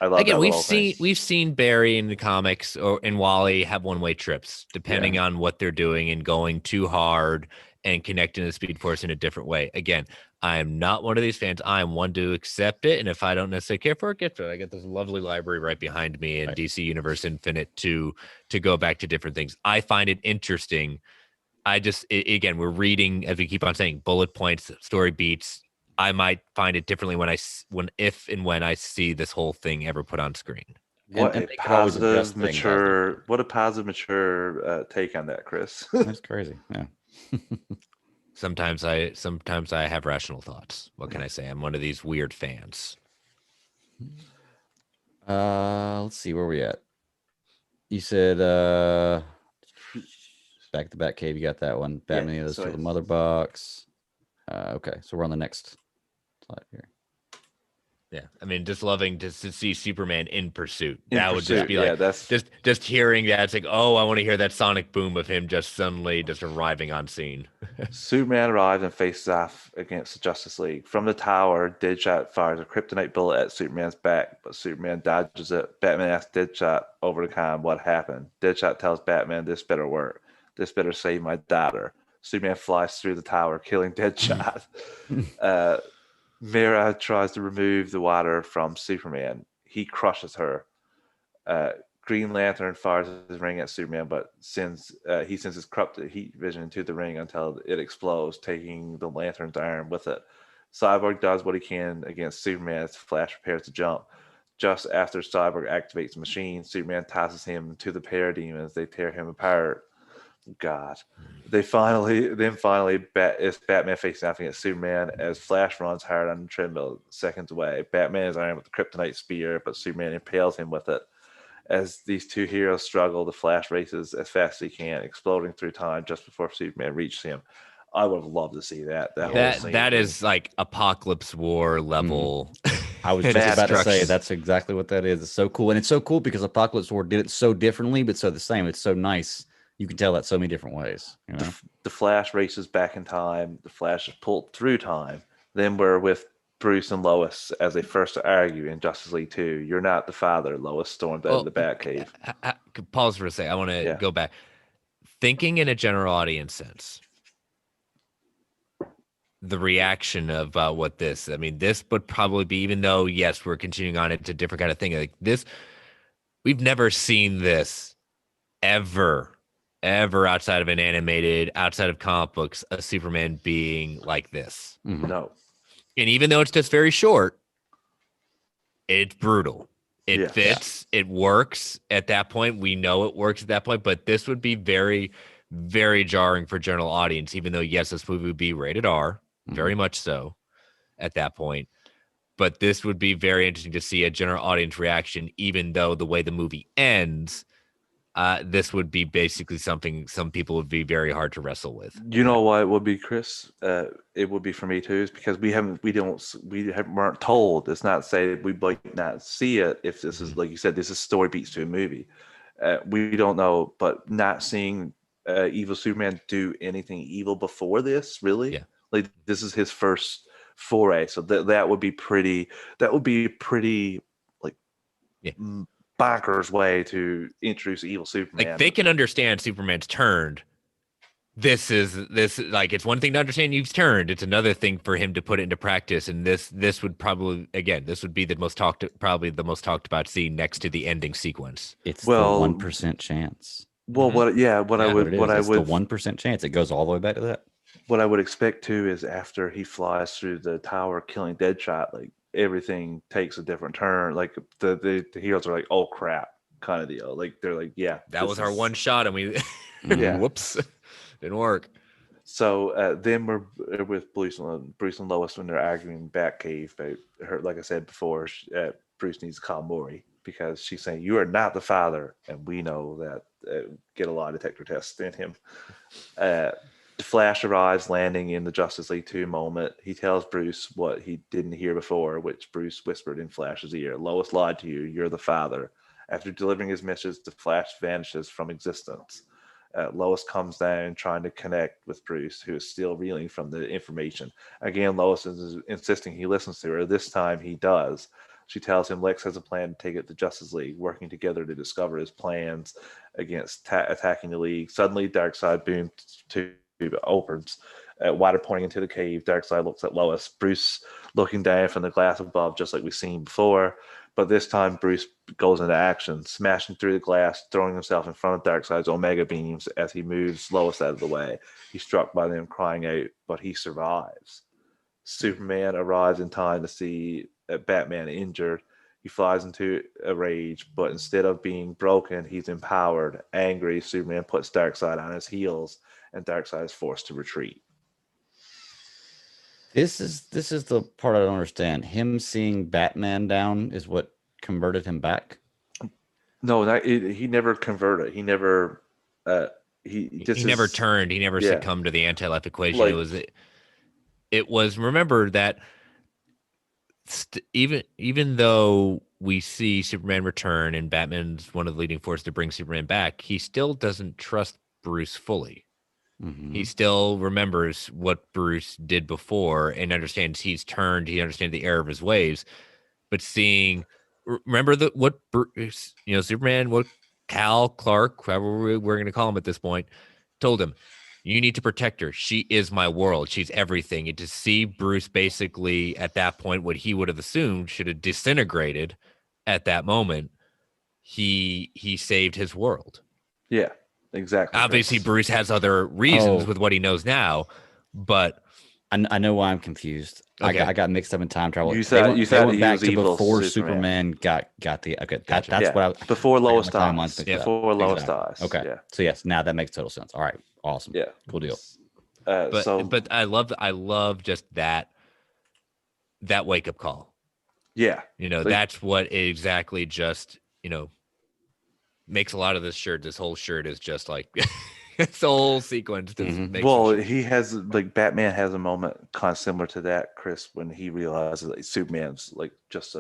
I love again, that. we've seen Barry in the comics and Wally have one-way trips depending on what they're doing and going too hard and connecting to the Speed Force in a different way. Again, I am not one of these fans. I am one to accept it, and if I don't necessarily care for it, get to it. I get this lovely library right behind me in DC Universe Infinite to go back to different things. I find it interesting. Again, we're reading, as we keep on saying, bullet points, story beats. I might find it differently when I see this whole thing ever put on screen. What a positive, mature take on that, Chris. That's crazy. Yeah. Sometimes I have rational thoughts. What can I say? I'm one of these weird fans. Let's see where we at. You said back to Batcave. You got that one. Batman goes to the mother box. Okay, so we're on the next slide here. Yeah, I mean, just loving to see Superman in pursuit. Would just be like, that's just hearing that. It's like, oh, I want to hear that sonic boom of him just suddenly just arriving on scene. Superman arrives and faces off against the Justice League. From the tower, Deadshot fires a kryptonite bullet at Superman's back, but Superman dodges it. Batman asks Deadshot over the con what happened. Deadshot tells Batman, this better work. This better save my daughter. Superman flies through the tower, killing Deadshot. Mera tries to remove the water from Superman. He crushes her. Green Lantern fires his ring at Superman, but he sends his corrupted heat vision into the ring until it explodes, taking the Lantern's iron with it. Cyborg does what he can against Superman as Flash prepares to jump. Just after Cyborg activates the machine, Superman tosses him to the parademons. They tear him apart. God. It's Batman facing off against Superman as Flash runs hard on the treadmill seconds away. Batman is armed with the kryptonite spear, but Superman impales him with it. As these two heroes struggle, the Flash races as fast as he can, exploding through time just before Superman reaches him. I would have loved to see that. That is like Apocalypse War level. I was just about to say that's exactly what that is. It's so cool, and it's so cool because Apocalypse War did it so differently, but so the same. It's so nice. You can tell that so many different ways. You know? The Flash races back in time. The Flash is pulled through time. Then we're with Bruce and Lois as they first argue in Justice League 2. You're not the father. Lois stormed out of the Batcave. Pause for a second. I want to go back. Thinking in a general audience sense, the reaction of what this, I mean, this would probably be, even though, yes, we're continuing on into a different kind of thing. Like this, we've never seen this ever outside of an animated, outside of comic books, a Superman being like this. No. And even though it's just very short, it's brutal. It fits. It works at that point. We know it works at that point, but this would be very, very jarring for general audience, even though, yes, this movie would be rated R, very much so at that point. But this would be very interesting to see a general audience reaction, even though the way the movie ends, this would be basically something some people would be very hard to wrestle with. You know why it would be, Chris? It would be for me too, is because we weren't told. It's not saying we might not see it if this is, like you said, this is story beats to a movie. We don't know, but not seeing evil Superman do anything evil before this, really, like this is his first foray. So that would be pretty. That would be pretty like. Yeah. Bonkers way to introduce evil Superman. Like they can understand Superman's turned. This is like, it's one thing to understand you've turned. It's another thing for him to put it into practice. And this would probably, again, this would be the most talked about scene next to the ending sequence. It's the 1% chance. Well, the 1% chance. It goes all the way back to that. What I would expect too is after he flies through the tower, killing Deadshot, like everything takes a different turn. Like the heroes are like, oh crap, kind of deal. Like they're like, yeah, that was our one shot, and we whoops, didn't work. So then we're with Bruce and Lois when they're arguing in Batcave. Like I said before, Bruce needs to call Maury because she's saying, "You are not the father," and we know that get a lie detector test in him. The Flash arrives, landing in the Justice League 2 moment. He tells Bruce what he didn't hear before, which Bruce whispered in Flash's ear. "Lois lied to you. You're the father." After delivering his message, the Flash vanishes from existence. Lois comes down trying to connect with Bruce, who is still reeling from the information. Again, Lois is insisting he listens to her. This time he does. She tells him Lex has a plan to take it to Justice League, working together to discover his plans against attacking the League. Suddenly, Darkseid boom tube opens. Water pointing into the cave. Darkseid looks at Lois. Bruce looking down from the glass above, just like we've seen before. But this time, Bruce goes into action, smashing through the glass, throwing himself in front of Darkseid's Omega beams as he moves Lois out of the way. He's struck by them, crying out, but he survives. Superman arrives in time to see Batman injured. He flies into a rage, but instead of being broken, he's empowered. Angry, Superman puts Darkseid on his heels, and Darkseid is forced to retreat. This is the part I don't understand. Him seeing Batman down is what converted him back. No, he never converted. He never. He never turned. He never succumbed to the anti-life equation. Like, it was. Remember that even though we see Superman return and Batman's one of the leading forces to bring Superman back, he still doesn't trust Bruce fully. Mm-hmm. He still remembers what Bruce did before and understands he's turned. He understands the error of his ways. But remember what Bruce, Superman, what Cal Clark, however we're going to call him at this point, told him, "You need to protect her. She is my world. She's everything." And to see Bruce basically at that point, what he would have assumed should have disintegrated at that moment, he saved his world. Yeah. Exactly. Obviously, Bruce has other reasons with what he knows now, but I know why I'm confused. Okay. I got mixed up in time travel. You thought they went back to before Superman got the. Okay, gotcha. That's what I before Lois dies. Before Lois dies. Okay. Yeah. So yes, now that makes total sense. All right. Awesome. Yeah. Cool deal. But I love just that wake up call. Yeah. That's what exactly just makes a lot of this whole shirt is just like it's the whole sequence. He has Batman has a moment kind of similar to that, Chris, when he realizes that Superman's just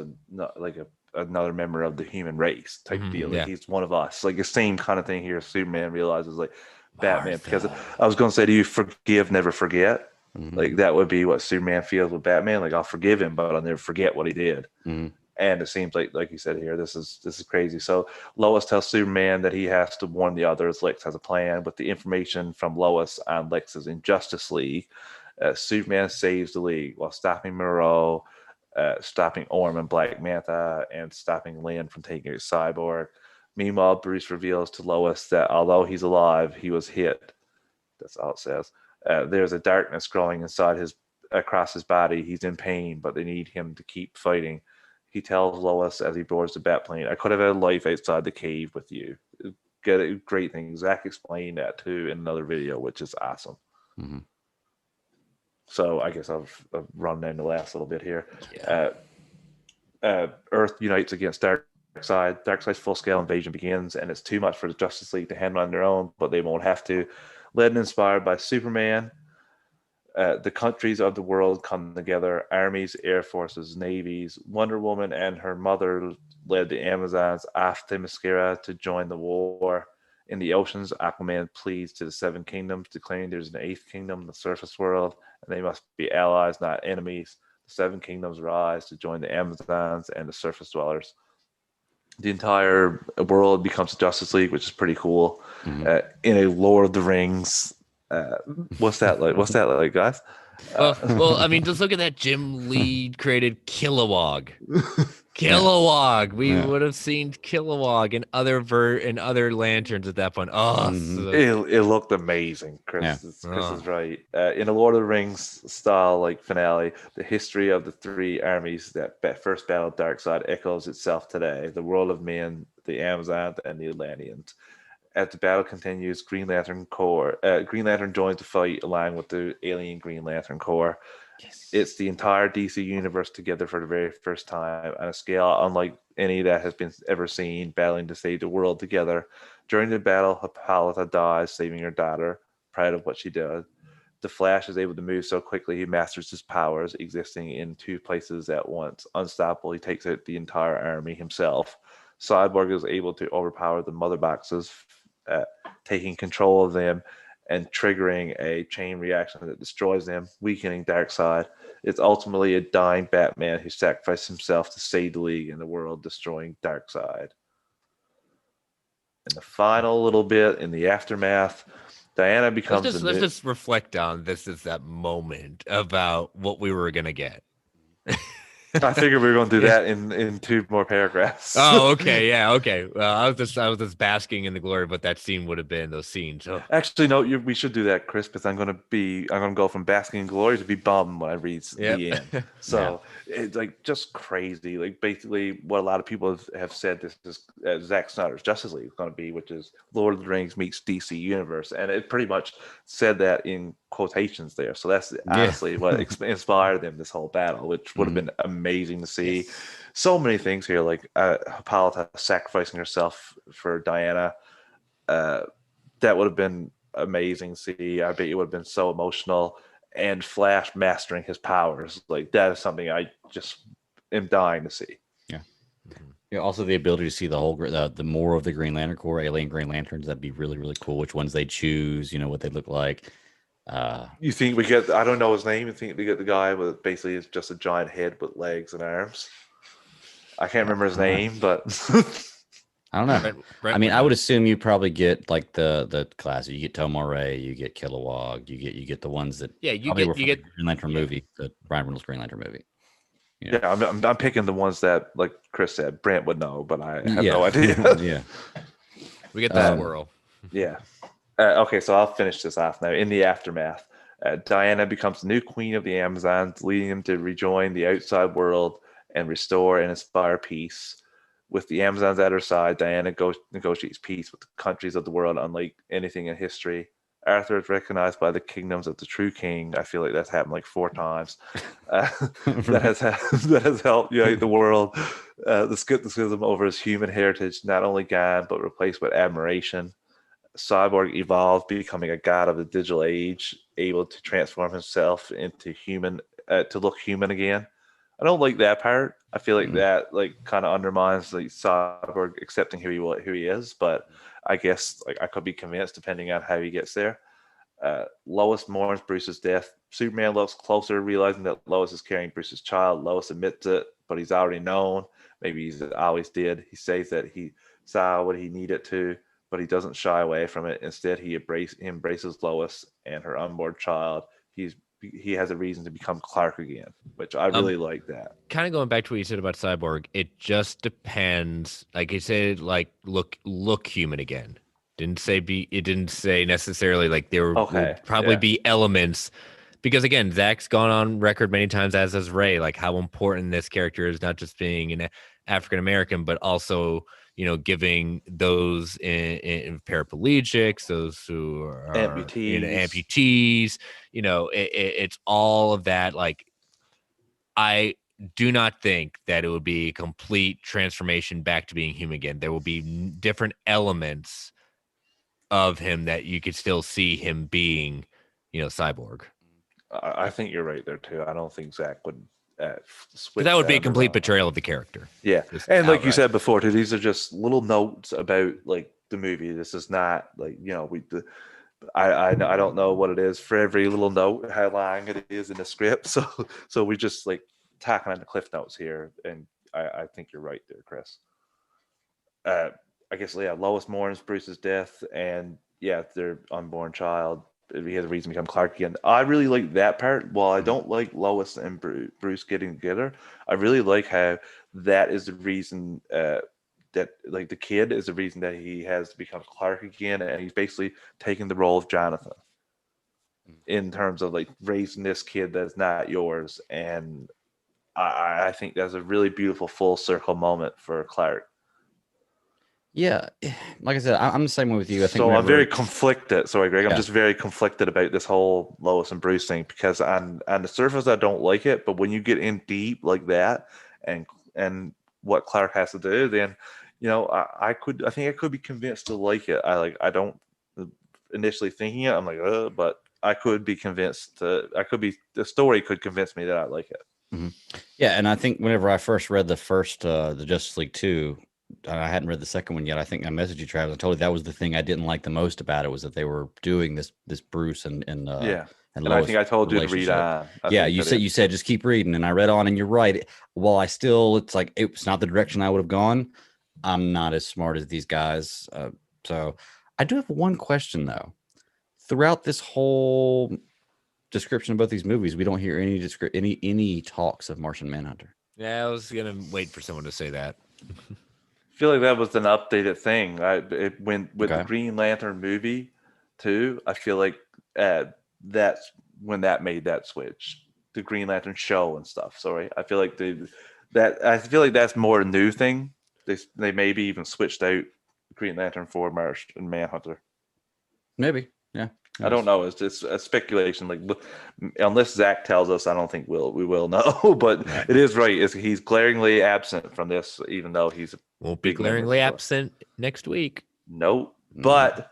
another member of the human race type deal. He's one of us. The same kind of thing here. Superman realizes Batman, because I was going to say, do you forgive, never forget? Mm-hmm. That would be what Superman feels with Batman. I'll forgive him, but I'll never forget what he did. Mm-hmm. And it seems like you said here, this is crazy. So Lois tells Superman that he has to warn the others. Lex has a plan. With the information from Lois on Lex's Injustice League, Superman saves the League while stopping Moreau, stopping Orm and Black Manta, and stopping Lynn from taking out Cyborg. Meanwhile, Bruce reveals to Lois that although he's alive, he was hit. That's all it says. There's a darkness growing across his body. He's in pain, but they need him to keep fighting. He tells Lois as he boards the Batplane, "I could have had a life outside the cave with you." Get a great thing. Zack explained that too in another video, which is awesome. Mm-hmm. So I guess I've run down the last little bit here. Yeah. Earth unites against Darkseid. Darkseid's full-scale invasion begins, and it's too much for the Justice League to handle on their own, but they won't have to. Led and inspired by Superman, the countries of the world come together: armies, air forces, navies. Wonder Woman and her mother led the Amazons off Themyscira to join the war. In the oceans, Aquaman pleads to the Seven Kingdoms, declaring there's an eighth kingdom, the surface world, and they must be allies, not enemies. The Seven Kingdoms rise to join the Amazons and the surface dwellers. The entire world becomes a Justice League, which is pretty cool. Mm-hmm. In a Lord of the Rings. What's that like, guys? Well, I mean, just look at that. Jim Lee created Kilowog. Kilowog. We would have seen Kilowog in other lanterns at that point. Oh, it looked amazing. Chris is right. In a Lord of the Rings style finale, the history of the three armies that first battled Darkseid echoes itself today: the world of men, the Amazons, and the Atlanteans. As the battle continues, Green Lantern joins the fight along with the alien Green Lantern Corps. Yes. It's the entire DC universe together for the very first time on a scale unlike any that has been ever seen, battling to save the world together. During the battle, Hippolyta dies, saving her daughter, proud of what she did. The Flash is able to move so quickly he masters his powers, existing in two places at once. Unstoppable, he takes out the entire army himself. Cyborg is able to overpower the mother boxes, uh, taking control of them and triggering a chain reaction that destroys them, weakening Darkseid. It's ultimately a dying Batman who sacrificed himself to save the League and the world, destroying Darkseid. In the final little bit, in the aftermath, Diana becomes Let's just reflect on this as that moment about what we were gonna get. I figured we were going to do that in two more paragraphs. Oh, okay, yeah, okay. Well, I was just basking in the glory of what that scene would have been. Those scenes. Oh. Actually, no, we should do that, Chris, because I'm going to go from basking in glory to be bummed when I read the end. So it's like just crazy. Like basically, what a lot of people have said this is Zack Snyder's Justice League is going to be, which is Lord of the Rings meets DC Universe, and it pretty much said that in quotations there. So that's honestly what inspired them this whole battle, which would have been amazing to see. Yes. So many things here, like Hippolyta sacrificing herself for Diana. That would have been amazing to see. I bet it would have been so emotional. And Flash mastering his powers, like that is something I just am dying to see. Yeah. Yeah. Also, the ability to see the whole the more of the Green Lantern Corps, alien Green Lanterns, that'd be really, really cool. Which ones they choose, what they look like. You think we get? I don't know his name. You think we get the guy with basically it's just a giant head with legs and arms? I can't remember his name, but I don't know. I mean, I would assume you probably get like the class. You get Tomar-Ray, you get Kilowog, you get the ones that you get Green Lantern movie, the Ryan Reynolds Green Lantern movie. Yeah, I'm picking the ones that, like Chris said, Brent would know, but I have no idea. Yeah, we get that swirl. Yeah. Okay, so I'll finish this off now. In the aftermath, Diana becomes the new queen of the Amazons, leading them to rejoin the outside world and restore and inspire peace. With the Amazons at her side, Diana negotiates peace with the countries of the world, unlike anything in history. Arthur is recognized by the kingdoms of the true king. I feel like that's happened like 4 times. That has helped unite the world. The skepticism over his human heritage not only gone, but replaced with admiration. Cyborg evolved, becoming a god of the digital age, able to transform himself into human, to look human again. I don't like that part. I feel like that kind of undermines the Cyborg accepting who he is. But I guess I could be convinced depending on how he gets there. Lois mourns Bruce's death. Superman looks closer, realizing that Lois is carrying Bruce's child. Lois admits it, but he's already known. Maybe he's always did. He says that he saw what he needed to, but he doesn't shy away from it. Instead, he embraces Lois and her unborn child. He has a reason to become Clark again, which I really like that. Kind of going back to what you said about Cyborg, it just depends. Like you said, like look human again. It didn't say necessarily like there will probably be elements, because again, Zach's gone on record many times, as has Ray, like how important this character is, not just being an African American, but also giving those in paraplegics, those who are amputees, it's all of that. Like, I do not think that it would be a complete transformation back to being human again. There will be different elements of him that you could still see him being, Cyborg. I think you're right there too. I don't think Zach would switch. That would be a complete betrayal of the character. Yeah, and like you said before too, these are just little notes about like the movie. This is not like I don't know what it is for every little note, how long it is in the script. So we just like tacking on the cliff notes here, and I think you're right there, Chris. I guess Lois mourns Bruce's death, and their unborn child. He has a reason to become Clark again. I really like that part. While I don't like Lois and Bruce getting together, I really like how that is the reason that like the kid is the reason that he has to become Clark again, and he's basically taking the role of Jonathan in terms of like raising this kid that's not yours. And I think that's a really beautiful full circle moment for Clark. Yeah, like I said, I'm the same way with you. I think So I'm very whenever, conflicted. Sorry, Greg. I'm yeah, just very conflicted about this whole Lois and Bruce thing because on the surface I don't like it, but when you get in deep like that and what Clark has to do, then I think I could be convinced to like it. I don't initially thinking it. I'm like, but I could be convinced. The story could convince me that I like it. mhm. Yeah, and I think whenever I first read the Justice League 2, and I hadn't read the second one yet. I think I messaged you, Travis. I told you that was the thing I didn't like the most about it was that they were doing this Bruce Yeah, and and I Lois think I told you to read relationship. on. I Yeah, think that you said just keep reading, and I read on, and you're right. While I still, it's like it's not the direction I would have gone. I'm not as smart as these guys, so I do have one question though. Throughout this whole description of both these movies, we don't hear any talks of Martian Manhunter. Yeah, I was gonna wait for someone to say that. feel like that was an updated thing. When with the Okay. Green Lantern movie too, I feel like that's when that made that switch. The Green Lantern show and stuff. Sorry, I feel like I feel like that's more a new thing. They maybe even switched out Green Lantern for Marsh and Manhunter. Maybe, yeah. I don't know. It's just a speculation. Like, unless Zach tells us, I don't think we will know. But Right. it is right. He's glaringly absent from this, even though he's a Won't be big member of glaringly the- absent next week. Nope. Mm. But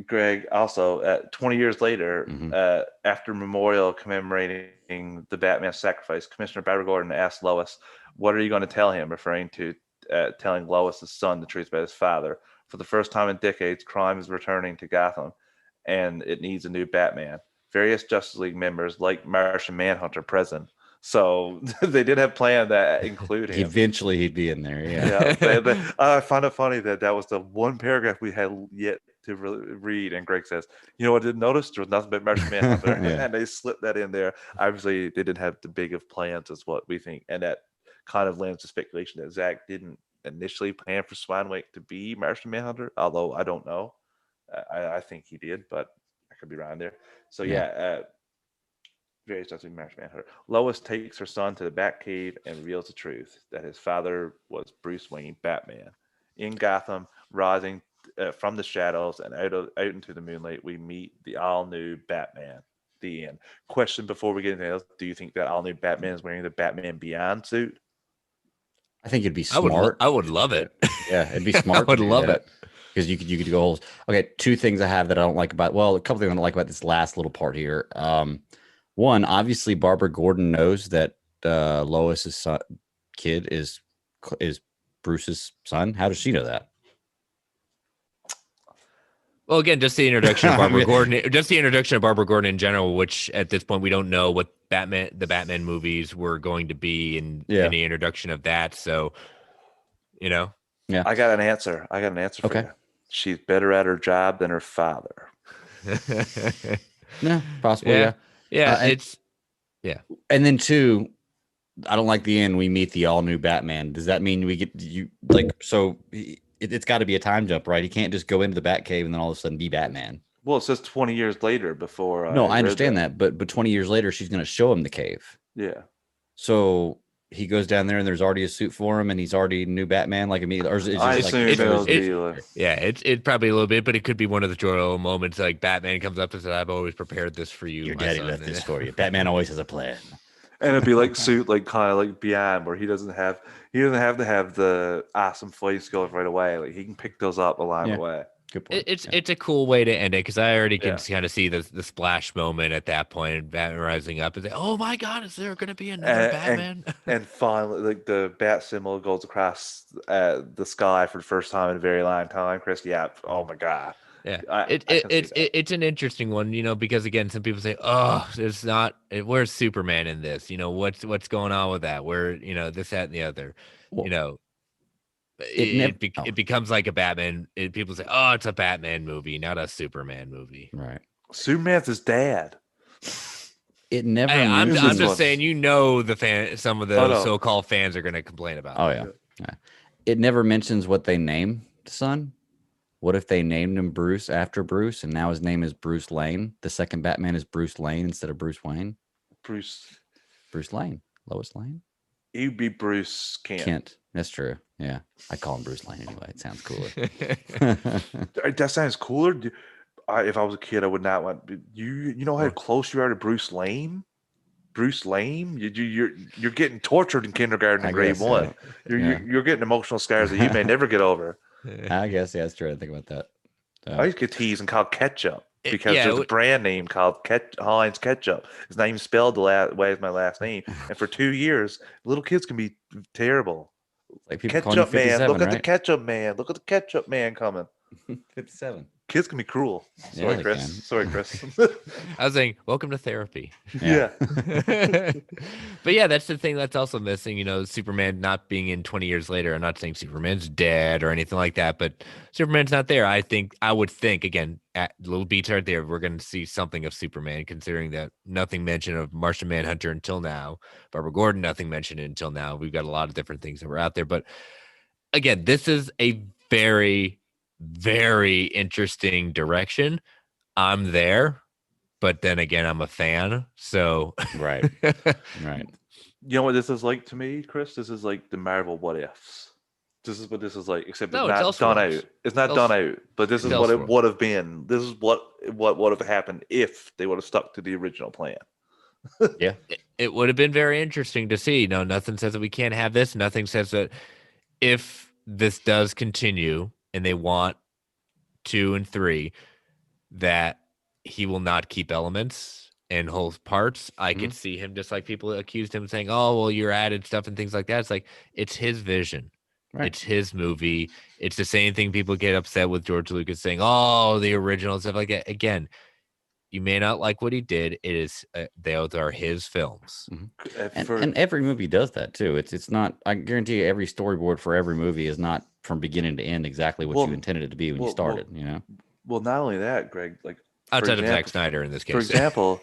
Greg, also 20 years later, Mhm. after memorial commemorating the Batman sacrifice, Commissioner Barbara Gordon asked Lois, "What are you going to tell him?" Referring to telling Lois's son the truth about his father. For the first time in decades, crime is returning to Gotham, and it needs a new Batman. Various Justice League members, like Martian Manhunter, present. So they did have planned that include him. Eventually, he'd be in there. Yeah. Yeah, I find it funny that was the one paragraph we had yet to read, and Greg says, "You know what I didn't notice? There was nothing but Martian Manhunter," Yeah. and they slipped that in there. Obviously, they didn't have the big of plans, as what we think, and that kind of lends to speculation that Zach didn't initially plan for Swanwick to be Martian Manhunter, although I don't know. I think he did, but I could be wrong there. So Yeah. various Justice League Martian Manhunter. Lois takes her son to the Batcave and reveals the truth that his father was Bruce Wayne, Batman. In Gotham, rising from the shadows and out into the moonlight, we meet the all-new Batman. The end. Question before we get into else: do you think that all-new Batman is wearing the Batman Beyond suit? I think it'd be smart. I would love it. Yeah, it'd be smart. I would to do love that, it. because you could go holes. Okay, two things I have that I don't like about. Well, a couple things I don't like about this last little part here. One, obviously, Barbara Gordon knows that Lois's kid is Bruce's son. How does she know that? Well, again, just the introduction of I Barbara mean- Gordon, just the introduction of Barbara Gordon in general, which at this point we don't know what the Batman movies were going to be and Yeah. any introduction of that. So, you know, I got an answer. For Okay. you. She's better at her job than her father. Yeah, possibly. Yeah. yeah, and- it's And then two, I don't like the end. We meet the all new Batman. Does that mean we get you like so? It's got to be a time jump, right? He can't just go into the Batcave and then all of a sudden be Batman. Well, it says 20 years later before. No, I read understand that, but 20 years later, she's going to show him the cave. Yeah. So he goes down there and there's already a suit for him, and he's already new Batman, like immediately. Or is it I just assume like, it'll it's- be like, yeah, it's probably a little bit, but it could be one of the joyful moments like Batman comes up and says, "I've always prepared this for you." your my daddy son." left this for you. Batman always has a plan. and it'd be like suit, like kind of like Beyond, where he doesn't have to have the awesome fighting skills right away. Like he can pick those up along Yeah. the way. Good point. It's a cool way to end it because I already can Yeah. kind of see the splash moment at that point and Batman rising up and say, "Oh my God, is there going to be another And- Batman?" And finally, like the bat symbol goes across the sky for the first time in a very long time. Chris, yeah. Oh my God. Yeah, I can see that. it's an interesting one, because again, some people say, "Oh, it's not. Where's Superman in this? What's going on with that? Where this, that, and the other. Well, It becomes like a Batman. People say, "Oh, it's a Batman movie, not a Superman movie." Right. Superman's his dad. It never. Hey, I'm mentions- just saying, some of the Oh, no. so-called fans are going to complain about. Oh that. yeah. It never mentions what they name the son. What if they named him Bruce after Bruce, and now his name is Bruce Lane? The second Batman is Bruce Lane instead of Bruce Wayne. Bruce. Bruce Lane, Lois Lane. He'd be Bruce Kent. That's true. Yeah, I call him Bruce Lane anyway. It sounds cooler. That sounds cooler. If I was a kid, I would not want you. You know how close you are to Bruce Lane. Bruce Lane, you're getting tortured in kindergarten and grade one. So. You're getting emotional scars that you may never get over. I guess it's true. I think about that. I used to get teased and called ketchup because there's a brand name called Heinz ketchup. It's not even spelled the way as my last name. And for 2 years, little kids can be terrible. Like people ketchup man, look at right? the ketchup man. Look at the ketchup man coming. 57. Kids can be cruel. Sorry, Chris. Sorry, Chris. I was saying, welcome to therapy. Yeah. But yeah, that's the thing that's also missing, you know, Superman not being in 20 years later. I'm not saying Superman's dead or anything like that, but Superman's not there. I would think, again, at little beats right there, we're going to see something of Superman, considering that nothing mentioned of Martian Manhunter until now. Barbara Gordon, nothing mentioned until now. We've got a lot of different things that were out there. But again, this is a very, very interesting direction. I'm there, but then again, I'm a fan. So right. You know what this is like to me, Chris? This is like the Marvel what ifs. This is what this is like, except it's not done out. It's not done out, but this is what it would have been. This is what would have happened if they would have stuck to the original plan. Yeah, it would have been very interesting to see. No, nothing says that we can't have this. Nothing says that if this does continue and they want 2 and 3, that he will not keep elements and whole parts. I could see him, just like people accused him, saying, oh, well, you're added stuff and things like that. It's like, it's his vision. Right. It's his movie. It's the same thing people get upset with George Lucas saying, oh, the original, stuff like that. Again, you may not like what he did. It is those are his films. And every movie does that too. It's not, I guarantee you, every storyboard for every movie is not from beginning to end exactly what you intended it to be when you started, you know? Well, not only that, Greg, like outside of Zack Snyder in this case. For example,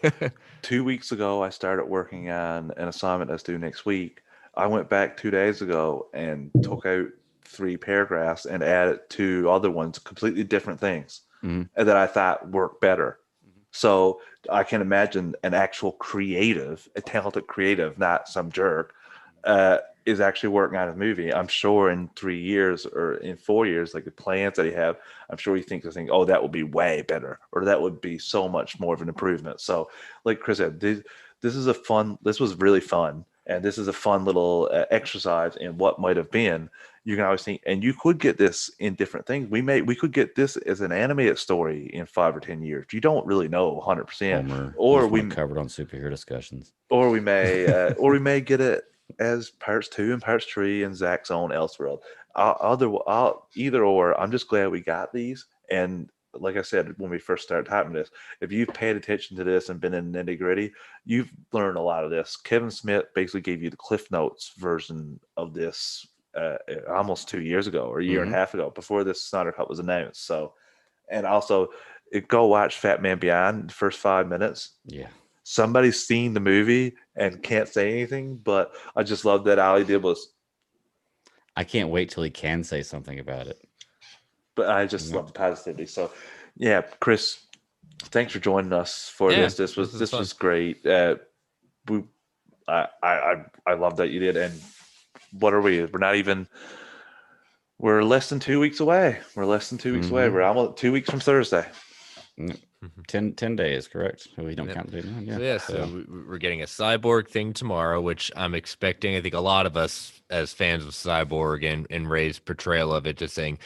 2 weeks ago, I started working on an assignment that's due next week. I went back 2 days ago and took out 3 paragraphs and added 2 other ones, completely different things, and that I thought worked better. So I can imagine an actual creative, a talented creative, not some jerk, is actually working on his movie. I'm sure in 3 years or in 4 years, like the plans that he have, I'm sure he thinks, oh, that would be way better, or that would be so much more of an improvement. So like Chris said, this was really fun. And this is a fun little exercise in what might have been. You can always think, and you could get this in different things. We could get this as an animated story in 5 or 10 years. You don't really know 100%. Or we covered on superhero discussions. Or we may get it as parts 2 and parts 3 in Zack's own Elseworld. Either or. I'm just glad we got these. And like I said, when we first started typing this, if you've paid attention to this and been in the nitty gritty, you've learned a lot of this. Kevin Smith basically gave you the Cliff Notes version of this almost 2 years ago or a year and a half ago, before this Snyder Cut was announced. So, and also go watch Fat Man Beyond the first 5 minutes. Yeah. Somebody's seen the movie and can't say anything, but I just love that all he did was, I can't wait till he can say something about it. But I just love the positivity. So, yeah, Chris, thanks for joining us for this. This was great. I love that you did. And what are we? We're less than 2 weeks away. We're away. We're almost 2 weeks from Thursday. 10 days, correct? We don't count the day. So we're getting a Cyborg thing tomorrow, which I'm expecting. I think a lot of us as fans of Cyborg and Ray's portrayal of it, just saying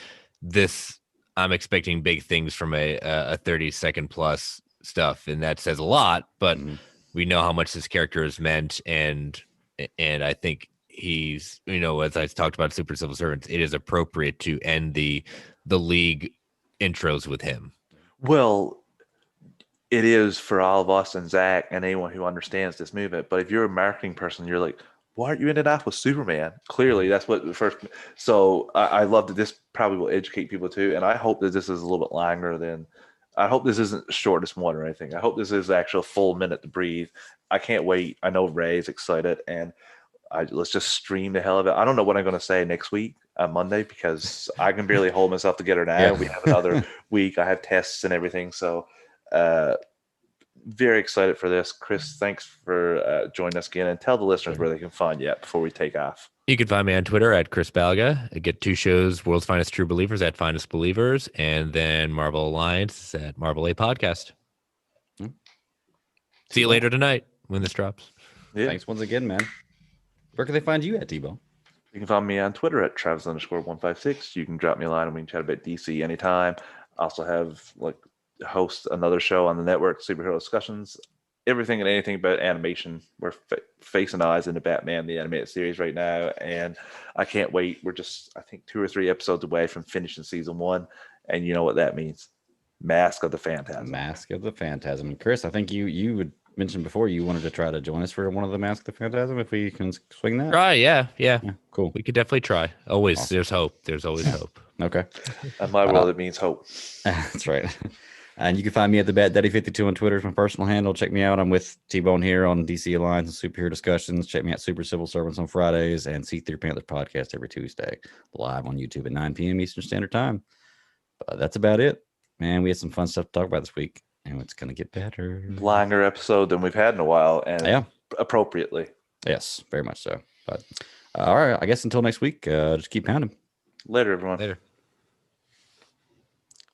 this, I'm expecting big things from a 30-second plus stuff, and that says a lot, but we know how much this character is meant, and I think he's, as I talked about Super Civil Servants, it is appropriate to end the League intros with him. Well, it is for all of us and Zach and anyone who understands this movement. But if you're a marketing person, you're like, why aren't you ending off with Superman? Clearly, that's what the first. So I love that this probably will educate people too. And I hope that this is a little bit longer than. I hope this isn't the shortest one or anything. I hope this is actually a full minute to breathe. I can't wait. I know Ray's excited, and let's just stream the hell of it. I don't know what I'm going to say next week on Monday because I can barely hold myself together now. Yeah. We have another week. I have tests and everything. So very excited for this. Chris, thanks for joining us again, and tell the listeners where they can find you at before we take off. You can find me on Twitter at Chris Balga. I get 2 shows, World's Finest True Believers at Finest Believers, and then Marvel Alliance at Marvel A Podcast. See you later tonight when this drops. Yeah. Thanks once again, man. Where can they find you at, T-Bone? You can find me on Twitter at Travis_156. You can drop me a line and we can chat about DC anytime. I also have host another show on the network, Superhero Discussions. Everything and anything about animation. We're facing eyes into Batman, the animated series right now, and I can't wait. We're just, I think, 2 or 3 episodes away from finishing season 1, and you know what that means. Mask of the Phantasm. Mask of the Phantasm. And Chris, I think you would mention before you wanted to try to join us for one of the Mask of the Phantasm if we can swing that. Try, yeah, cool. We could definitely try. Always, awesome. There's hope. There's always hope. Okay. In my world, it means hope. That's right. And you can find me at the Bat Daddy 52 on Twitter. Is my personal handle. Check me out. I'm with T-Bone here on DC Alliance and Superhero Discussions. Check me out Super Civil Servants on Fridays and C3 Panthers podcast every Tuesday, live on YouTube at 9 p.m. Eastern Standard Time. But that's about it, man. We had some fun stuff to talk about this week, and it's gonna get better. Longer episode than we've had in a while, and appropriately. Yes, very much so. But all right, I guess until next week, just keep pounding. Later, everyone. Later.